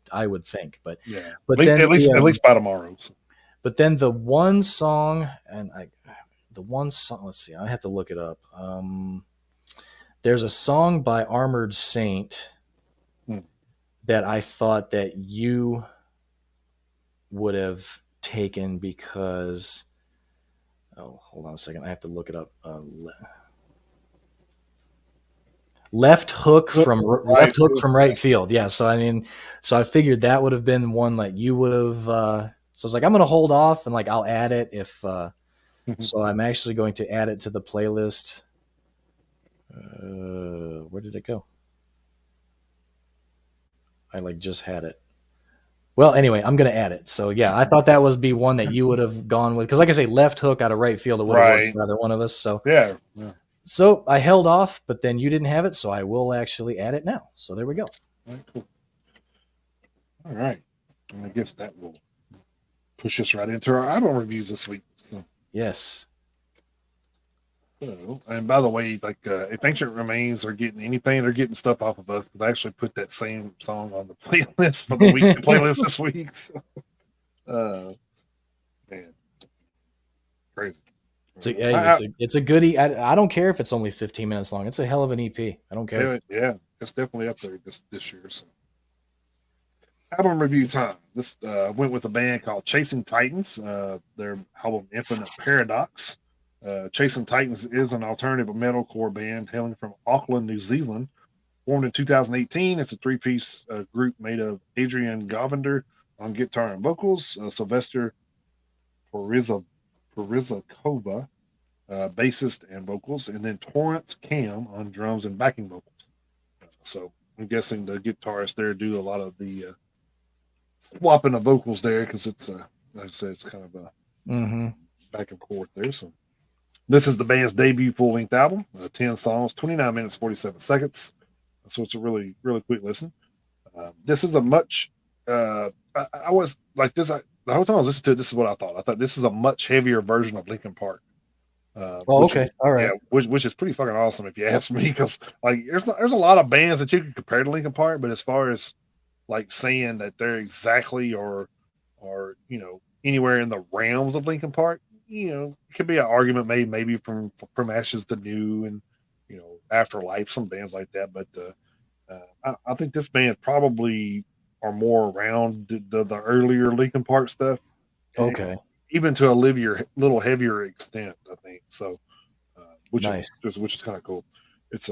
think, but yeah, but at least by tomorrow. So. But then the one song, let's see, I have to look it up. There's a song by Armored Saint that I thought that you would have taken because, hold on a second. I have to look it up. Left hook from right field. Yeah. So, I figured that would have been one that you would have, so I was like, I'm going to hold off and I'll add it if, so I'm actually going to add it to the playlist. Where did it go? I just had it. Well, anyway, I'm going to add it. So yeah, I thought that would be one that you would have gone with. Cause like I say, left hook out of right field, it would have worked for either one of us. So yeah. So I held off, but then you didn't have it. So I will actually add it now. So there we go. All right, cool. All right. And I guess that will push us right into our album reviews this week. So. Yes. So, and by the way, if Ancient Remains are getting anything, they're getting stuff off of us because I actually put that same song on the playlist for the weekend playlist this week. So, man, crazy. It's a goodie. I don't care if it's only 15 minutes long. It's a hell of an EP. I don't care. Yeah, it's definitely up there this year. So. Album review time. This went with a band called Chasing Titans. Their album Infinite Paradox. Chasing Titans is an alternative metalcore band hailing from Auckland, New Zealand. Formed in 2018, it's a three-piece group made of Adrian Govender on guitar and vocals, Sylvester Perizakova, bassist and vocals, and then Torrance Cam on drums and backing vocals. So I'm guessing the guitarists there do a lot of the swapping the vocals there because it's like I said, it's kind of a back and forth there. So this is the band's debut full-length album, 10 songs, 29 minutes, 47 seconds. So it's a really, really quick listen. This is a much, I was like this, the whole time I was listening to it, this is what I thought. I thought this is a much heavier version of Linkin Park. Okay. Is, all right. Yeah, which is pretty fucking awesome if you ask me, because like there's a lot of bands that you can compare to Linkin Park, but as far as like saying that they're exactly or anywhere in the realms of Linkin Park, it could be an argument made maybe from Ashes to New and Afterlife, some bands like that, but I think this band probably are more around the earlier Linkin Park stuff. Okay. Even to a little heavier extent, I think so. Nice. Which is kind of cool. It's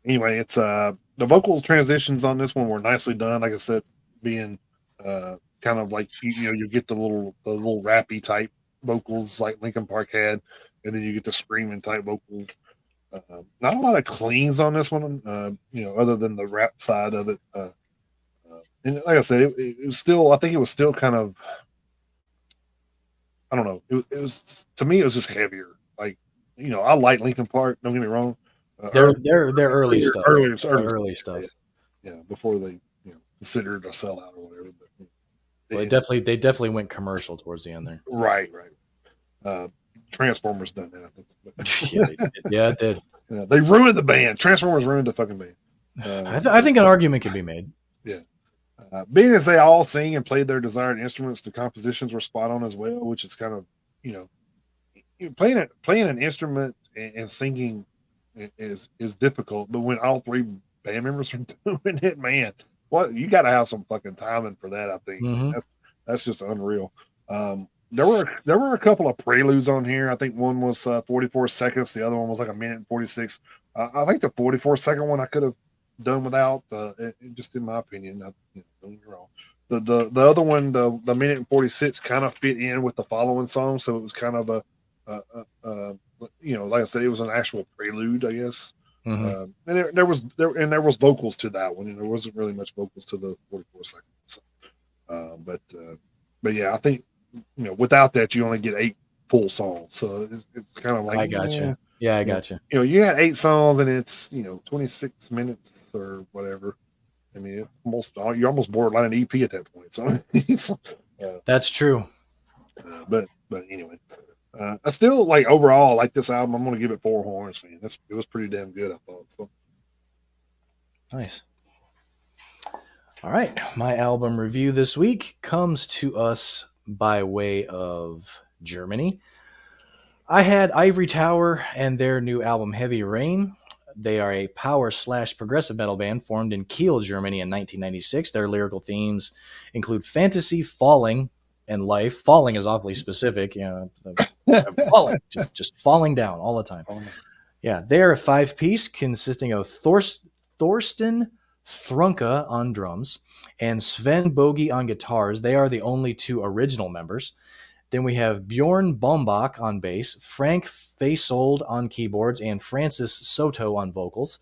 anyway. It's the vocal transitions on this one were nicely done. Like I said, being kind of like you get the little rappy type vocals like Linkin Park had, and then you get the screaming type vocals. Not a lot of cleans on this one, other than the rap side of it. And like I said, it was still. I think it was still kind of. I don't know. It was to me. It was just heavier. Like I like Linkin Park. Don't get me wrong. Their early stuff. Early stuff. Yeah, before they considered a sellout or whatever. But they definitely went commercial towards the end there. Right. Transformers done that, I think. Yeah, it did. They ruined the band. Transformers ruined the fucking band. I think an argument could be made. Yeah. Being as they all sing and played their desired instruments, the compositions were spot on as well, which is kind of, playing an instrument and singing is difficult. But when all three band members are doing it, man, you got to have some fucking timing for that. I think that's just unreal. There were a couple of preludes on here. I think one was 44 seconds. The other one was like a minute and 46. I think the 44-second one I could have done without, just in my opinion. Don't get me wrong. The other one, the minute and 46, kind of fit in with the following song, so it was kind of like I said, it was an actual prelude, I guess. And there was vocals to that one, and there wasn't really much vocals to the 44 seconds. So, but yeah, I think without that, you only get 8 full songs, so it's kind of like I got you. Yeah, I got you. You got 8 songs, and it's 26 minutes or whatever. I mean, you're almost borderline an EP at that point. So that's true. But anyway, I still like overall like this album. I'm going to give it 4 horns, man. It was pretty damn good, I thought. So nice. All right, my album review this week comes to us by way of Germany. I had Ivory Tower and their new album Heavy Rain. They are a power/progressive metal band formed in Kiel, Germany in 1996. Their lyrical themes include fantasy, falling, and life. Falling is awfully specific, falling, just falling down all the time. Yeah, they're a 5-piece consisting of Thorsten Thrunke on drums and Sven Bogie on guitars. They are the only 2 original members. Then we have Bjorn Bombach on bass, Frank Fasold on keyboards, and Francis Soto on vocals.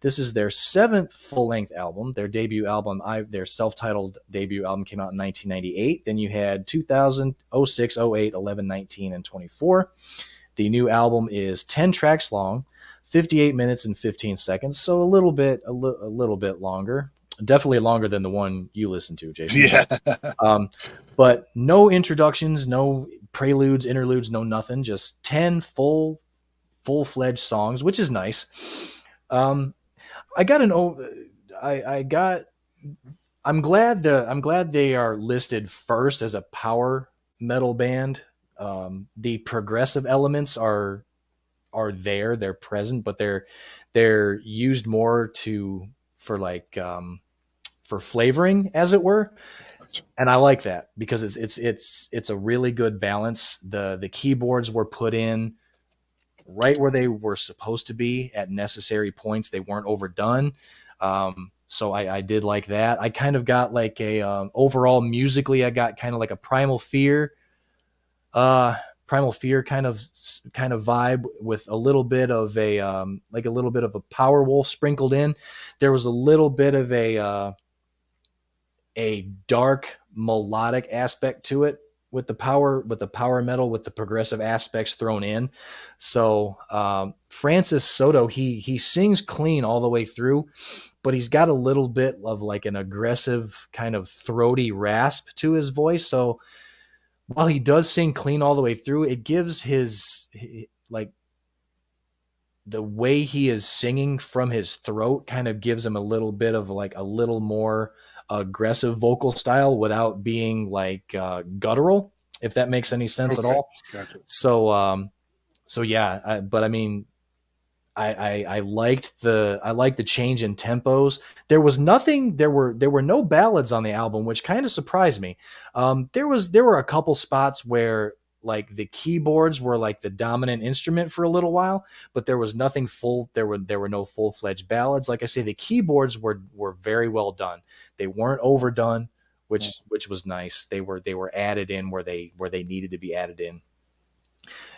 This is their 7th full-length album. Their debut album, their self-titled debut album, came out in 1998. Then you had 2000, 06, 08, 11, 19, and 24. The new album is 10 tracks long, 58 minutes and 15 seconds, so a little bit longer. Definitely longer than the one you listened to, Jason. Yeah. But no introductions, no preludes, interludes, no nothing. Just 10 full-fledged songs, which is nice. I'm glad they are listed first as a power metal band. The progressive elements are there, they're present, but they're used more for flavoring, as it were. And I like that because it's a really good balance. The keyboards were put in right where they were supposed to be at necessary points. They weren't overdone. So I did like that. I kind of got like a overall musically, I got kind of like a Primal Fear kind of vibe with a little bit of a like a little bit of a Power Wolf sprinkled in. There was a little bit of a dark melodic aspect to it with the power metal with the progressive aspects thrown in. So Francis Soto, he sings clean all the way through, but he's got a little bit of like an aggressive kind of throaty rasp to his voice. So while he does sing clean all the way through, it gives his like the way he is singing from his throat kind of gives him a little bit of like a little more aggressive vocal style without being like guttural, if that makes any sense at all. Gotcha. So yeah, but I mean, I liked the change in tempos. There was nothing. There were no ballads on the album, which kind of surprised me. There were a couple spots where like the keyboards were like the dominant instrument for a little while, but there was nothing full. There were no full-fledged ballads. Like I say, the keyboards were very well done. They weren't overdone, which was nice. They were added in where they needed to be added in.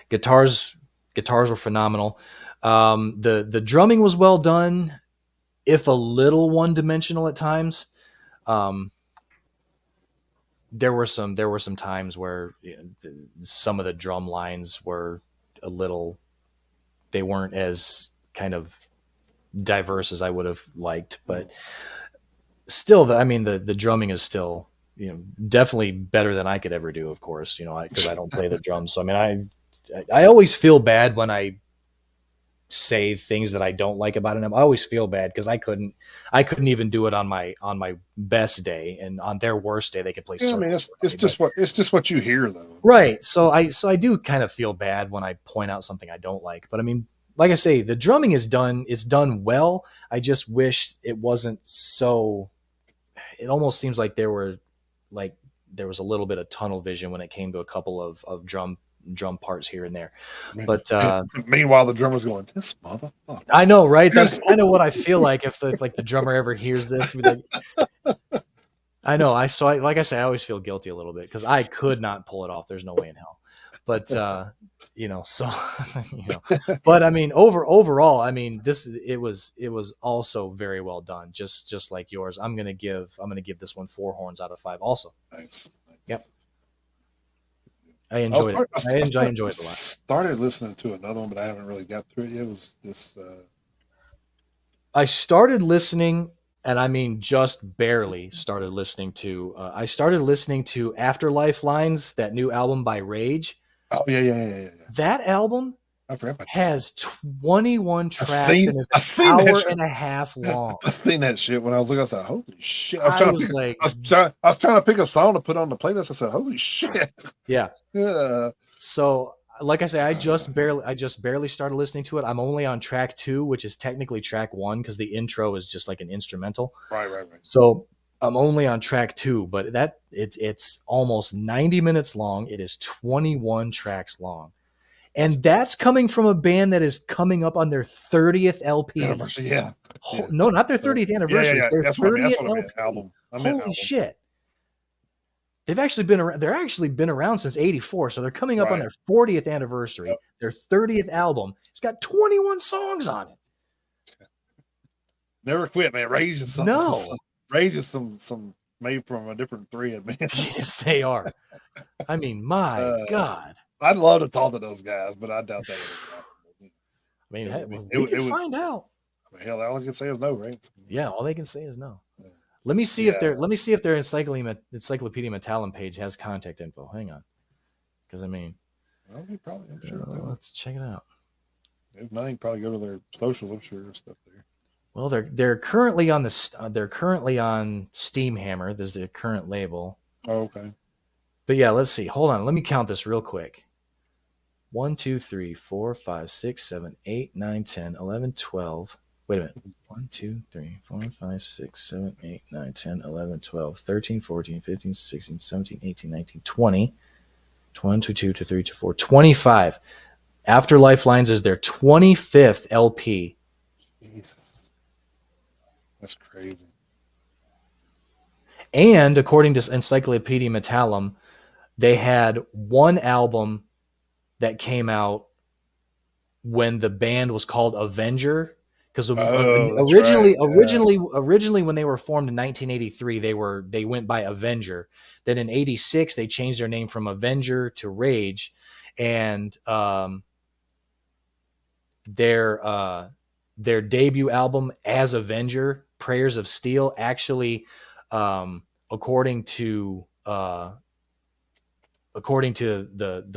Guitars were phenomenal. The drumming was well done, if a little one dimensional at times. There were some times where some of the drum lines were a little, they weren't as kind of diverse as I would have liked, but still, the drumming is still definitely better than I could ever do. Of course, because I don't play the drums, so I mean I always feel bad when I say things that I don't like about it. I always feel bad because I couldn't even do it on my best day, and on their worst day they could play. Yeah, I mean, it's just what you hear though. Right. So I do kind of feel bad when I point out something I don't like. But I mean, like I say, the drumming is done. It's done well. I just wish it wasn't so. It almost seems like there was a little bit of tunnel vision when it came to a couple of drum parts here and there. But meanwhile, the drummer's going, "This motherfucker." I know, right? That's kind of what I feel like if the drummer ever hears this. I know. Like I say, I always feel guilty a little bit because I could not pull it off. There's no way in hell. But But I mean, overall, I mean, it was also very well done. Just like yours. I'm gonna give this one 4 horns out of 5. Also. Nice. Yep. I enjoyed it. I enjoyed it a lot. Started listening to another one, but I haven't really got through it yet. It was this. I started listening, and I mean just barely started listening to. I started listening to Afterlife Lines, that new album by Rage. Oh yeah. That album I forgot about has 21 tracks and it's an hour and a half long. I seen that shit when I was looking. I said, "Holy shit!" I was trying to pick a song to put on the playlist. I said, "Holy shit!" Yeah. Yeah. So, like I say, I just barely started listening to it. I'm only on track 2, which is technically track 1 because the intro is just like an instrumental. Right. So I'm only on track 2, but it's almost 90 minutes long. It is 21 tracks long. And that's coming from a band that is coming up on their 30th LP. Anniversary, yeah. No, not their 30th anniversary. Yeah. Their That's 30th what I meant. Album. Holy shit. They've actually been around. They're actually been around since '84, so they're coming up on their 40th anniversary. Yep. Their 30th album. It's got 21 songs on it. Never quit, man. Rage is something. No. Rage is some made from a different thread, man. Yes, they are. I mean, my God. I'd love to talk to those guys, but I doubt that. I mean, we can find out. I mean, hell, all they can say is no, right? Yeah, all they can say is no. Let me see if their Encyclopedia Metallum page has contact info. Hang on, because I mean, well, I'm sure let's check it out. If not, you probably go to their social. I'm sure stuff there. Well, they're currently on Steamhammer. There's the current label. Oh, okay. But yeah, let's see. Hold on. Let me count this real quick. 1, 2, 3, 4, 5, 6, 7, 8, 9, 10, 11, 12. Wait a minute. 1, 2, 3, 4, 5, 6, 7, 8, 9, 10, 11, 12, 13, 14, 15, 16, 17, 18, 19, 20. 22, 23, 24, 25. After Lifelines is their 25th LP. Jesus, that's crazy. And according to Encyclopedia Metallum, they had one album that came out when the band was called Avenger. Because Oh, that's right. Yeah, originally, when they were formed in 1983, they went by Avenger. Then in '86, they changed their name from Avenger to Rage, and their debut album as Avenger, Prayers of Steel, actually, according to the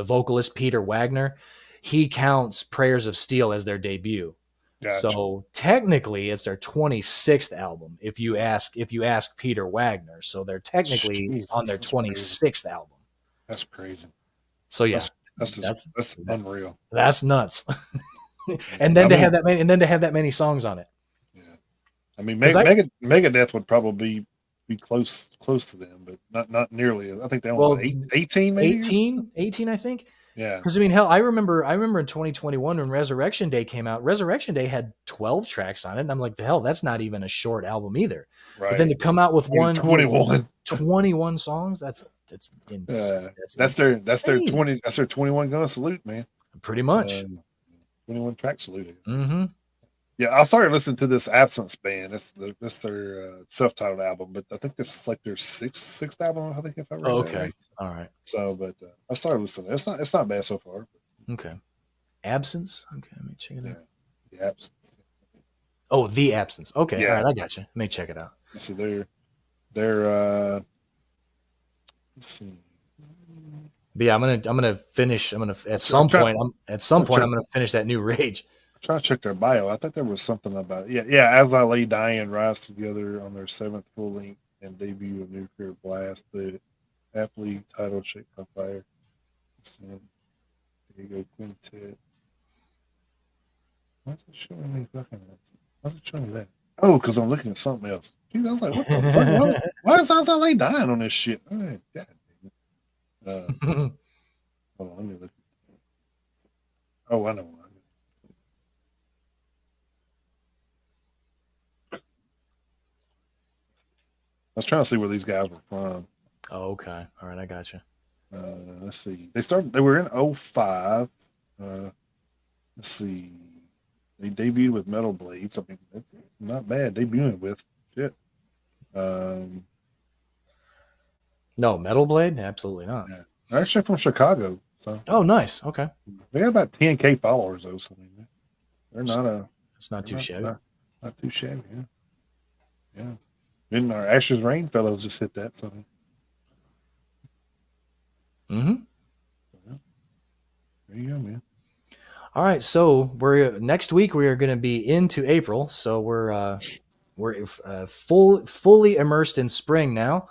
vocalist Peter Wagner, he counts Prayers of Steel as their debut. gotcha. So technically, it's their 26th album. If you ask Peter Wagner, so they're technically on Jesus, their that's crazy. 26th album. That's crazy. So yeah, That's that's unreal. that's nuts. and I then to have mean, that many songs on it. yeah. I mean, Because I Megadeth would probably be close to them, but not nearly. I think they only well 18 maybe or something. 18, I think. Yeah, Because I mean, hell, I remember in 2021 when Resurrection Day came out. Resurrection Day had 12 tracks on it, and I'm like, the hell, that's not even a short album either. But then right. to come out with 21. 21 songs, that's That's their insane. 21 gun salute, man. Pretty much. 21 track salute. I guess. Mm-hmm. Yeah, I started listening to this Absence band. That's their self-titled album, but I think this is like their sixth album. I think if I read that Okay. right. All right. So, but I started listening. It's not bad so far. Okay. Absence. Okay, let me check it Yeah, out. the Absence. Oh, The Absence. Okay. Yeah. All right, I got you. Let me check it out. So they're let's see. But yeah, I'm gonna finish. I'm gonna at I'm some trying, point. I'm gonna finish that new Rage. trying to check their bio. I think there was something about it. Yeah. As I Lay Dying rise together on their seventh full length and debut of Nuclear Blast, the aptly titled "Shake by Fire." There you go, quintet. Why is it showing me fucking? Why is it showing me that? Oh, because I'm looking at something else. Jeez, I was like, what the fuck? Why is I Lay Dying on this shit? Oh, God damn it. Hold on, let me look. Oh, I know. I was trying to see where these guys were from. Oh, okay. All right, I got you. Let's see. They were in 05. Let's see. They debuted with Metal Blades. I mean, not bad debuting with shit. No, Metal Blade? Absolutely not. Yeah. They're actually from Chicago. So Oh, nice. Okay. they got about 10K followers though. So I mean, they're not a It's not too shabby. not too shabby. Yeah. Then our Ashes Rain fellows just hit that. So Mm-hmm. there you go, man. All right, so we're next week we are going to be into April, so we're fully immersed in spring now.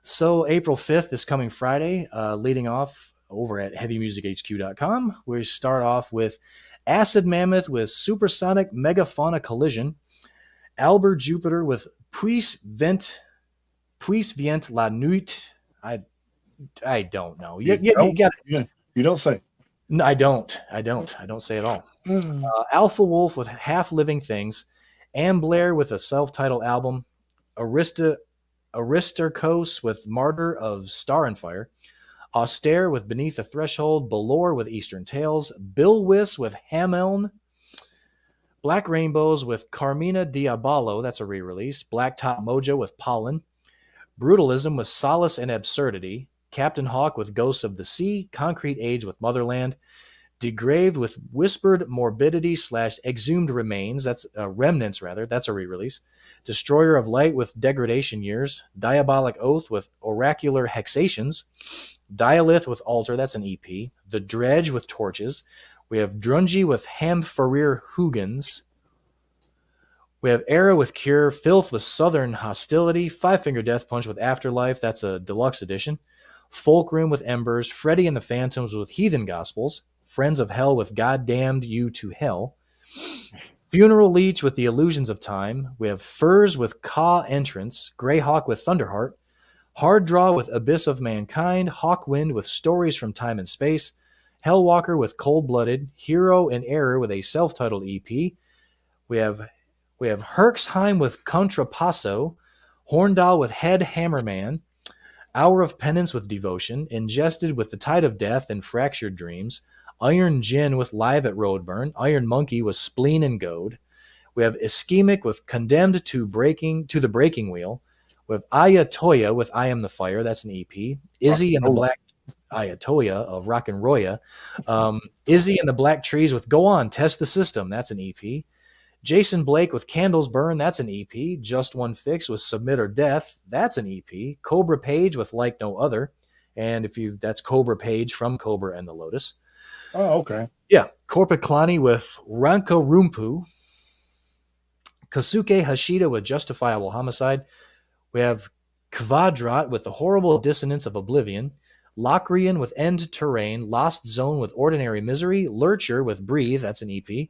So April 5th is coming Friday, leading off over at heavymusichq.com. We start off with Acid Mammoth with Supersonic Megafauna Collision, Albert Jupiter with Puis Vient la Nuit. I don't know. You got Yeah, you don't say. No, I don't. I don't say at all. Alpha Wolf with Half Living Things, Ann Blair with a self-titled album, Aristarchos with Martyr of Star and Fire, Austere with Beneath the Threshold, Belore with Eastern Tales, Bill Wiss with Hameln, Black Rainbows with Carmina Diabolo, that's a re-release, Blacktop Mojo with Pollen, Brutalism with Solace and Absurdity, Captain Hawk with Ghosts of the Sea, Concrete Age with Motherland, Degraved with Whispered Morbidity / Exhumed Remains, that's Remnants rather, that's a re-release, Destroyer of Light with Degradation Years, Diabolic Oath with Oracular Hexations, Dialith with Altar, that's an EP, The Dredge with Torches, we have Drungy with Hamfarir Hugans, we have Era with Cure, Filth with Southern Hostility, Five Finger Death Punch with Afterlife, that's a deluxe edition, Fulcrum with Embers, Freddy and the Phantoms with Heathen Gospels, Friends of Hell with God Damned You to Hell, Funeral Leech with the Illusions of Time. We have Furs with Ka Entrance. Greyhawk with Thunderheart. Hard Draw with Abyss of Mankind. Hawkwind with Stories from Time and Space. Hellwalker with Cold Blooded. Hero in Error with a self-titled EP. We have Herxheim with Contrapasso. Horndal with Head Hammerman. Hour of Penance with Devotion. Ingested with The Tide of Death and Fractured Dreams. Iron Jin with Live at Roadburn. Iron Monkey with Spleen and Goad. We have Ischemic with Condemned to the Breaking Wheel. We have Ayatoya with I Am the Fire. That's an EP. Izzy and the Black Ayatoya of Rock and Roya. Izzy and the Black Trees with Go On, Test the System. That's an EP. Jason Blake with Candles Burn. That's an EP. Just One Fix with Submit or Death. That's an EP. Cobra Page with Like No Other. And that's Cobra Page from Cobra and the Lotus. Oh, okay. Yeah. Korpiklani with Ranka Rumpu. Kosuke Hashida with Justifiable Homicide. We have Kvadrat with The Horrible Dissonance of Oblivion. Locrian with End Terrain. Lost Zone with Ordinary Misery. Lurcher with Breathe. That's an EP.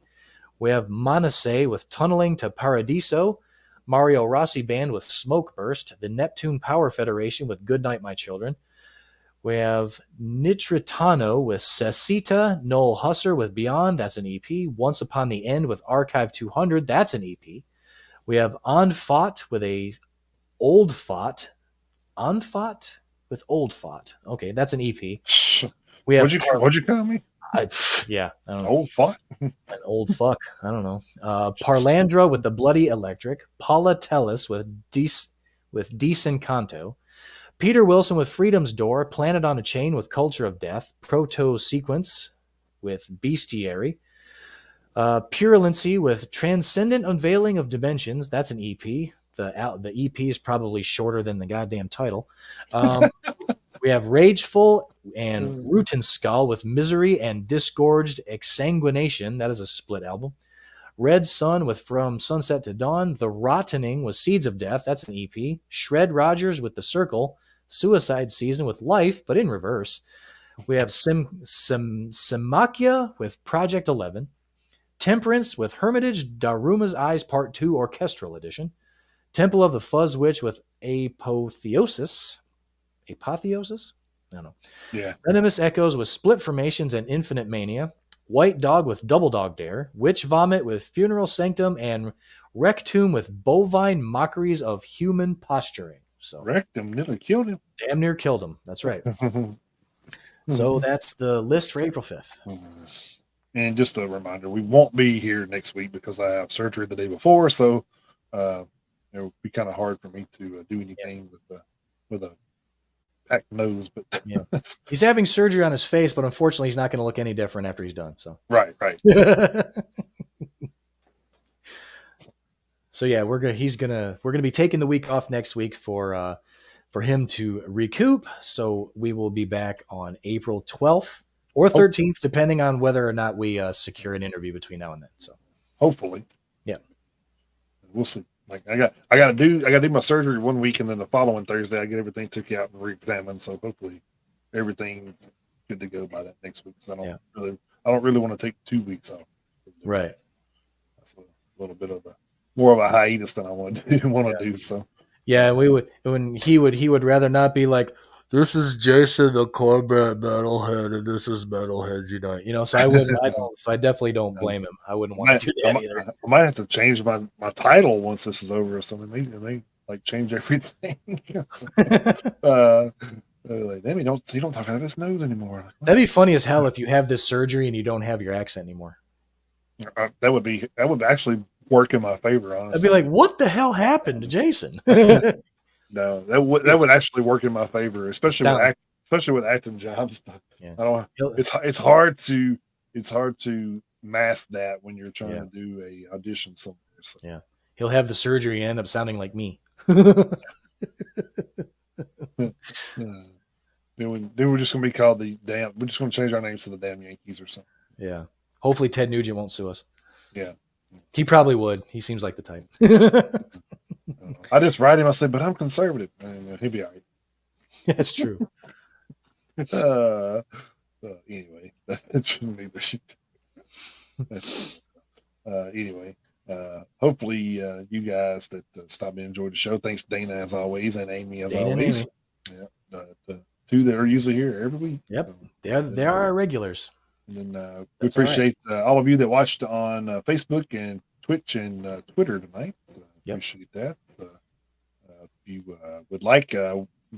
We have Manase with Tunneling to Paradiso. Mario Rossi Band with Smoke Burst. The Neptune Power Federation with Goodnight My Children. We have Nitritano with Cecita. Noel Husser with Beyond. That's an EP. Once Upon the End with Archive 200. That's an EP. We have Onfot with a Old Fought. Onfot with Old Fought. Okay, that's an EP. We have what'd you call me? I don't know. Old fuck? An old fuck. I don't know. Parlandra with the Bloody Electric. Paula Tellis with Desencanto. Peter Wilson with Freedom's Door. Planet on a Chain with Culture of Death. Proto Sequence with Bestiary. Purulency with Transcendent Unveiling of Dimensions. That's an EP. The EP is probably shorter than the goddamn title. We have Rageful and Root and Skull with Misery and Disgorged Exsanguination. That is a split album. Red Sun with From Sunset to Dawn. The Rottening with Seeds of Death. That's an EP. Shred Rogers with The Circle. Suicide Season with Life, but in reverse. We have Simakia with Project 11. Temperance with Hermitage Daruma's Eyes Part 2 Orchestral Edition. Temple of the Fuzz Witch with Apotheosis. Apotheosis? I don't know. Yeah. Venomous Echoes with Split Formations and Infinite Mania. White Dog with Double Dog Dare. Witch Vomit with Funeral Sanctum. And Rectum with Bovine Mockeries of Human Posturing. So Wrecked him, nearly killed him. Damn near killed him. That's right. So that's the list for April 5th. And just a reminder, we won't be here next week because I have surgery the day before. So it would be kind of hard for me to do anything with a packed nose. But yeah, he's having surgery on his face, but unfortunately, he's not going to look any different after he's done. So right. So yeah, we're gonna be taking the week off next week for him to recoup. So we will be back on April 12th or 13th, depending on whether or not we secure an interview between now and then. So hopefully, yeah, we'll see. Like I got to do my surgery one week, and then the following Thursday I get everything took out and re-examined. So hopefully everything good to go by that next week. So I don't really want to take 2 weeks off. Right. That's a little bit of more of a hiatus than I want to do. So yeah, he would rather not be like, this is Jason the Corvette Metalhead and this is Metalheads Unite. So I definitely don't blame him. I wouldn't want to do that either. I might have to change my title once this is over or something. They like change everything. Like, damn, you don't talk out of his nose anymore. Like, that'd be funny as hell if you have this surgery and you don't have your accent anymore. That would actually work in my favor, honestly. I'd be like, what the hell happened to Jason? No, that would actually work in my favor, especially with acting jobs. Yeah. I don't. It's hard to mask that when you're trying to do a audition somewhere. So. Yeah, he'll have the surgery and end up sounding like me. Then we're just going to be called the damn. We're just going to change our names to the damn Yankees or something. Yeah. Hopefully Ted Nugent won't sue us. Yeah. He probably would. He seems like the type. I just write him. I say, but I'm conservative. And he'll be all right. That's true. Anyway, that's anyway. hopefully you guys that stopped and enjoyed the show. Thanks, Dana, as always, and Amy, as Dana always. and Yeah, the two that are usually here every week. Yep, they are our regulars. And then we That's all right. appreciate all of you that watched on Facebook and Twitch and Twitter tonight. Appreciate that. If you would like,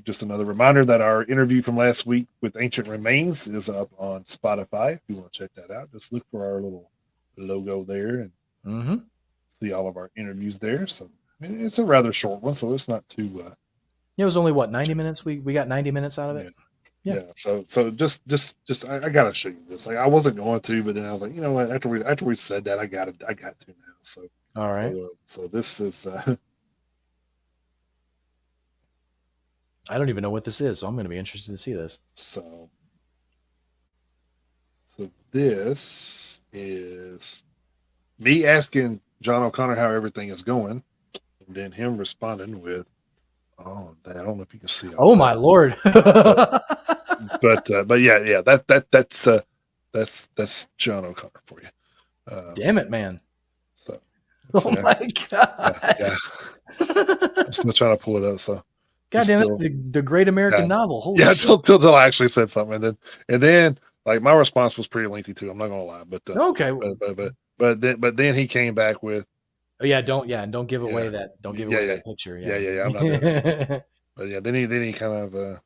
just another reminder that our interview from last week with Ancient Remains is up on Spotify. If you want to check that out, just look for our little logo there and see all of our interviews there. So it's a rather short one, so it's not too. It was only what 90 minutes. We got 90 minutes out of it. Yeah. So just I gotta show you this. Like I wasn't going to, but then I was like, you know what? After we said that, I got to now. So all right. So this is. I don't even know what this is, so I'm going to be interested to see this. So this is me asking John O'Connor how everything is going, and then him responding with, "Oh, I don't know if you can see." Oh my lord! but yeah, that's John O'Connor for you. Damn it, man! So, my god! Yeah. I'm still trying to pull it up. So, God damn, that's the Great American Novel. Holy shit. Until I actually said something, and then like my response was pretty lengthy too. I'm not gonna lie, but okay, but then he came back with, don't give away that that picture. Yeah. I'm not doing that. But yeah, then he kind of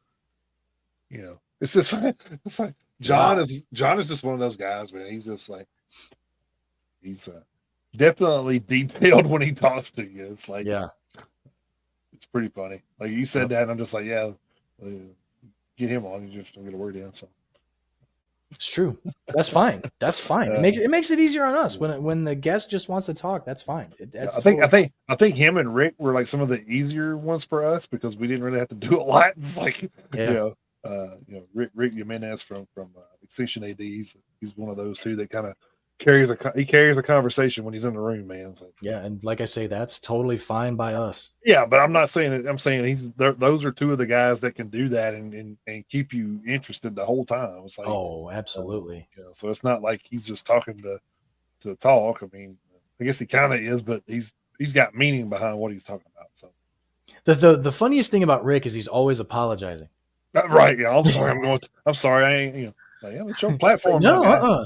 it's just like John is just one of those guys, man. He's just like he's definitely detailed when he talks to you. It's like it's pretty funny. Like you said that, and I'm just like, yeah, get him on. You just don't get a word in. So it's true. That's fine. That's fine. It makes it easier on us when the guest just wants to talk. That's fine. I think him and Rick were like some of the easier ones for us because we didn't really have to do a lot. It's like Rick Jimenez from Extinction AD. He's one of those two that kind of carries a conversation when he's in the room, man. So, and like I say, that's totally fine by us. Yeah, but I'm not saying it. I'm saying those are two of the guys that can do that and keep you interested the whole time. It's like, absolutely. So it's not like he's just talking to talk. I mean, I guess he kind of is, but he's got meaning behind what he's talking about. So the funniest thing about Rick is he's always apologizing. Right? Yeah, I'm sorry. I'm sorry. I ain't. Like, it's your platform. No,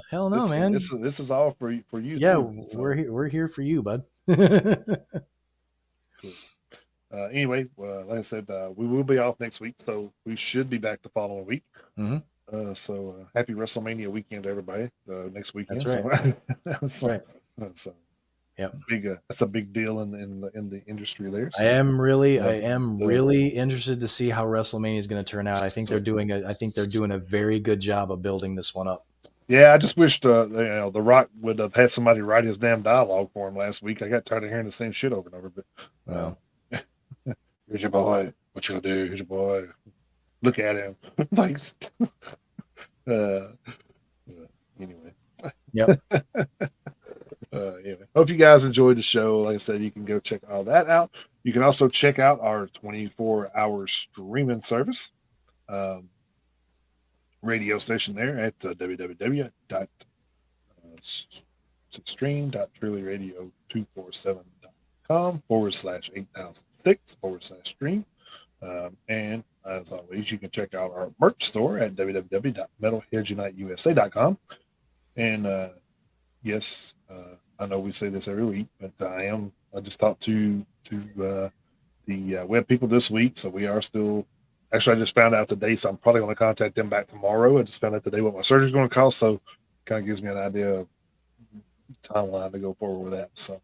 hell no, man. This is all for you. Yeah, too, so. We're here for you, bud. Cool. Anyway, like I said, we will be off next week, so we should be back the following week. So happy WrestleMania weekend, everybody! Next weekend. That's right. So that's a big deal in the industry there. So, I am really interested to see how WrestleMania is going to turn out. I think they're doing a very good job of building this one up. Yeah, I just wished The Rock would have had somebody write his damn dialogue for him last week. I got tired of hearing the same shit over and over. But here's your boy. What you gonna do? Here's your boy. Look at him. Like, anyway. Yep. Anyway, hope you guys enjoyed the show. Like I said, you can go check all that out. You can also check out our 24-hour streaming service, radio station there at www.trulyradio247.com/8006/stream. And as always, you can check out our merch store at www.metalheadsuniteusa.com. And yes, I know we say this every week, but I just talked to the web people this week, so we are still. Actually, I just found out today, so I'm probably going to contact them back tomorrow. I just found out today what my surgery is going to cost, so kind of gives me an idea of timeline to go forward with that. So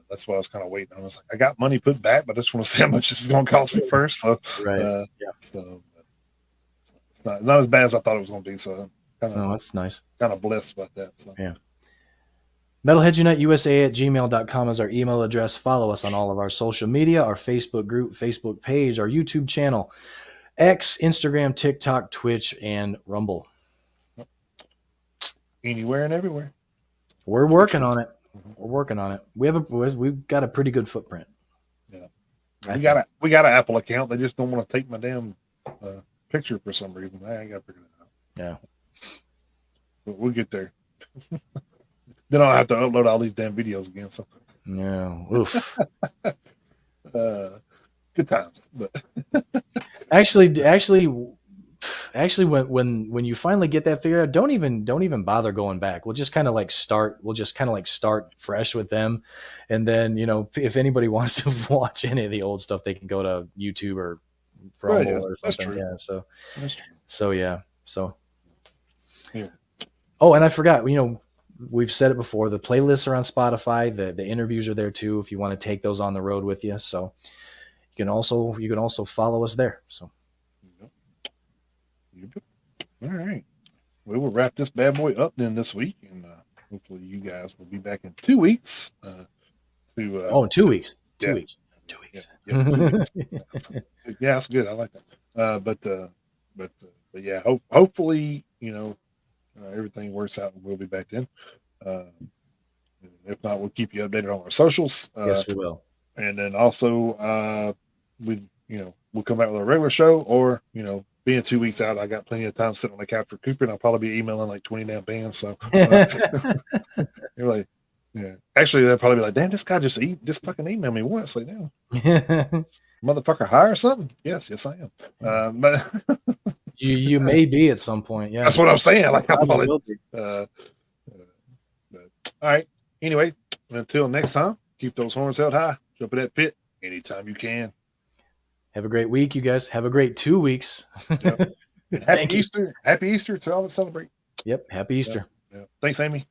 that's what I was kind of waiting on. I was like, I got money put back, but I just want to see how much this is going to cost me first. So so it's not as bad as I thought it was going to be. So that's nice. Kind of blessed about that. So. Yeah. MetalheadsUniteUSA@gmail.com is our email address. Follow us on all of our social media, our Facebook group, Facebook page, our YouTube channel, X, Instagram, TikTok, Twitch, and Rumble. Anywhere and everywhere. We're working on it. We're working on it. We've got a pretty good footprint. Yeah. We got an Apple account. They just don't want to take my damn picture for some reason. I got to figure it out. Yeah. But we'll get there. then I'll have to upload all these damn videos again. So, Yeah. Oof. Good times. But Actually, when you finally get that figured out, don't even bother going back. We'll just kind of like start. We'll just kind of like start fresh with them, and then if anybody wants to watch any of the old stuff, they can go to YouTube or right, Rumble yeah, or that's something. true. Yeah. So That's true. so yeah. So. Yeah. Oh, and I forgot. We've said it before. The playlists are on Spotify. The interviews are there too. If you want to take those on the road with you, so you can also follow us there. So. Yep. All right. We will wrap this bad boy up then this week, and hopefully you guys will be back in 2 weeks. Oh, 2 weeks. Yeah. 2 weeks. 2 weeks. Yeah, 2 weeks. Yeah, that's good. I like that. But yeah, hopefully everything works out and we'll be back then. If not, we'll keep you updated on our socials. Yes, we will. And then also we'll come back with a regular show, or being 2 weeks out, I got plenty of time sitting on the couch for Cooper, and I'll probably be emailing like 20 damn bands. So you're like, yeah. Actually, they'll probably be like, damn, this guy just fucking emailed me once. Like, damn, motherfucker, hire something? Yes, I am. But you may be at some point. Yeah, that's what I'm saying. Like, I probably probably will be. But, all right. Anyway, until next time, keep those horns held high. Jump in that pit anytime you can. Have a great week, you guys. Have a great 2 weeks. Yep. Happy Easter. Happy Easter to all that celebrate. Yep. Happy Easter. Yeah. Thanks, Amy.